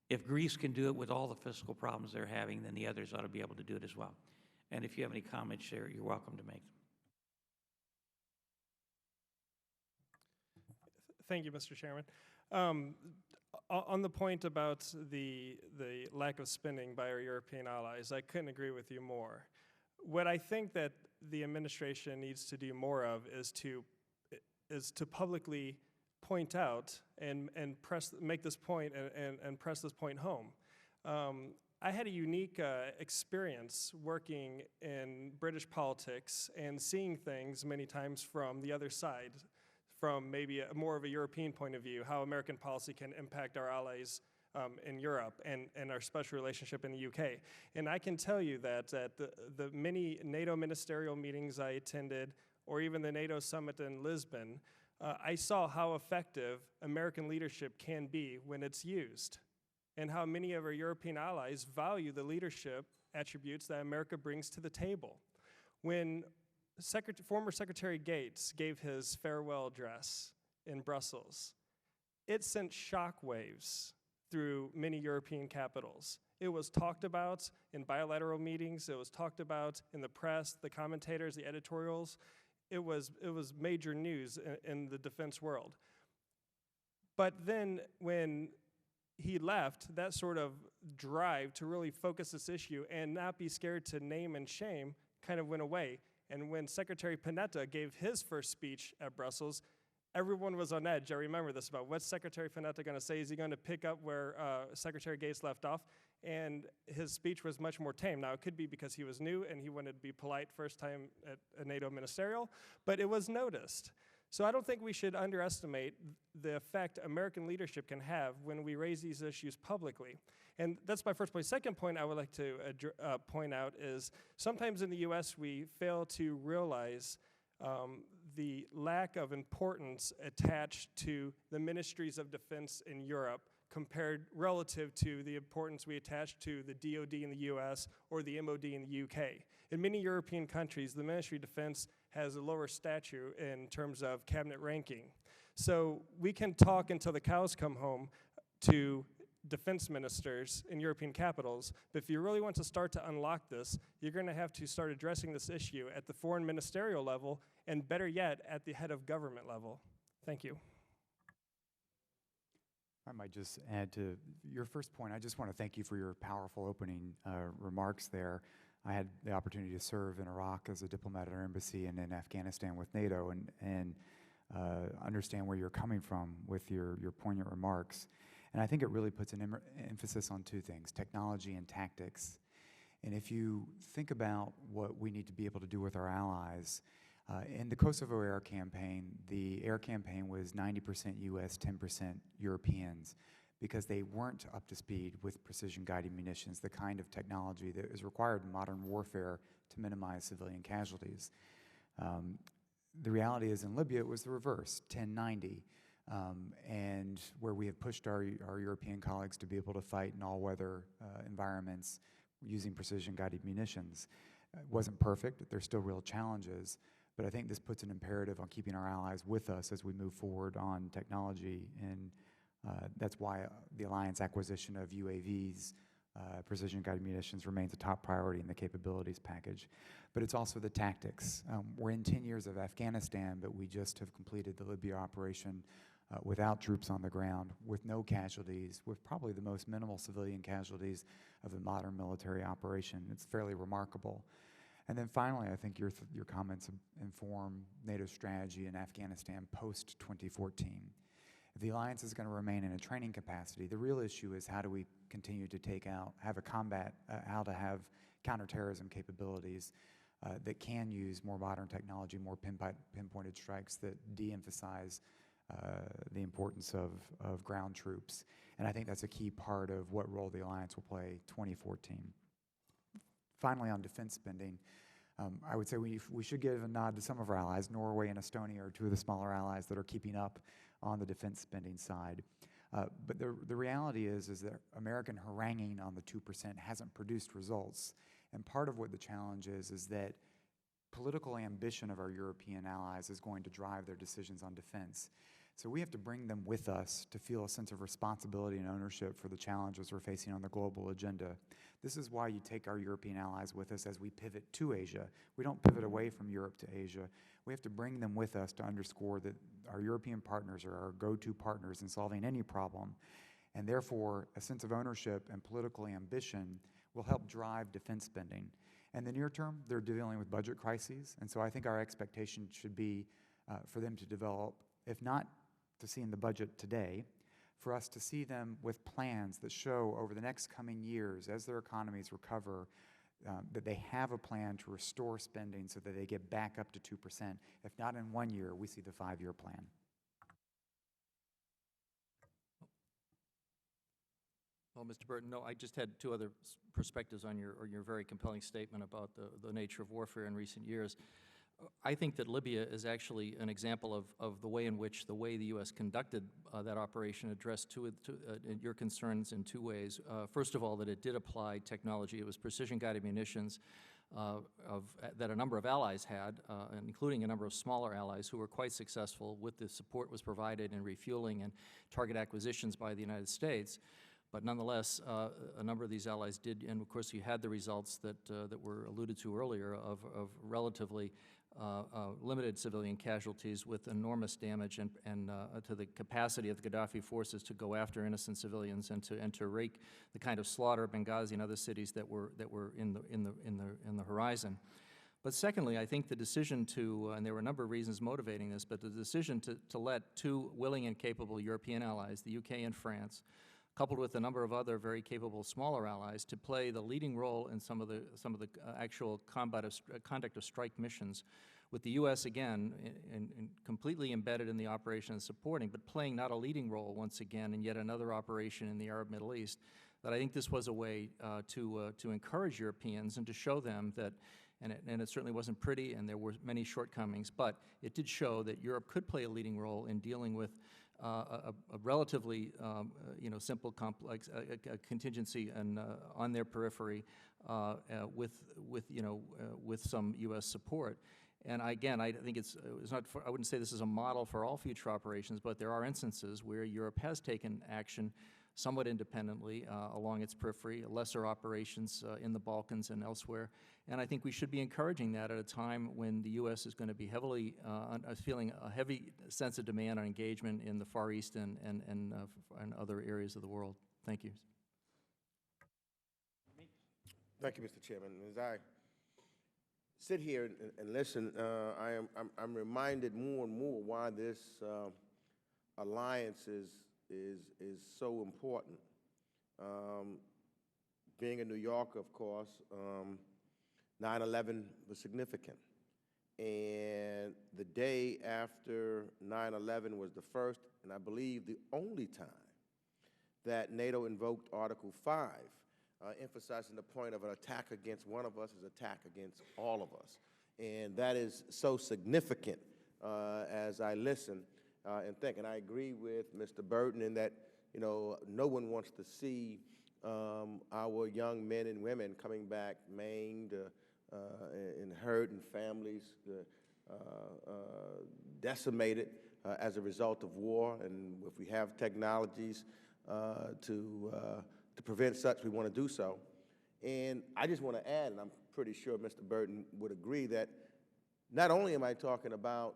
If Greece can do it with all the fiscal problems they're having, then the others ought to be able to do it as well. And if you have any comments, you're welcome to make them. Thank you, Mr. Chairman. On the point about the lack of spending by our European allies, I couldn't agree with you more. What I think that the administration needs to do more of is to publicly point out and make this point and press this point home. I had a unique experience working in British politics and seeing things many times from the other side, from maybe more of a European point of view, how American policy can impact our allies in Europe and our special relationship in the UK. And I can tell you that at the many NATO ministerial meetings I attended, or even the NATO summit in Lisbon, I saw how effective American leadership can be when it's used, and how many of our European allies value the leadership attributes that America brings to the table. When former Secretary Gates gave his farewell address in Brussels, it sent shockwaves through many European capitals. It was talked about in bilateral meetings. It was talked about in the press, the commentators, the editorials. It was major news in the defense world. But then when he left, that sort of drive to really focus this issue and not be scared to name and shame kind of went away. And when Secretary Panetta gave his first speech at Brussels, everyone was on edge. I remember this about what's Secretary Panetta going to say? Is he going to pick up where Secretary Gates left off? And his speech was much more tame. Now, it could be because he was new and he wanted to be polite first time at a NATO ministerial, but it was noticed. So I don't think we should underestimate the effect American leadership can have when we raise these issues publicly. And that's my first point. Second point I would like to point out is sometimes in the U.S. we fail to realize the lack of importance attached to the ministries of defense in Europe compared relative to the importance we attach to the DoD in the U.S. or the MOD in the U.K. In many European countries, the Ministry of Defense has a lower stature in terms of cabinet ranking. So we can talk until the cows come home to defense ministers in European capitals, but if you really want to start to unlock this, you're going to have to start addressing this issue at the foreign ministerial level, and better yet, at the head of government level. Thank you. I might just add to your first point. I just want to thank you for your powerful opening remarks there. I had the opportunity to serve in Iraq as a diplomat at our embassy and in Afghanistan with NATO, and understand where you're coming from with your poignant remarks. And I think it really puts an emphasis on 2 things, technology and tactics. And if you think about what we need to be able to do with our allies, In the Kosovo air campaign, the air campaign was 90% U.S., 10% Europeans, because they weren't up to speed with precision-guided munitions, the kind of technology that is required in modern warfare to minimize civilian casualties. The reality is in Libya it was the reverse, 1090, and where we have pushed our European colleagues to be able to fight in all-weather environments using precision-guided munitions. It wasn't perfect. There's still real challenges, but I think this puts an imperative on keeping our allies with us as we move forward on technology, and that's why the alliance acquisition of UAVs, precision-guided munitions, remains a top priority in the capabilities package. But it's also the tactics. We're in 10 years of Afghanistan, but we just have completed the Libya operation without troops on the ground, with no casualties, with probably the most minimal civilian casualties of a modern military operation. It's fairly remarkable. And then finally, I think your comments inform NATO's strategy in Afghanistan post-2014. If the alliance is going to remain in a training capacity, the real issue is how do we continue to how to have counterterrorism capabilities that can use more modern technology, more pinpointed strikes that de-emphasize the importance of ground troops. And I think that's a key part of what role the alliance will play 2014. Finally, on defense spending, I would say we should give a nod to some of our allies. Norway and Estonia are two of the smaller allies that are keeping up on the defense spending side. But the reality is that American haranguing on the 2% hasn't produced results. And part of what the challenge is that political ambition of our European allies is going to drive their decisions on defense. So we have to bring them with us to feel a sense of responsibility and ownership for the challenges we're facing on the global agenda. This is why you take our European allies with us as we pivot to Asia. We don't pivot away from Europe to Asia. We have to bring them with us to underscore that our European partners are our go-to partners in solving any problem. And therefore, a sense of ownership and political ambition will help drive defense spending. In the near term, they're dealing with budget crises, and so I think our expectation should be for them to develop, if not to see in the budget today, for us to see them with plans that show over the next coming years, as their economies recover, that they have a plan to restore spending so that they get back up to 2%. If not in 1 year, we see the 5-year plan. Well, Mr. Burton, no, I just had two other perspectives on your very compelling statement about the nature of warfare in recent years. I think that Libya is actually an example of the way in which the way the U.S. conducted that operation addressed your concerns in two ways. First of all, that it did apply technology. It was precision-guided munitions that a number of allies had, including a number of smaller allies who were quite successful with the support was provided in refueling and target acquisitions by the United States. But nonetheless, a number of these allies did, and of course you had the results that were alluded to earlier of relatively limited civilian casualties with enormous damage and to the capacity of the Gaddafi forces to go after innocent civilians and to wreak the kind of slaughter of Benghazi and other cities that were in the horizon. But secondly, I think the decision to, and there were a number of reasons motivating this, but the decision to let two willing and capable European allies, the UK and France, coupled with a number of other very capable smaller allies, to play the leading role in some of the actual conduct of strike missions, with the U.S. again completely embedded in the operation and supporting, but playing not a leading role once again in yet another operation in the Arab Middle East. That I think this was a way to encourage Europeans and to show them that, and it certainly wasn't pretty, and there were many shortcomings, but it did show that Europe could play a leading role in dealing with a relatively simple, complex contingency and on their periphery with some U.S. support. And again, I think it's not. I wouldn't say this is a model for all future operations, but there are instances where Europe has taken action somewhat independently along its periphery, lesser operations in the Balkans and elsewhere. And I think we should be encouraging that at a time when the U.S. is going to be heavily feeling a heavy sense of demand on engagement in the Far East and other areas of the world. Thank you. Thank you, Mr. Chairman. As I sit here and listen, I'm reminded more and more why this alliance is so important. Being a New Yorker, of course, 9/11 was significant. and the day after 9/11 was the first, and I believe the only time, that NATO invoked Article 5, emphasizing the point of an attack against one of us is an attack against all of us. And that is so significant as I listen and think. And I agree with Mr. Burton in that, you know, no one wants to see our young men and women coming back maimed and hurt, and families decimated as a result of war. And if we have technologies to prevent such, we want to do so. And I just want to add, and I'm pretty sure Mr. Burton would agree, that not only am I talking about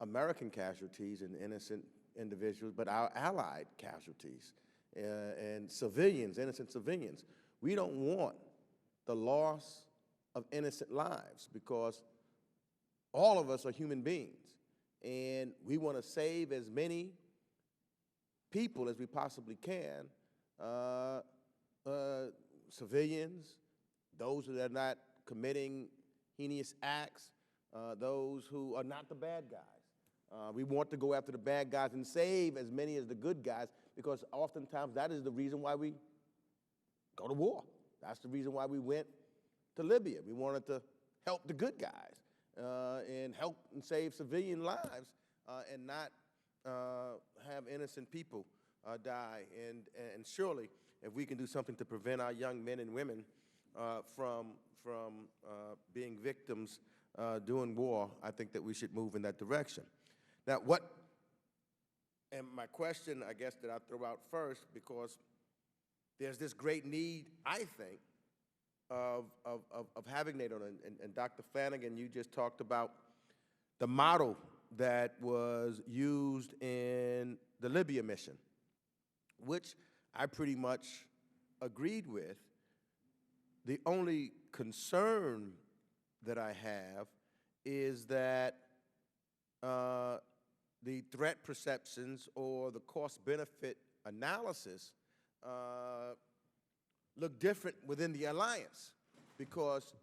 American casualties and innocent individuals, but our allied casualties and civilians, innocent civilians. We don't want the loss of innocent lives, because all of us are human beings, and we want to save as many people as we possibly can, civilians, those who are not committing heinous acts, those who are not the bad guys. We want to go after the bad guys and save as many as the good guys, because oftentimes that is the reason why we go to war. That's the reason why we went to Libya. We wanted to help the good guys and help and save civilian lives and not have innocent people die. And surely, if we can do something to prevent our young men and women from being victims during war, I think that we should move in that direction. Now, and my question, I guess, that I'll throw out first, because there's this great need, I think, of having NATO, and Dr. Flanagan, you just talked about the model that was used in the Libya mission, which I pretty much agreed with. The only concern that I have is that the threat perceptions or the cost-benefit analysis look different within the alliance, because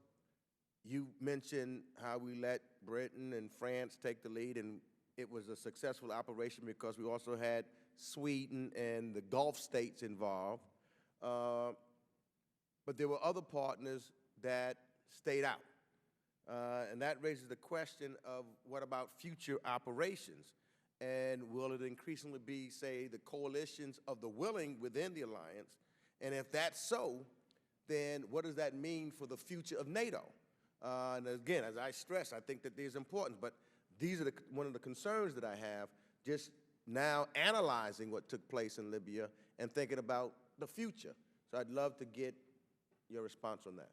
you mentioned how we let Britain and France take the lead, and it was a successful operation because we also had Sweden and the Gulf states involved. But there were other partners that stayed out. And that raises the question of, what about future operations? And will it increasingly be, say, the coalitions of the willing within the alliance? And if that's so, then what does that mean for the future of NATO? And again, as I stress, I think that there's importance, but these are one of the concerns that I have, just now analyzing what took place in Libya and thinking about the future. So I'd love to get your response on that.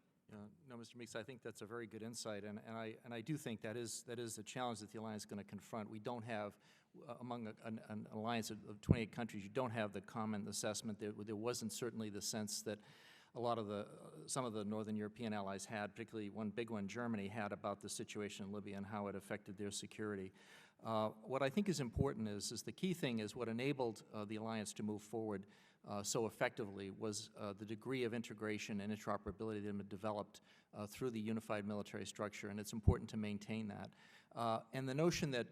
No, Mr. Meeks, I think that's a very good insight, and I do think that is the challenge that the alliance is going to confront. We don't have, among an alliance of 28 countries, you don't have the common assessment. There wasn't certainly the sense that a lot of some of the Northern European allies had, particularly one big one, Germany, had about the situation in Libya and how it affected their security. What I think is important is the key thing is what enabled the alliance to move forward so effectively was the degree of integration and interoperability that had been developed through the unified military structure, and it's important to maintain that. And the notion that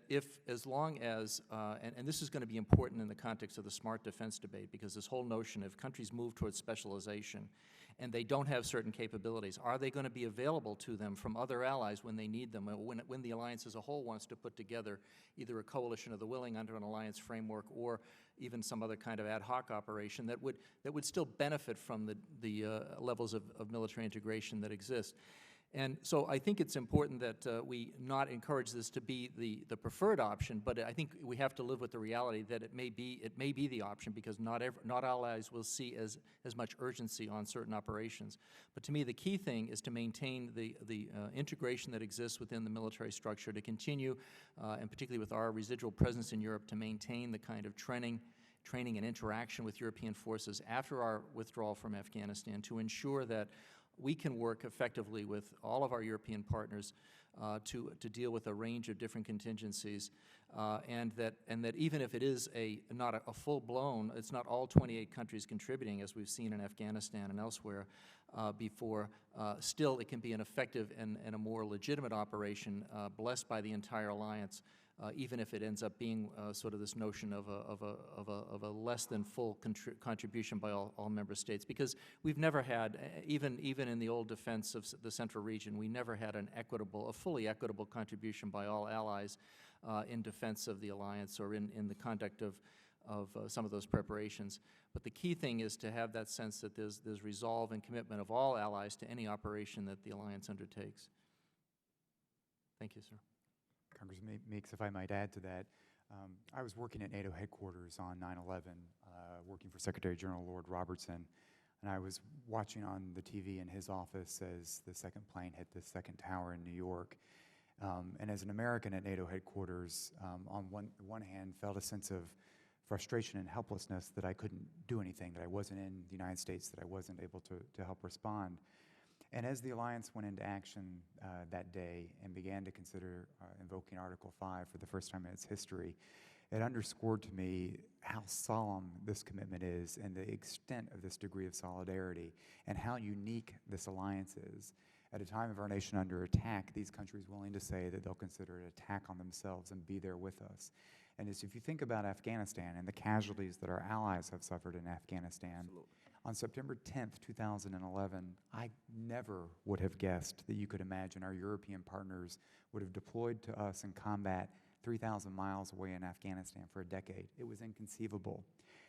as long as, and this is going to be important in the context of the smart defense debate, because this whole notion of countries move towards specialization and they don't have certain capabilities, are they going to be available to them from other allies when they need them, when the alliance as a whole wants to put together either a coalition of the willing under an alliance framework or even some other kind of ad hoc operation that would still benefit from the levels of military integration that exist. And so I think it's important that we not encourage this to be the preferred option, but I think we have to live with the reality that it may be the option, because not allies will see as much urgency on certain operations. But to me, the key thing is to maintain the integration that exists within the military structure, to continue, and particularly with our residual presence in Europe, to maintain the kind of training and interaction with European forces after our withdrawal from Afghanistan, to ensure that we can work effectively with all of our European partners to deal with a range of different contingencies, and that even if it is not a full-blown, it's not all 28 countries contributing, as we've seen in Afghanistan and elsewhere, before still it can be an effective and a more legitimate operation blessed by the entire alliance, even if it ends up being sort of this notion of a less than full contribution by all member states. Because we've never had, even in the old defense of the central region, we never had a fully equitable contribution by all allies in defense of the alliance or in the conduct of some of those preparations. But the key thing is to have that sense that there's resolve and commitment of all allies to any operation that the alliance undertakes. Thank you, sir. Congressman Meeks, if I might add to that, I was working at NATO headquarters on 9/11, working for Secretary General Lord Robertson, and I was watching on the TV in his office as the second plane hit the second tower in New York. And as an American at NATO headquarters, on one hand, felt a sense of frustration and helplessness that I couldn't do anything, that I wasn't in the United States, that I wasn't able to help respond. And as the alliance went into action that day and began to consider invoking Article 5 for the first time in its history, it underscored to me how solemn this commitment is and the extent of this degree of solidarity and how unique this alliance is. At a time of our nation under attack, these countries willing to say that they'll consider an attack on themselves and be there with us. And as if you think about Afghanistan and the casualties that our allies have suffered in Afghanistan, on September 10th, 2011, I never would have guessed that you could imagine our European partners would have deployed to us in combat 3,000 miles away in Afghanistan for a decade. It was inconceivable.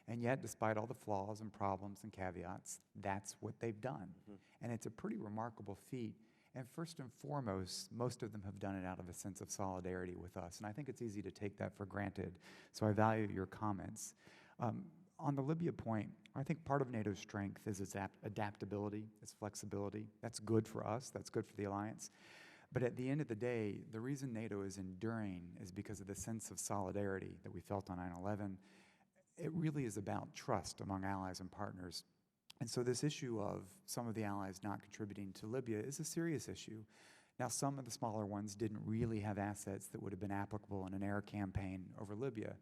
And yet, despite all the flaws and problems and caveats, that's what they've done. And it's a pretty remarkable feat. And first and foremost, most of them have done it out of a sense of solidarity with us. And I think it's easy to take that for granted. So I value your comments. On the Libya point, I think part of NATO's strength is its adaptability, its flexibility. That's good for us. That's good for the alliance. But at the end of the day, the reason NATO is enduring is because of the sense of solidarity that we felt on 9/11. It really is about trust among allies and partners. And so this issue of some of the allies not contributing to Libya is a serious issue. Now, some of the smaller ones didn't really have assets that would have been applicable in an air campaign over Libya.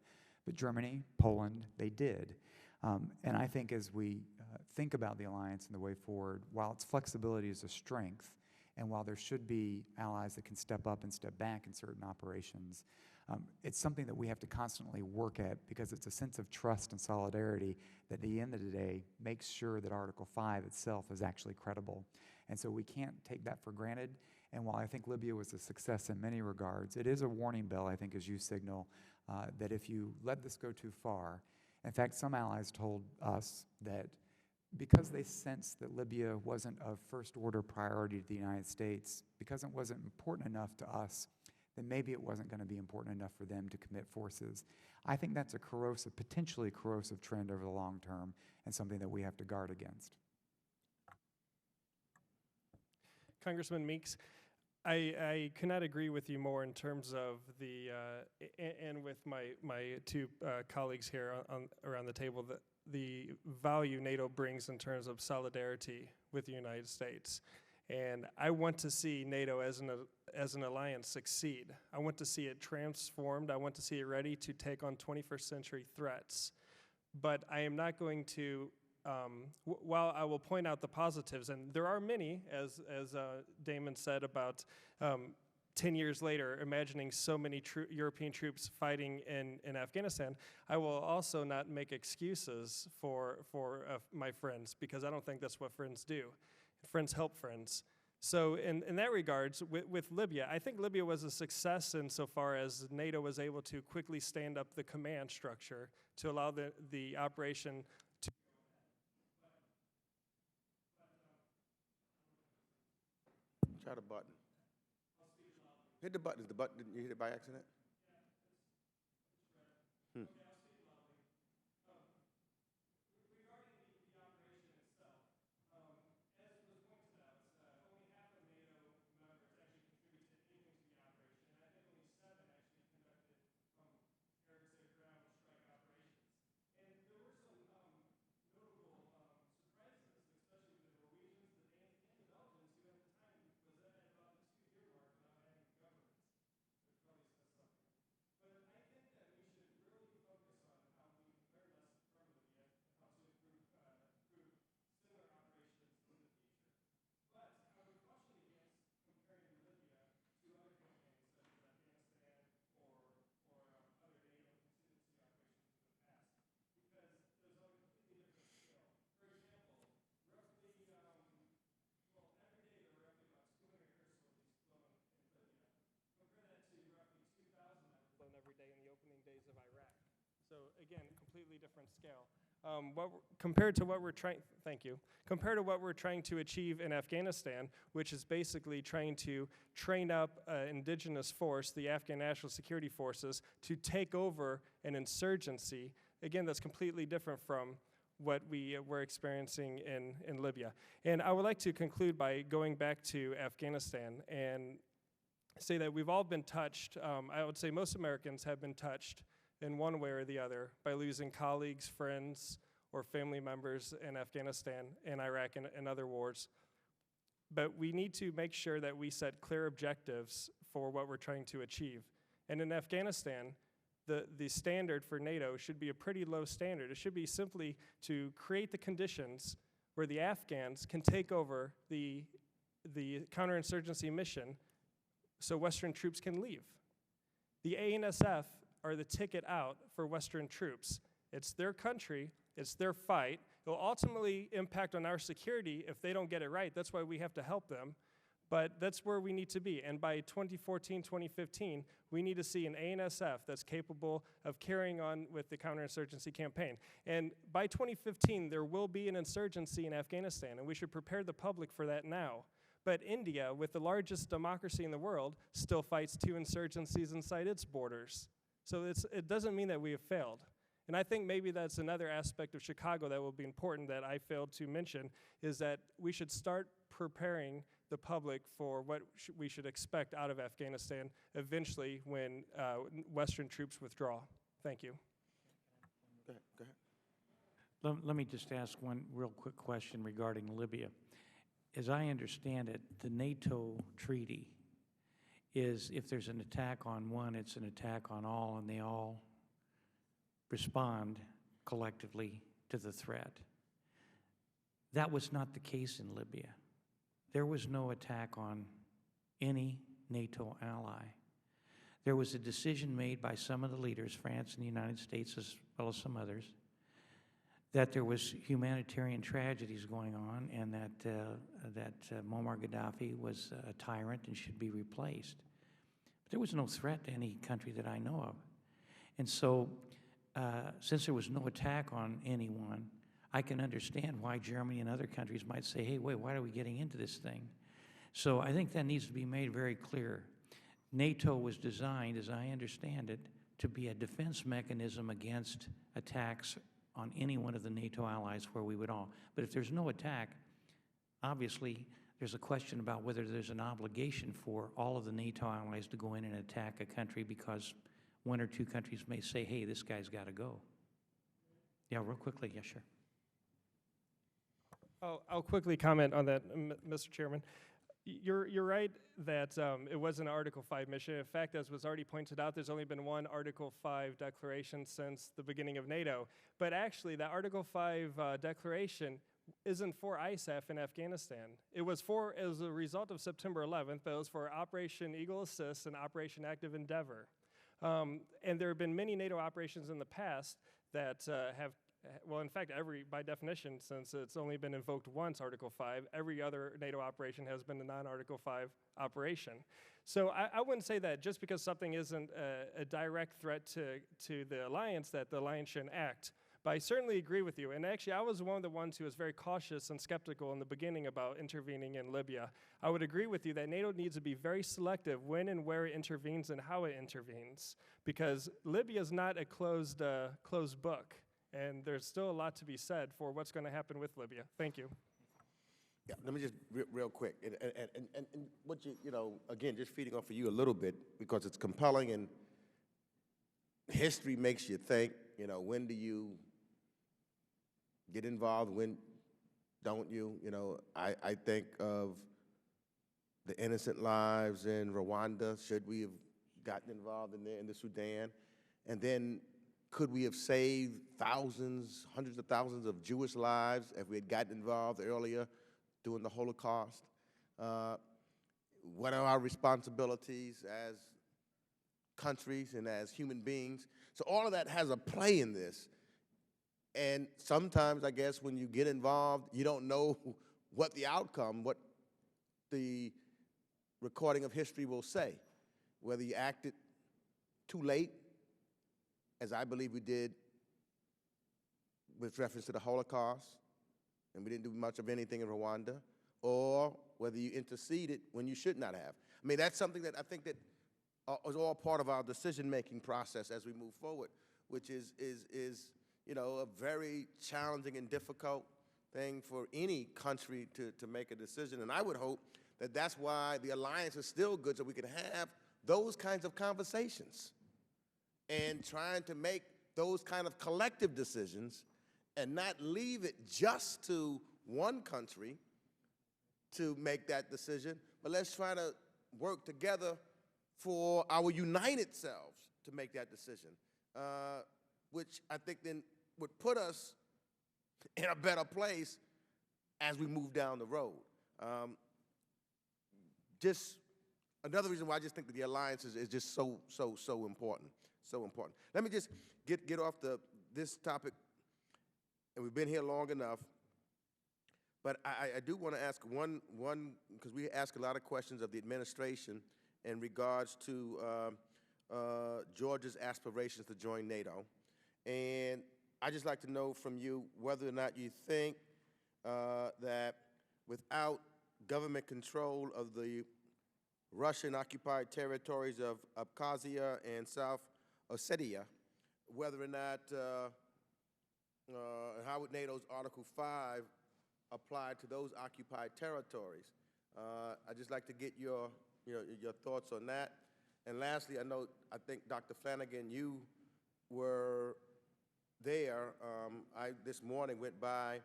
But Germany, Poland, they did. And I think as we think about the alliance and the way forward, while its flexibility is a strength, and while there should be allies that can step up and step back in certain operations, it's something that we have to constantly work at because it's a sense of trust and solidarity that at the end of the day makes sure that Article 5 itself is actually credible. And so we can't take that for granted. And while I think Libya was a success in many regards, it is a warning bell, I think, as you signal, that if you let this go too far, in fact, some allies told us that because they sensed that Libya wasn't of first-order priority to the United States, because it wasn't important enough to us, then maybe it wasn't going to be important enough for them to commit forces. I think that's a corrosive, potentially corrosive trend over the long term and something that we have to guard against. Congressman Meeks, I cannot agree with you more in terms of the, and with my two colleagues here around the table, that the value NATO brings in terms of solidarity with the United States. And I want to see NATO as an alliance succeed. I want to see it transformed. I want to see it ready to take on 21st century threats. But I am not going to, while I will point out the positives, and there are many, as Damon said about 10 years later, imagining so many European troops fighting in Afghanistan, I will also not make excuses for my friends, because I don't think that's what friends do. Friends help friends. So in that regards, with Libya, I think Libya was a success insofar as NATO was able to quickly stand up the command structure to allow the operation to... Try the button. Hit the button. Is the button, didn't you hit it by accident? days of Iraq. So again, completely different scale. Compared to what we're trying, thank you, compared to what we're trying to achieve in Afghanistan, which is basically trying to train up an indigenous force, the Afghan National Security Forces, to take over an insurgency, again, that's completely different from what we were experiencing in Libya. And I would like to conclude by going back to Afghanistan and say that we've all been touched. I would say most Americans have been touched in one way or the other by losing colleagues, friends, or family members in Afghanistan and Iraq and other wars. But we need to make sure that we set clear objectives for what we're trying to achieve. And in Afghanistan, the standard for NATO should be a pretty low standard. It should be simply to create the conditions where the Afghans can take over the counterinsurgency mission so Western troops can leave. The ANSF are the ticket out for Western troops. It's their country, it's their fight. It will ultimately impact on our security if they don't get it right. That's why we have to help them. But that's where we need to be. And by 2014, 2015, we need to see an ANSF that's capable of carrying on with the counterinsurgency campaign. And by 2015, there will be an insurgency in Afghanistan, and we should prepare the public for that now. But India, with the largest democracy in the world, still fights 2 insurgencies inside its borders. So it doesn't mean that we have failed. And I think maybe that's another aspect of Chicago that will be important that I failed to mention, is that we should start preparing the public for what we should expect out of Afghanistan eventually when Western troops withdraw. Thank you. Go ahead. Let me just ask one real quick question regarding Libya. As I understand it, the NATO treaty is if there's an attack on one, it's an attack on all, and they all respond collectively to the threat. That was not the case in Libya. There was no attack on any NATO ally. There was a decision made by some of the leaders, France and the United States as well as some others, that there was humanitarian tragedies going on and that Muammar Gaddafi was a tyrant and should be replaced. But there was no threat to any country that I know of. And so, since there was no attack on anyone, I can understand why Germany and other countries might say, hey, wait, why are we getting into this thing? So I think that needs to be made very clear. NATO was designed, as I understand it, to be a defense mechanism against attacks on any one of the NATO allies where we would all. But if there's no attack, obviously there's a question about whether there's an obligation for all of the NATO allies to go in and attack a country because 1 or 2 countries may say, hey, this guy's got to go. Yeah, real quickly. Yeah, sure. I'll quickly comment on that, Mr. Chairman. You're right that it was an Article 5 mission. In fact, as was already pointed out, there's only been one Article 5 declaration since the beginning of NATO. But actually, that Article 5 declaration isn't for ISAF in Afghanistan. It was as a result of September 11th, but it was for Operation Eagle Assist and Operation Active Endeavor. And there have been many NATO operations in the past that have, well, in fact, by definition, since it's only been invoked once, Article 5, every other NATO operation has been a non-Article 5 operation. So I wouldn't say that just because something isn't a direct threat to the alliance, that the alliance shouldn't act. But I certainly agree with you. And actually, I was one of the ones who was very cautious and skeptical in the beginning about intervening in Libya. I would agree with you that NATO needs to be very selective when and where it intervenes and how it intervenes, because Libya is not a closed book. And there's still a lot to be said for what's going to happen with Libya. Thank you. Yeah, let me just real quick, and what you know, again, just feeding off of you a little bit because it's compelling and history makes you think. You know, when do you get involved? When don't you? You know, I think of the innocent lives in Rwanda. Should we have gotten involved in the Sudan, and then could we have saved thousands, hundreds of thousands of Jewish lives if we had gotten involved earlier during the Holocaust? What are our responsibilities as countries and as human beings? So all of that has a play in this. And sometimes, I guess, when you get involved, you don't know what the outcome, what the recording of history will say, whether you acted too late as I believe we did with reference to the Holocaust, and we didn't do much of anything in Rwanda, or whether you interceded when you should not have. I mean, that's something that I think that is all part of our decision-making process as we move forward, which is you know, a very challenging and difficult thing for any country to make a decision. And I would hope that that's why the alliance is still good, so we can have those kinds of conversations and trying to make those kind of collective decisions and not leave it just to one country to make that decision, but let's try to work together for our united selves to make that decision, which I think then would put us in a better place as we move down the road. Just another reason why I just think that the alliance is just so important, so important. Let me just get off this topic, and we've been here long enough. But I do want to ask one, because we ask a lot of questions of the administration in regards to Georgia's aspirations to join NATO. And I'd just like to know from you whether or not you think that without government control of the Russian-occupied territories of Abkhazia and South Ossetia, whether or not, how would NATO's Article 5 apply to those occupied territories? I'd just like to get your thoughts on that. And lastly, I think Dr. Flanagan, you were there. I this morning went by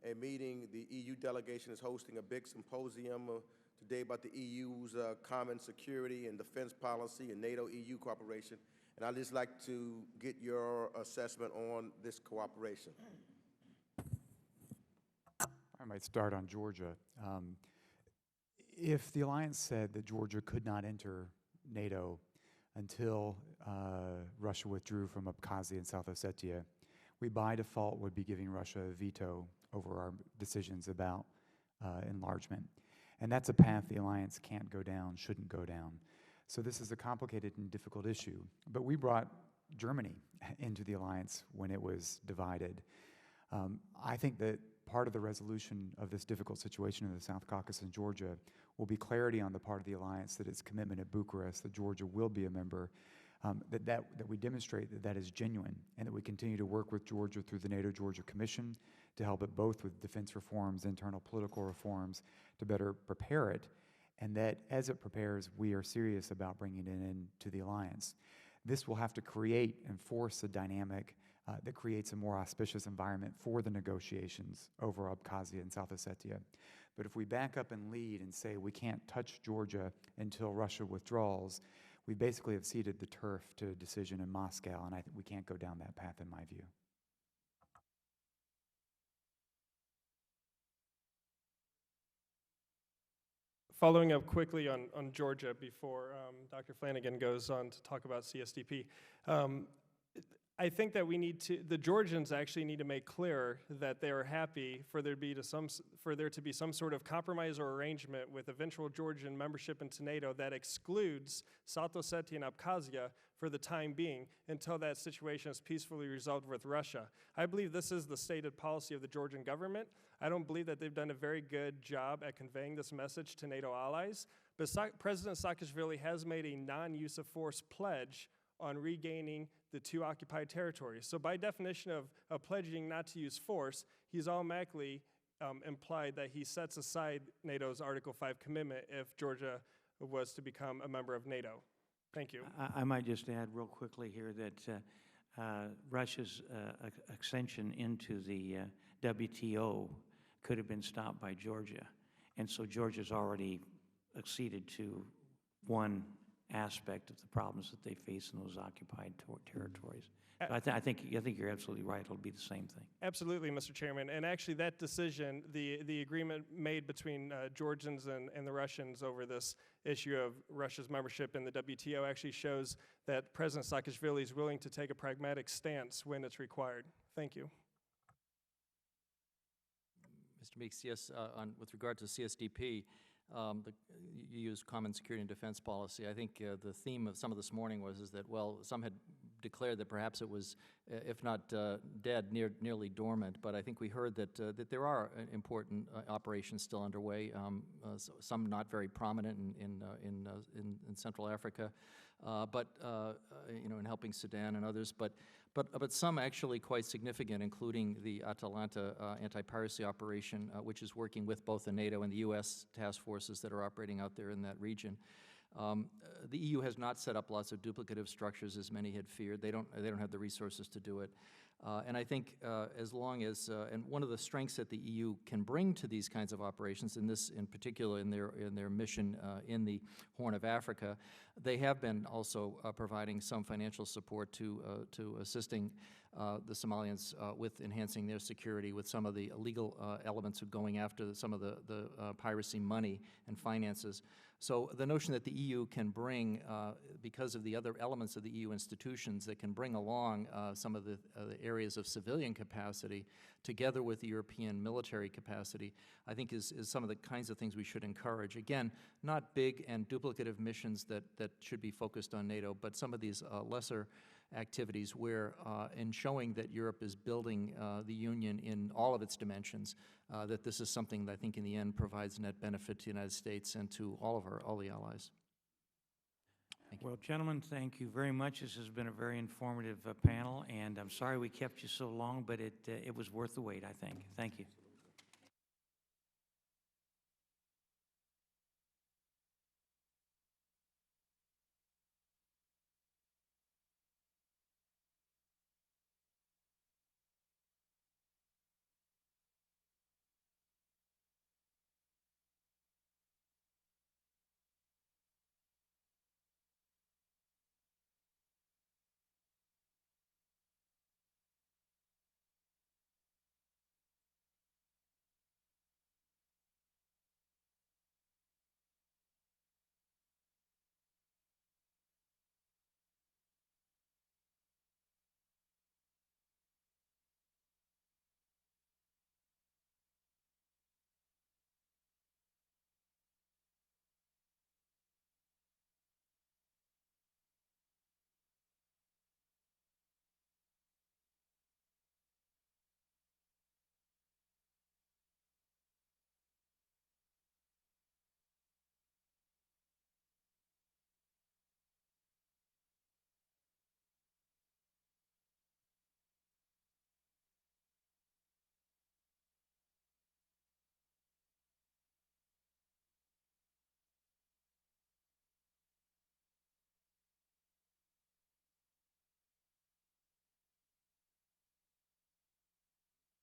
a meeting. The EU delegation is hosting a big symposium today about the EU's common security and defense policy and NATO-EU cooperation. And I'd just like to get your assessment on this cooperation. I might start on Georgia. If the alliance said that Georgia could not enter NATO until Russia withdrew from Abkhazia and South Ossetia, we by default would be giving Russia a veto over our decisions about enlargement. And that's a path the alliance can't go down, shouldn't go down. So this is a complicated and difficult issue. But we brought Germany into the alliance when it was divided. I think that part of the resolution of this difficult situation in the South Caucasus and Georgia will be clarity on the part of the alliance that its commitment at Bucharest that Georgia will be a member, that we demonstrate that that is genuine, and that we continue to work with Georgia through the NATO-Georgia Commission to help it both with defense reforms, internal political reforms, to better prepare it, and that as it prepares, we are serious about bringing it into the alliance. This will have to create and force a dynamic that creates a more auspicious environment for the negotiations over Abkhazia and South Ossetia. But if we back up and lead and say we can't touch Georgia until Russia withdraws, we basically have ceded the turf to a decision in Moscow, and I think we can't go down that path in my view. Following up quickly on Georgia before Dr. Flanagan goes on to talk about CSDP, I think that the Georgians actually need to make clear that they are happy for there to be some sort of compromise or arrangement with eventual Georgian membership into NATO that excludes South Ossetia and Abkhazia for the time being until that situation is peacefully resolved with Russia. I believe this is the stated policy of the Georgian government. I don't believe that they've done a very good job at conveying this message to NATO allies, but President Saakashvili has made a non-use of force pledge on regaining the two occupied territories. So by definition of pledging not to use force, he's automatically implied that he sets aside NATO's Article 5 commitment if Georgia was to become a member of NATO. Thank you. I might just add real quickly here that Russia's accession into the WTO could have been stopped by Georgia. And so Georgia's already acceded to one aspect of the problems that they face in those occupied territories. So I think you're absolutely right. It'll be the same thing. Absolutely, Mr. Chairman. And actually that decision, the agreement made between Georgians and the Russians over this issue of Russia's membership in the WTO actually shows that President Saakashvili is willing to take a pragmatic stance when it's required. Thank you. Mr. Meeks, yes, with regard to CSDP, you use common security and defense policy. I think the theme of some of this morning was that, well, some had declared that perhaps it was, if not dead, nearly dormant. But I think we heard that that there are important operations still underway. Some not very prominent in Central Africa, but you know, in helping Sudan and others. But some actually quite significant, including the Atalanta anti-piracy operation, which is working with both the NATO and the U.S. task forces that are operating out there in that region. The EU has not set up lots of duplicative structures, as many had feared. They don't have the resources to do it. And I think as long as, and one of the strengths that the EU can bring to these kinds of operations, in this in particular in their mission in the Horn of Africa, they have been also providing some financial support to assisting the Somalians with enhancing their security, with some of the illegal elements of going after some of the piracy money and finances. So the notion that the EU can bring, because of the other elements of the EU institutions, that can bring along some of the areas of civilian capacity together with the European military capacity, I think is some of the kinds of things we should encourage. Again, not big and duplicative missions that should be focused on NATO, but some of these lesser activities where, in showing that Europe is building the Union in all of its dimensions, that this is something that I think in the end provides net benefit to the United States and to all the allies. Thank you. Well, gentlemen, thank you very much. This has been a very informative panel, and I'm sorry we kept you so long, but it was worth the wait, I think. Thank you.